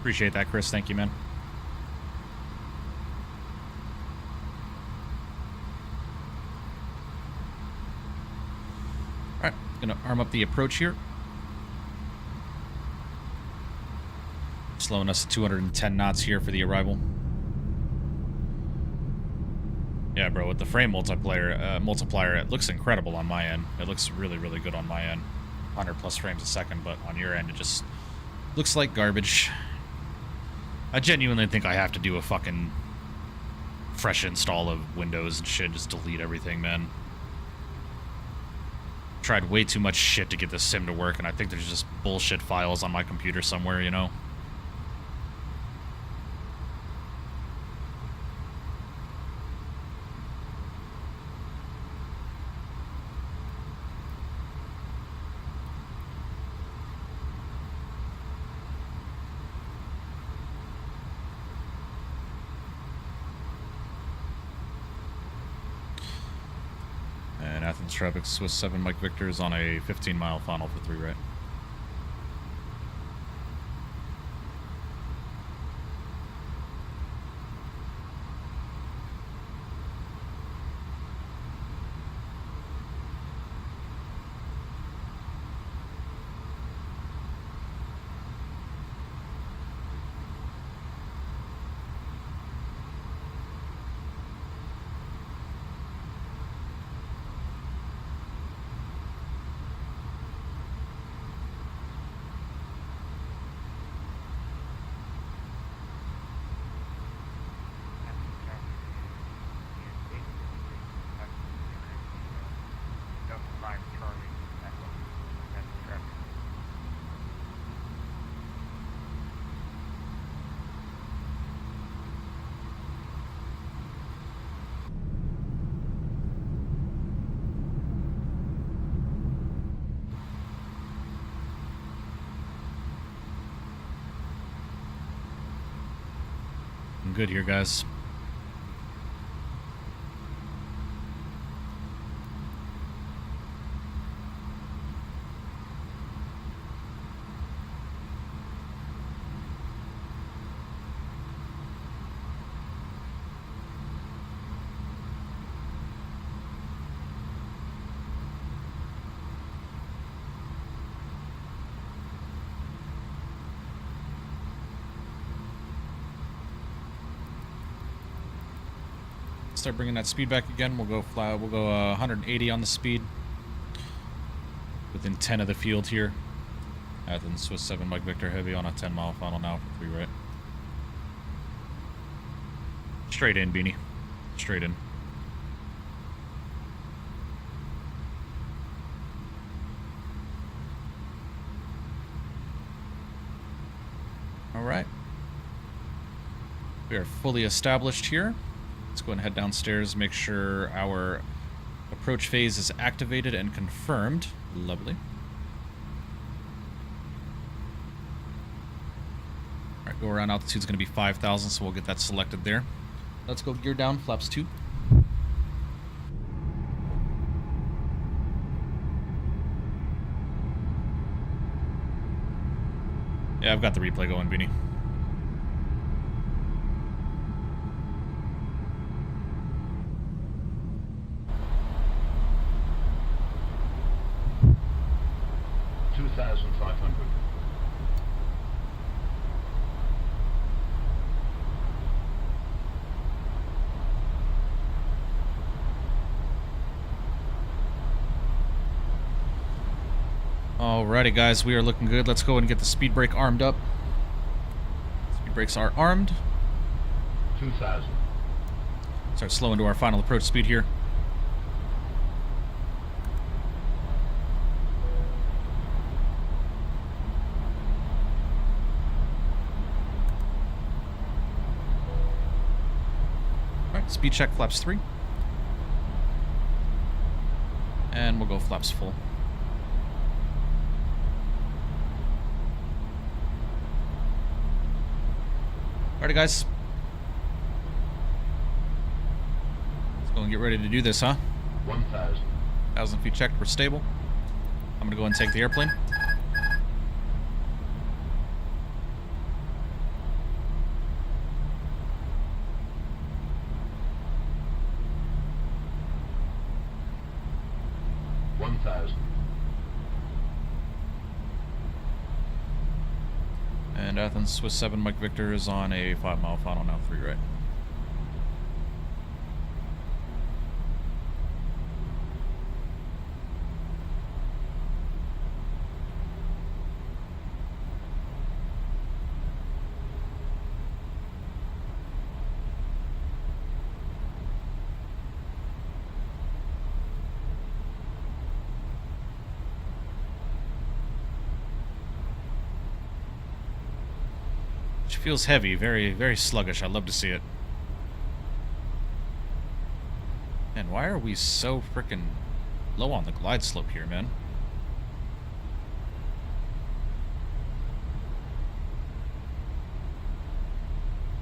Appreciate that, Chris. Thank you, man. Alright, gonna arm up the approach here. Slowing us to 210 knots here for the arrival. Yeah, bro, with the frame multiplier, it looks incredible on my end. It looks really, really good on my end. 100 plus frames a second, but on your end it just looks like garbage. I genuinely think I have to do a fucking fresh install of Windows and shit, just delete everything, man. Tried way too much shit to get this sim to work, and I think there's just bullshit files on my computer somewhere, you know? And Athens traffic, Swiss 7 Mike Victor is on a 15-mile final for 3 right. I'm good here, guys. Start bringing that speed back again. We'll go 180 on the speed. Within 10 of the field here. Athens, Swiss 7 Mike Victor heavy on a 10-mile final now for 3 right. Straight in, Beanie. Straight in. Alright. We are fully established here. Let's go and head downstairs, make sure our approach phase is activated and confirmed. Lovely. Alright, go around. Altitude's going to be 5,000, so we'll get that selected there. Let's go gear down, flaps 2. Yeah, I've got the replay going, Beanie. Alrighty, guys, we are looking good. Let's go and get the speed brake armed up. Speed brakes are armed. 2,000. Start slowing to our final approach speed here. Alright, speed check, flaps 3. And we'll go flaps full. Alrighty, guys. Let's go and get ready to do this, huh? 1,000. 1,000 feet checked. We're stable. I'm gonna go and take the airplane. 1000. And Athens, Swiss 7, Mike Victor is on a 5-mile final now, 3 right. Feels heavy, very, very sluggish. I'd love to see it. And why are we so freaking low on the glide slope here, man?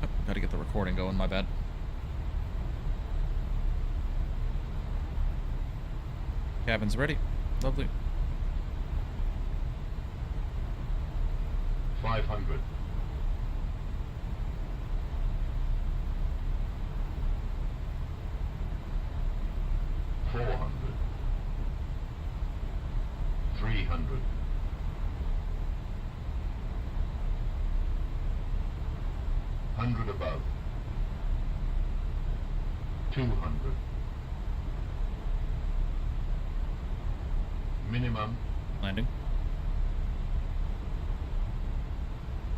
Oh, gotta get the recording going, my bad. Cabin's ready. Lovely. 500. 400. 300. 100 above. 200. Minimum. Landing.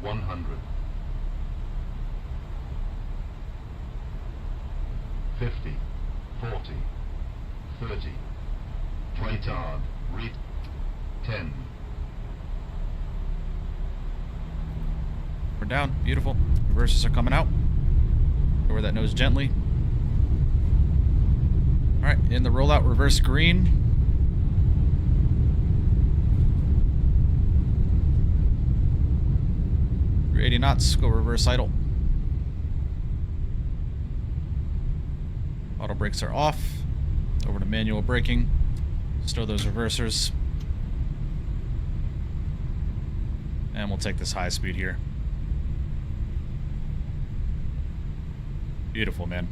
100. 50. 40. 30. Retard. 10. We're down. Beautiful. Reverses are coming out. Lower that nose gently. Alright, in the rollout, reverse green. 380 knots, go reverse idle. Auto brakes are off. Over to manual braking. Stow those reversers. And we'll take this high speed here. Beautiful, man.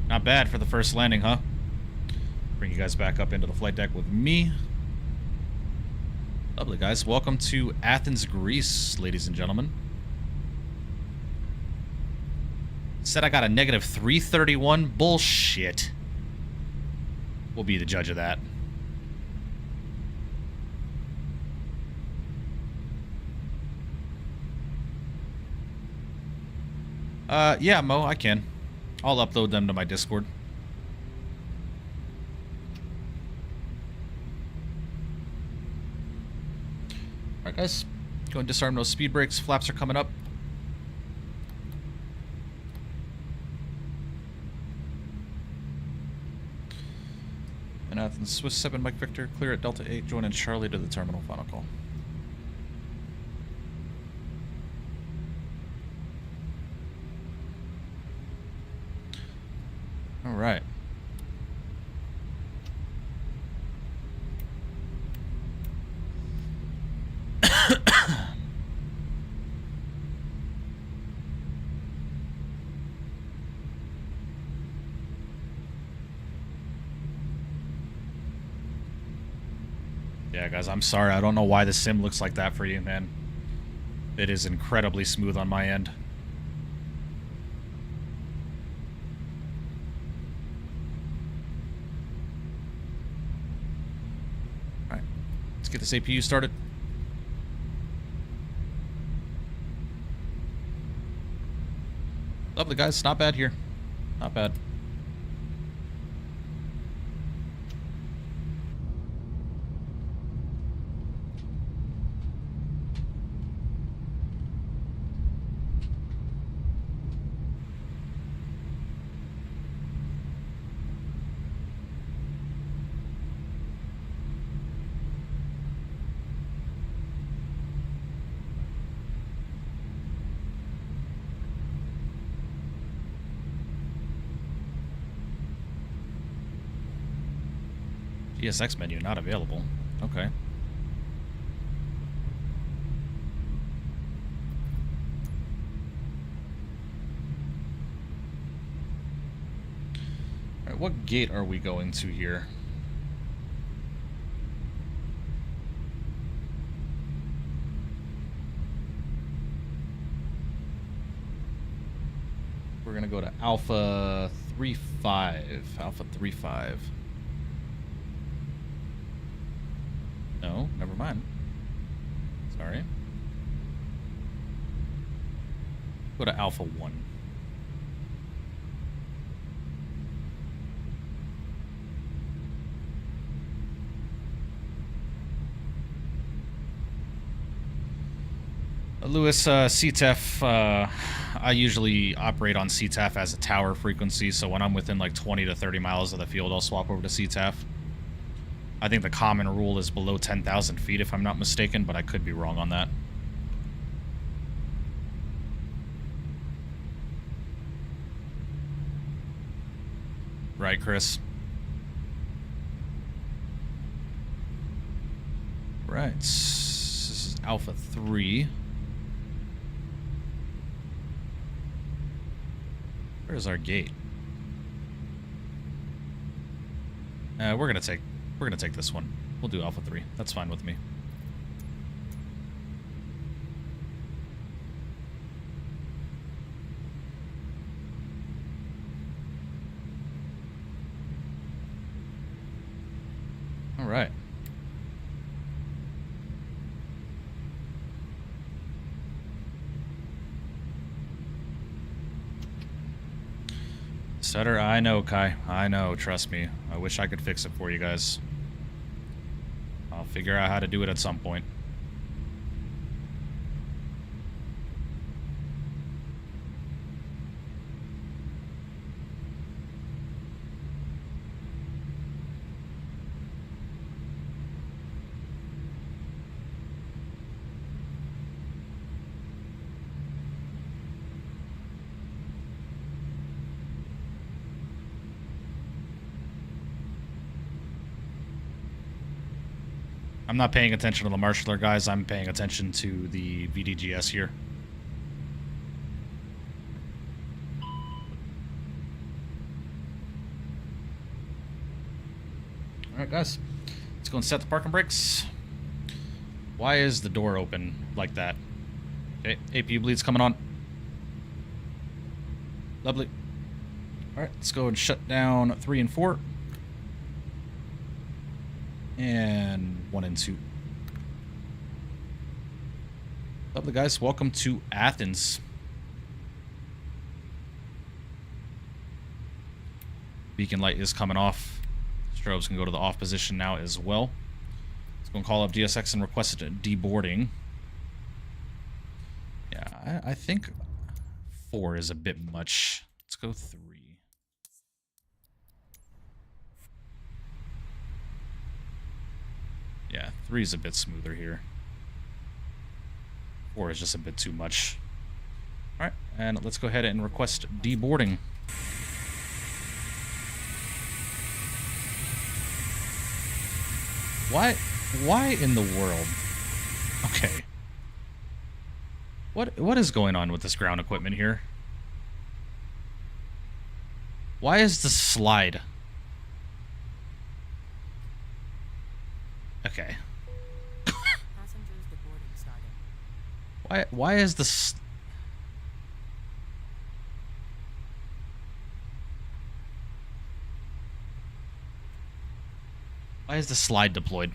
Not bad for the first landing, huh? Bring you guys back up into the flight deck with me. Lovely, guys. Welcome to Athens, Greece, ladies and gentlemen. Said I got a negative 331. Bullshit. We'll be the judge of that. Yeah, Mo, I can. I'll upload them to my Discord. Alright, guys. Go and disarm those speed brakes. Flaps are coming up. And Athens, Swiss 7, Mike Victor, clear at Delta 8, join in Charlie to the terminal final call. All right. Yeah, guys, I'm sorry. I don't know why the sim looks like that for you, man. It is incredibly smooth on my end. Alright, let's get this APU started. Lovely, guys. Not bad here. Not bad. GSX menu not available. Okay. Alright, what gate are we going to here? we're gonna go to Alpha 35. Alpha 35. No, never mind. Sorry. Go to Alpha 1. Lewis, CTEF, I usually operate on CTEF as a tower frequency, so when I'm within like 20 to 30 miles of the field, I'll swap over to CTEF. I think the common rule is below 10,000 feet, if I'm not mistaken, but I could be wrong on that. Right, Chris? Right. This is Alpha 3. Where's our gate? We're gonna take this one. We'll do Alpha 3. That's fine with me. All right. Stutter, I know, Kai. I know, trust me. I wish I could fix it for you guys. I'll figure out how to do it at some point. I'm not paying attention to the marshaller, guys. I'm paying attention to the VDGS here. Alright, guys. Let's go and set the parking brakes. Why is the door open like that? Okay, APU bleed's coming on. Lovely. Alright, let's go and shut down 3 and 4. And 1 and 2. Lovely, guys. Welcome to Athens. Beacon light is coming off. Strobes can go to the off position now as well. Let's go and call up DSX and request deboarding. Yeah, I think 4 is a bit much. Let's go 3. Yeah, 3 is a bit smoother here. 4 is just a bit too much. Alright, and let's go ahead and request deboarding. Why in the world? Okay. What is going on with this ground equipment here? Why is the slide? Okay. Passengers deboarding started. Why is this? Why is the slide deployed?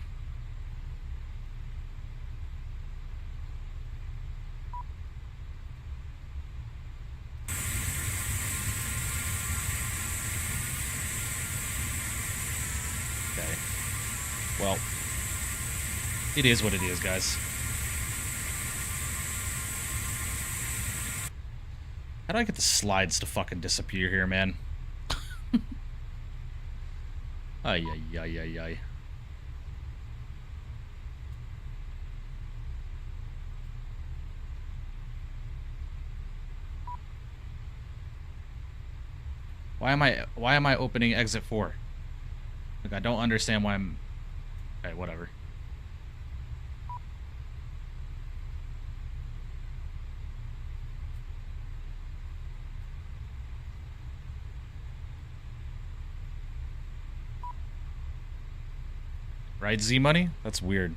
Okay. Well, it is what it is, guys. How do I get the slides to fucking disappear here, man? Ay, ay, ay, ay, ay. Why am I opening exit 4? Like, I don't understand why I'm... Okay, whatever. Right, Z-Money? That's weird.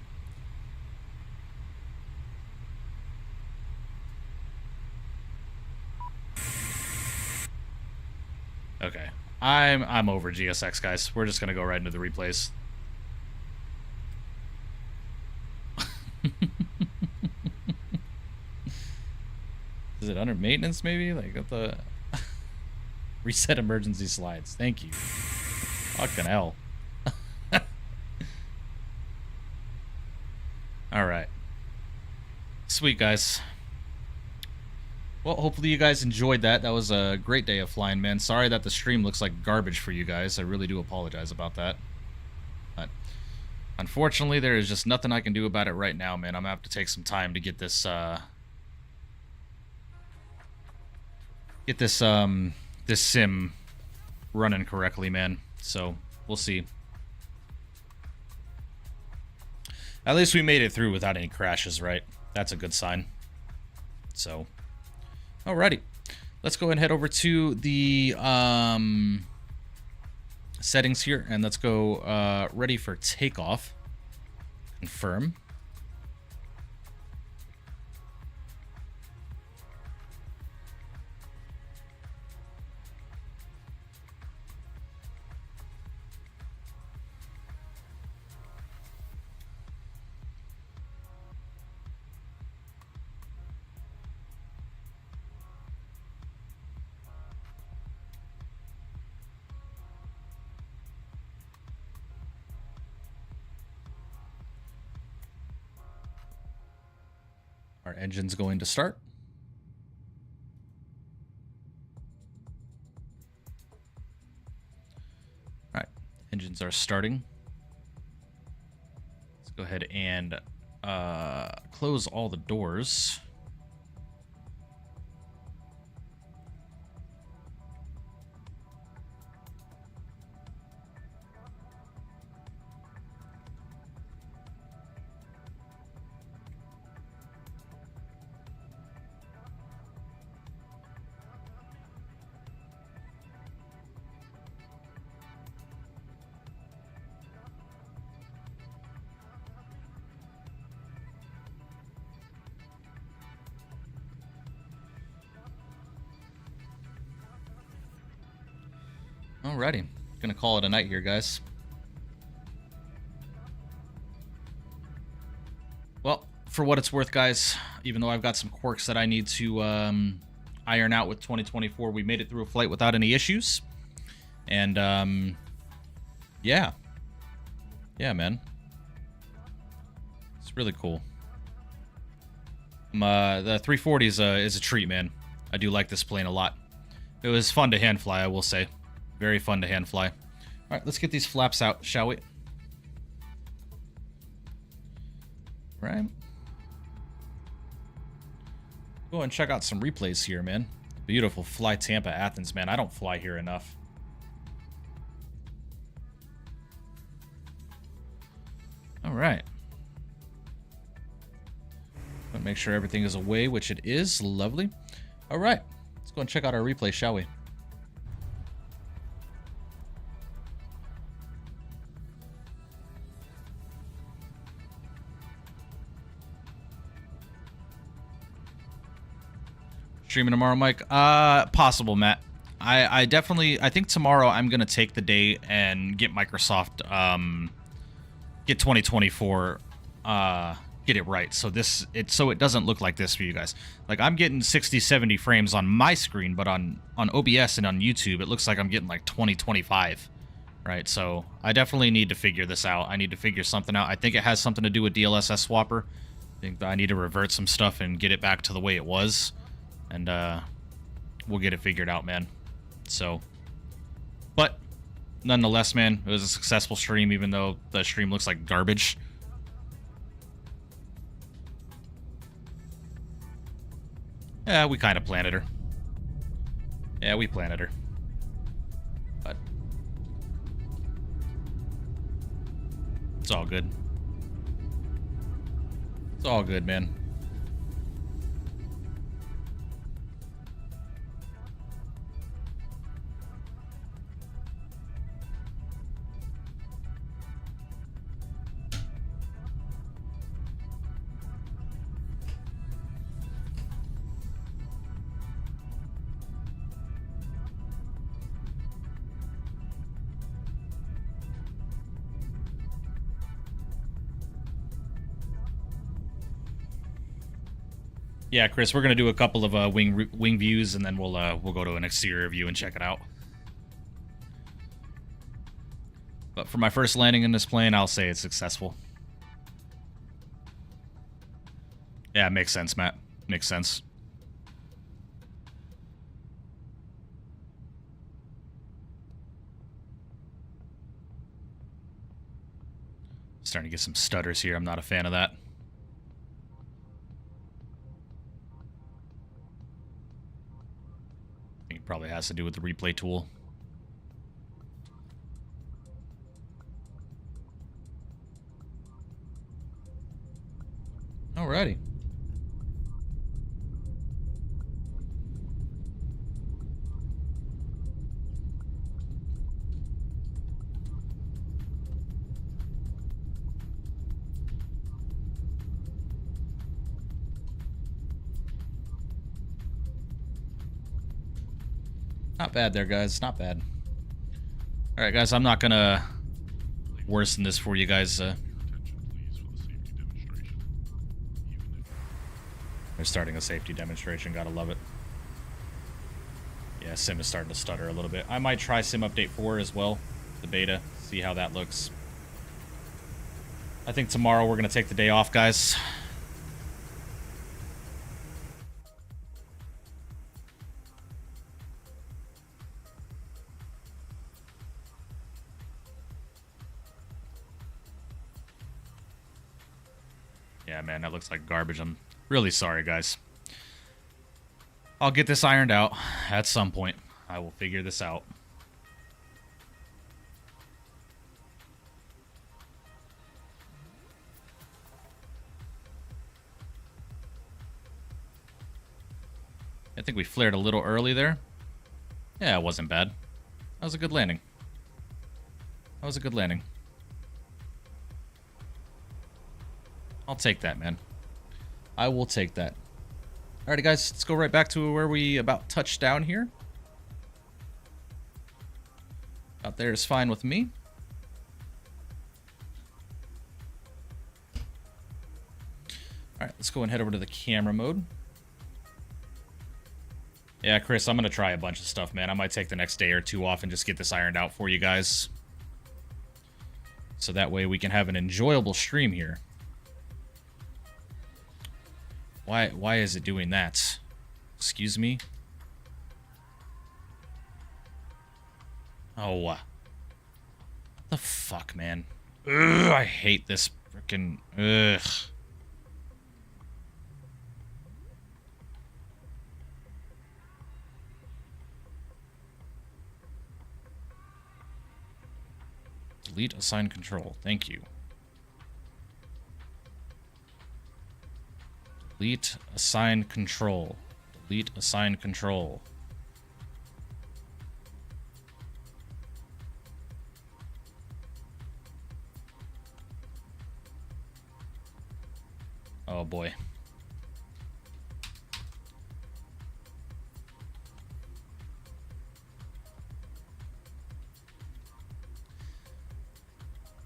I'm over GSX, guys. We're just gonna go right into the replays. Is it under maintenance, maybe? Like, at the... Reset emergency slides. Thank you. Fucking hell. Alright. Sweet, guys. Well, hopefully you guys enjoyed that. That was a great day of flying, man. Sorry that the stream looks like garbage for you guys. I really do apologize about that. But unfortunately, there is just nothing I can do about it right now, man. I'm gonna have to take some time to get this, this sim running correctly, man. So, we'll see. At least we made it through without any crashes, right? That's a good sign. So, alrighty. Let's go ahead and head over to the settings here, and let's go ready for takeoff. Confirm. Our engine's going to start. All right, engines are starting. Let's go ahead and close all the doors. Alrighty, gonna call it a night here, guys. Well, for what it's worth, guys, even though I've got some quirks that I need to iron out with 2024, we made it through a flight without any issues. And, yeah. Yeah, man. It's really cool. The 340 is a treat, man. I do like this plane a lot. It was fun to hand fly, I will say. Very fun to hand fly. All right, let's get these flaps out, shall we? Right. Go and check out some replays here, man. Beautiful fly Tampa, Athens, man. I don't fly here enough. All right. Let's make sure everything is away, which it is. Lovely. All right. Let's go and check out our replay, shall we? Streaming tomorrow, Mike? Possible, Matt. I definitely, I think tomorrow I'm going to take the day and get Microsoft, get 2024, get it right. So so it doesn't look like this for you guys. Like, I'm getting 60, 70 frames on my screen, but on OBS and on YouTube, it looks like I'm getting like 20, 25, right? So I definitely need to figure this out. I need to figure something out. I think it has something to do with DLSS Swapper. I think that I need to revert some stuff and get it back to the way it was. And we'll get it figured out, man. So, but nonetheless, man, it was a successful stream, even though the stream looks like garbage. Yeah, we kind of planted her. Yeah, we planted her. But it's all good. It's all good, man. Yeah, Chris, we're gonna do a couple of wing views, and then we'll go to an exterior view and check it out. But for my first landing in this plane, I'll say it's successful. Yeah, makes sense, Matt. Makes sense. Starting to get some stutters here. I'm not a fan of that. I think it probably has to do with the replay tool. Alrighty. Not bad there, guys. Not bad. Alright, guys, I'm not gonna worsen this for you guys. They're starting a safety demonstration. Gotta love it. Yeah, Sim is starting to stutter a little bit. I might try Sim Update 4 as well, the beta, see how that looks. I think tomorrow we're gonna take the day off, guys. Yeah, man, that looks like garbage. I'm really sorry, guys. I'll get this ironed out at some point. I will figure this out. I think we flared a little early there. Yeah, it wasn't bad. That was a good landing. That was a good landing. I'll take that, man. I will take that. Alrighty, guys, let's go right back to where we about touched down here. Out there is fine with me. Alright, let's go and head over to the camera mode. Yeah, Chris, I'm going to try a bunch of stuff, man. I might take the next day or two off and just get this ironed out for you guys. So that way we can have an enjoyable stream here. Why is it doing that? Excuse me? Oh, what the fuck, man? Ugh, I hate this freaking... Ugh. Delete assign control. Thank you. Delete assign control. Delete assign control. Oh boy.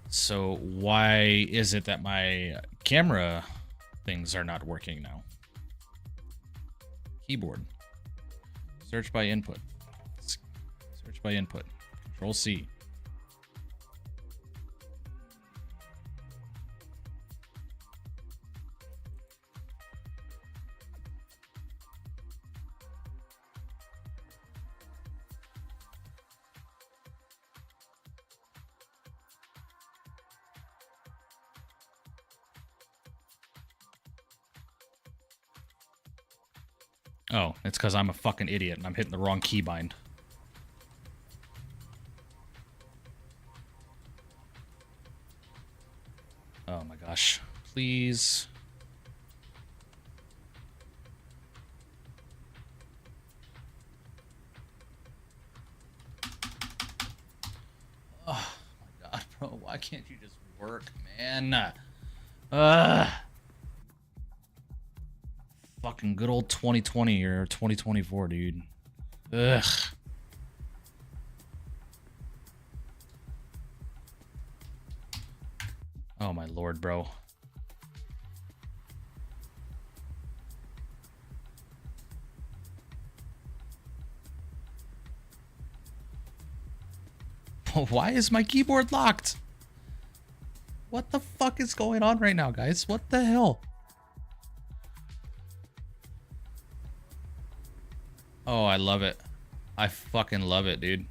So why is it that my camera things are not working now? Keyboard. Search by input. Search by input. Control C. Oh, it's because I'm a fucking idiot and I'm hitting the wrong keybind. Oh my gosh. Please. Oh my god, bro. Why can't you just work, man? Fucking good old 2020 or 2024, dude. Ugh. Oh my lord, bro. Why is my keyboard locked? What the fuck is going on right now, guys? What the hell? Oh, I love it. I fucking love it, dude.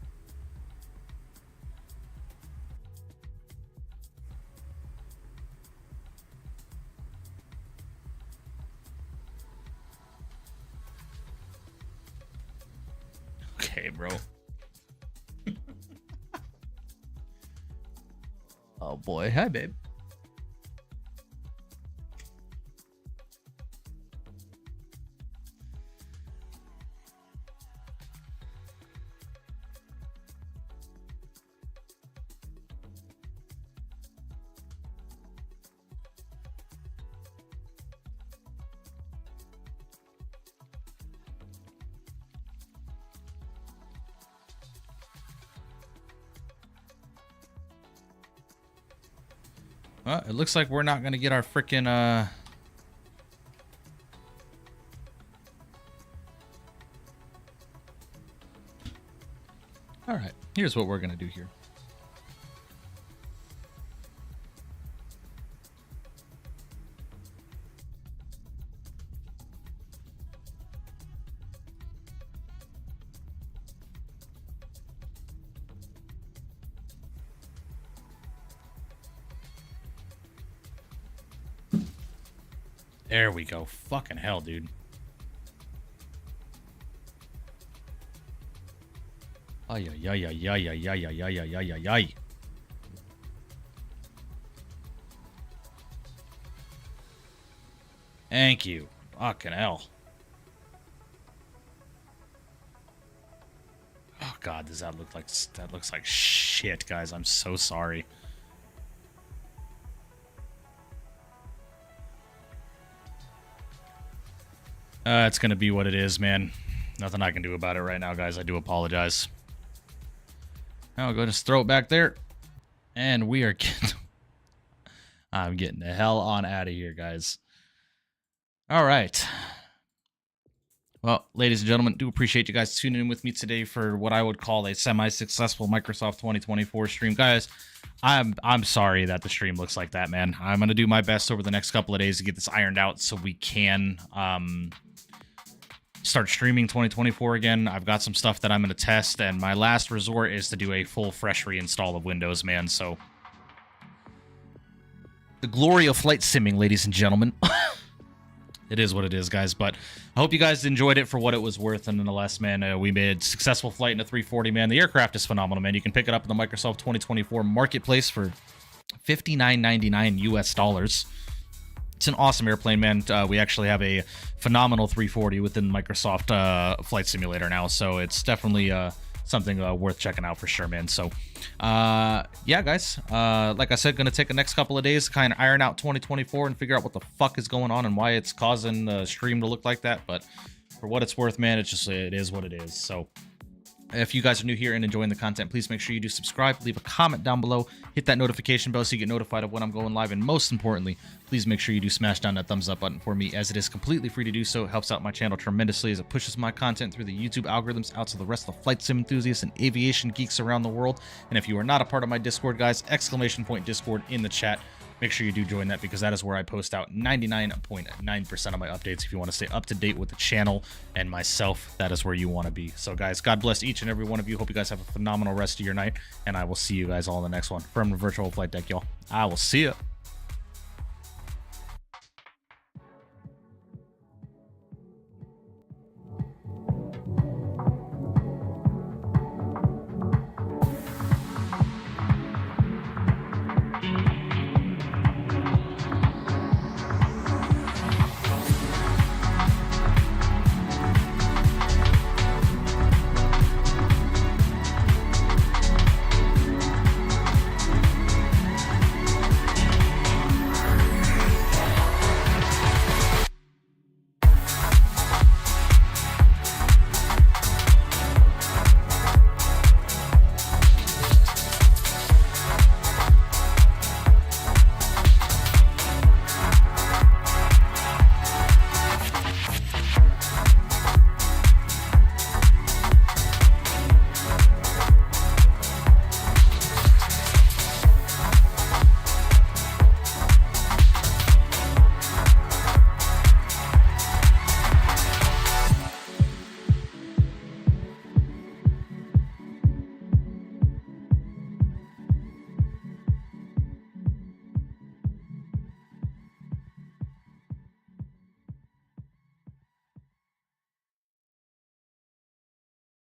Okay, bro. Oh boy, hi babe. Well, it looks like we're not gonna get our freaking all right, here's what we're gonna do here. There we go. Fucking hell, dude. Ay, ay, ay, ay, ay, ay, ay, ay, ay, ay, ay, ay. Thank you. Fucking hell. Oh god, does that look like, that looks like shit, guys. I'm so sorry. It's gonna be what it is, man. Nothing I can do about it right now, guys. I do apologize. Now I'll go just throw it back there. And we are getting... I'm getting the hell on out of here, guys. All right. Well, ladies and gentlemen, do appreciate you guys tuning in with me today for what I would call a semi-successful Microsoft 2024 stream. Guys, I'm sorry that the stream looks like that, man. I'm going to do my best over the next couple of days to get this ironed out so we can start streaming 2024 again. I've got some stuff that I'm going to test, and my last resort is to do a full fresh reinstall of Windows, man. So the glory of flight simming, ladies and gentlemen. It is what it is, guys, but I hope you guys enjoyed it for what it was worth. And nonetheless, man, we made a successful flight in a 340, man. The aircraft is phenomenal, man. You can pick it up in the Microsoft 2024 marketplace for $59.99 US dollars. It's an awesome airplane, man. We actually have a phenomenal 340 within Microsoft Flight Simulator now, so it's definitely something worth checking out for sure, man. So, yeah, guys, like I said, gonna take the next couple of days to kind of iron out 2024 and figure out what the fuck is going on and why it's causing the stream to look like that. But for what it's worth, man, it's just, it is what it is. So if you guys are new here and enjoying the content, please make sure you do subscribe, leave a comment down below, hit that notification bell so you get notified of when I'm going live, and most importantly, please make sure you do smash down that thumbs up button for me, as it is completely free to do so. It helps out my channel tremendously as it pushes my content through the YouTube algorithms out to the rest of the flight sim enthusiasts and aviation geeks around the world. And if you are not a part of my Discord, guys, ! Discord in the chat. Make sure you do join that, because that is where I post out 99.9% of my updates. If you want to stay up to date with the channel and myself, that is where you want to be. So, guys, God bless each and every one of you. Hope you guys have a phenomenal rest of your night, and I will see you guys all in the next one from the Virtual Flight Deck, y'all. I will see ya.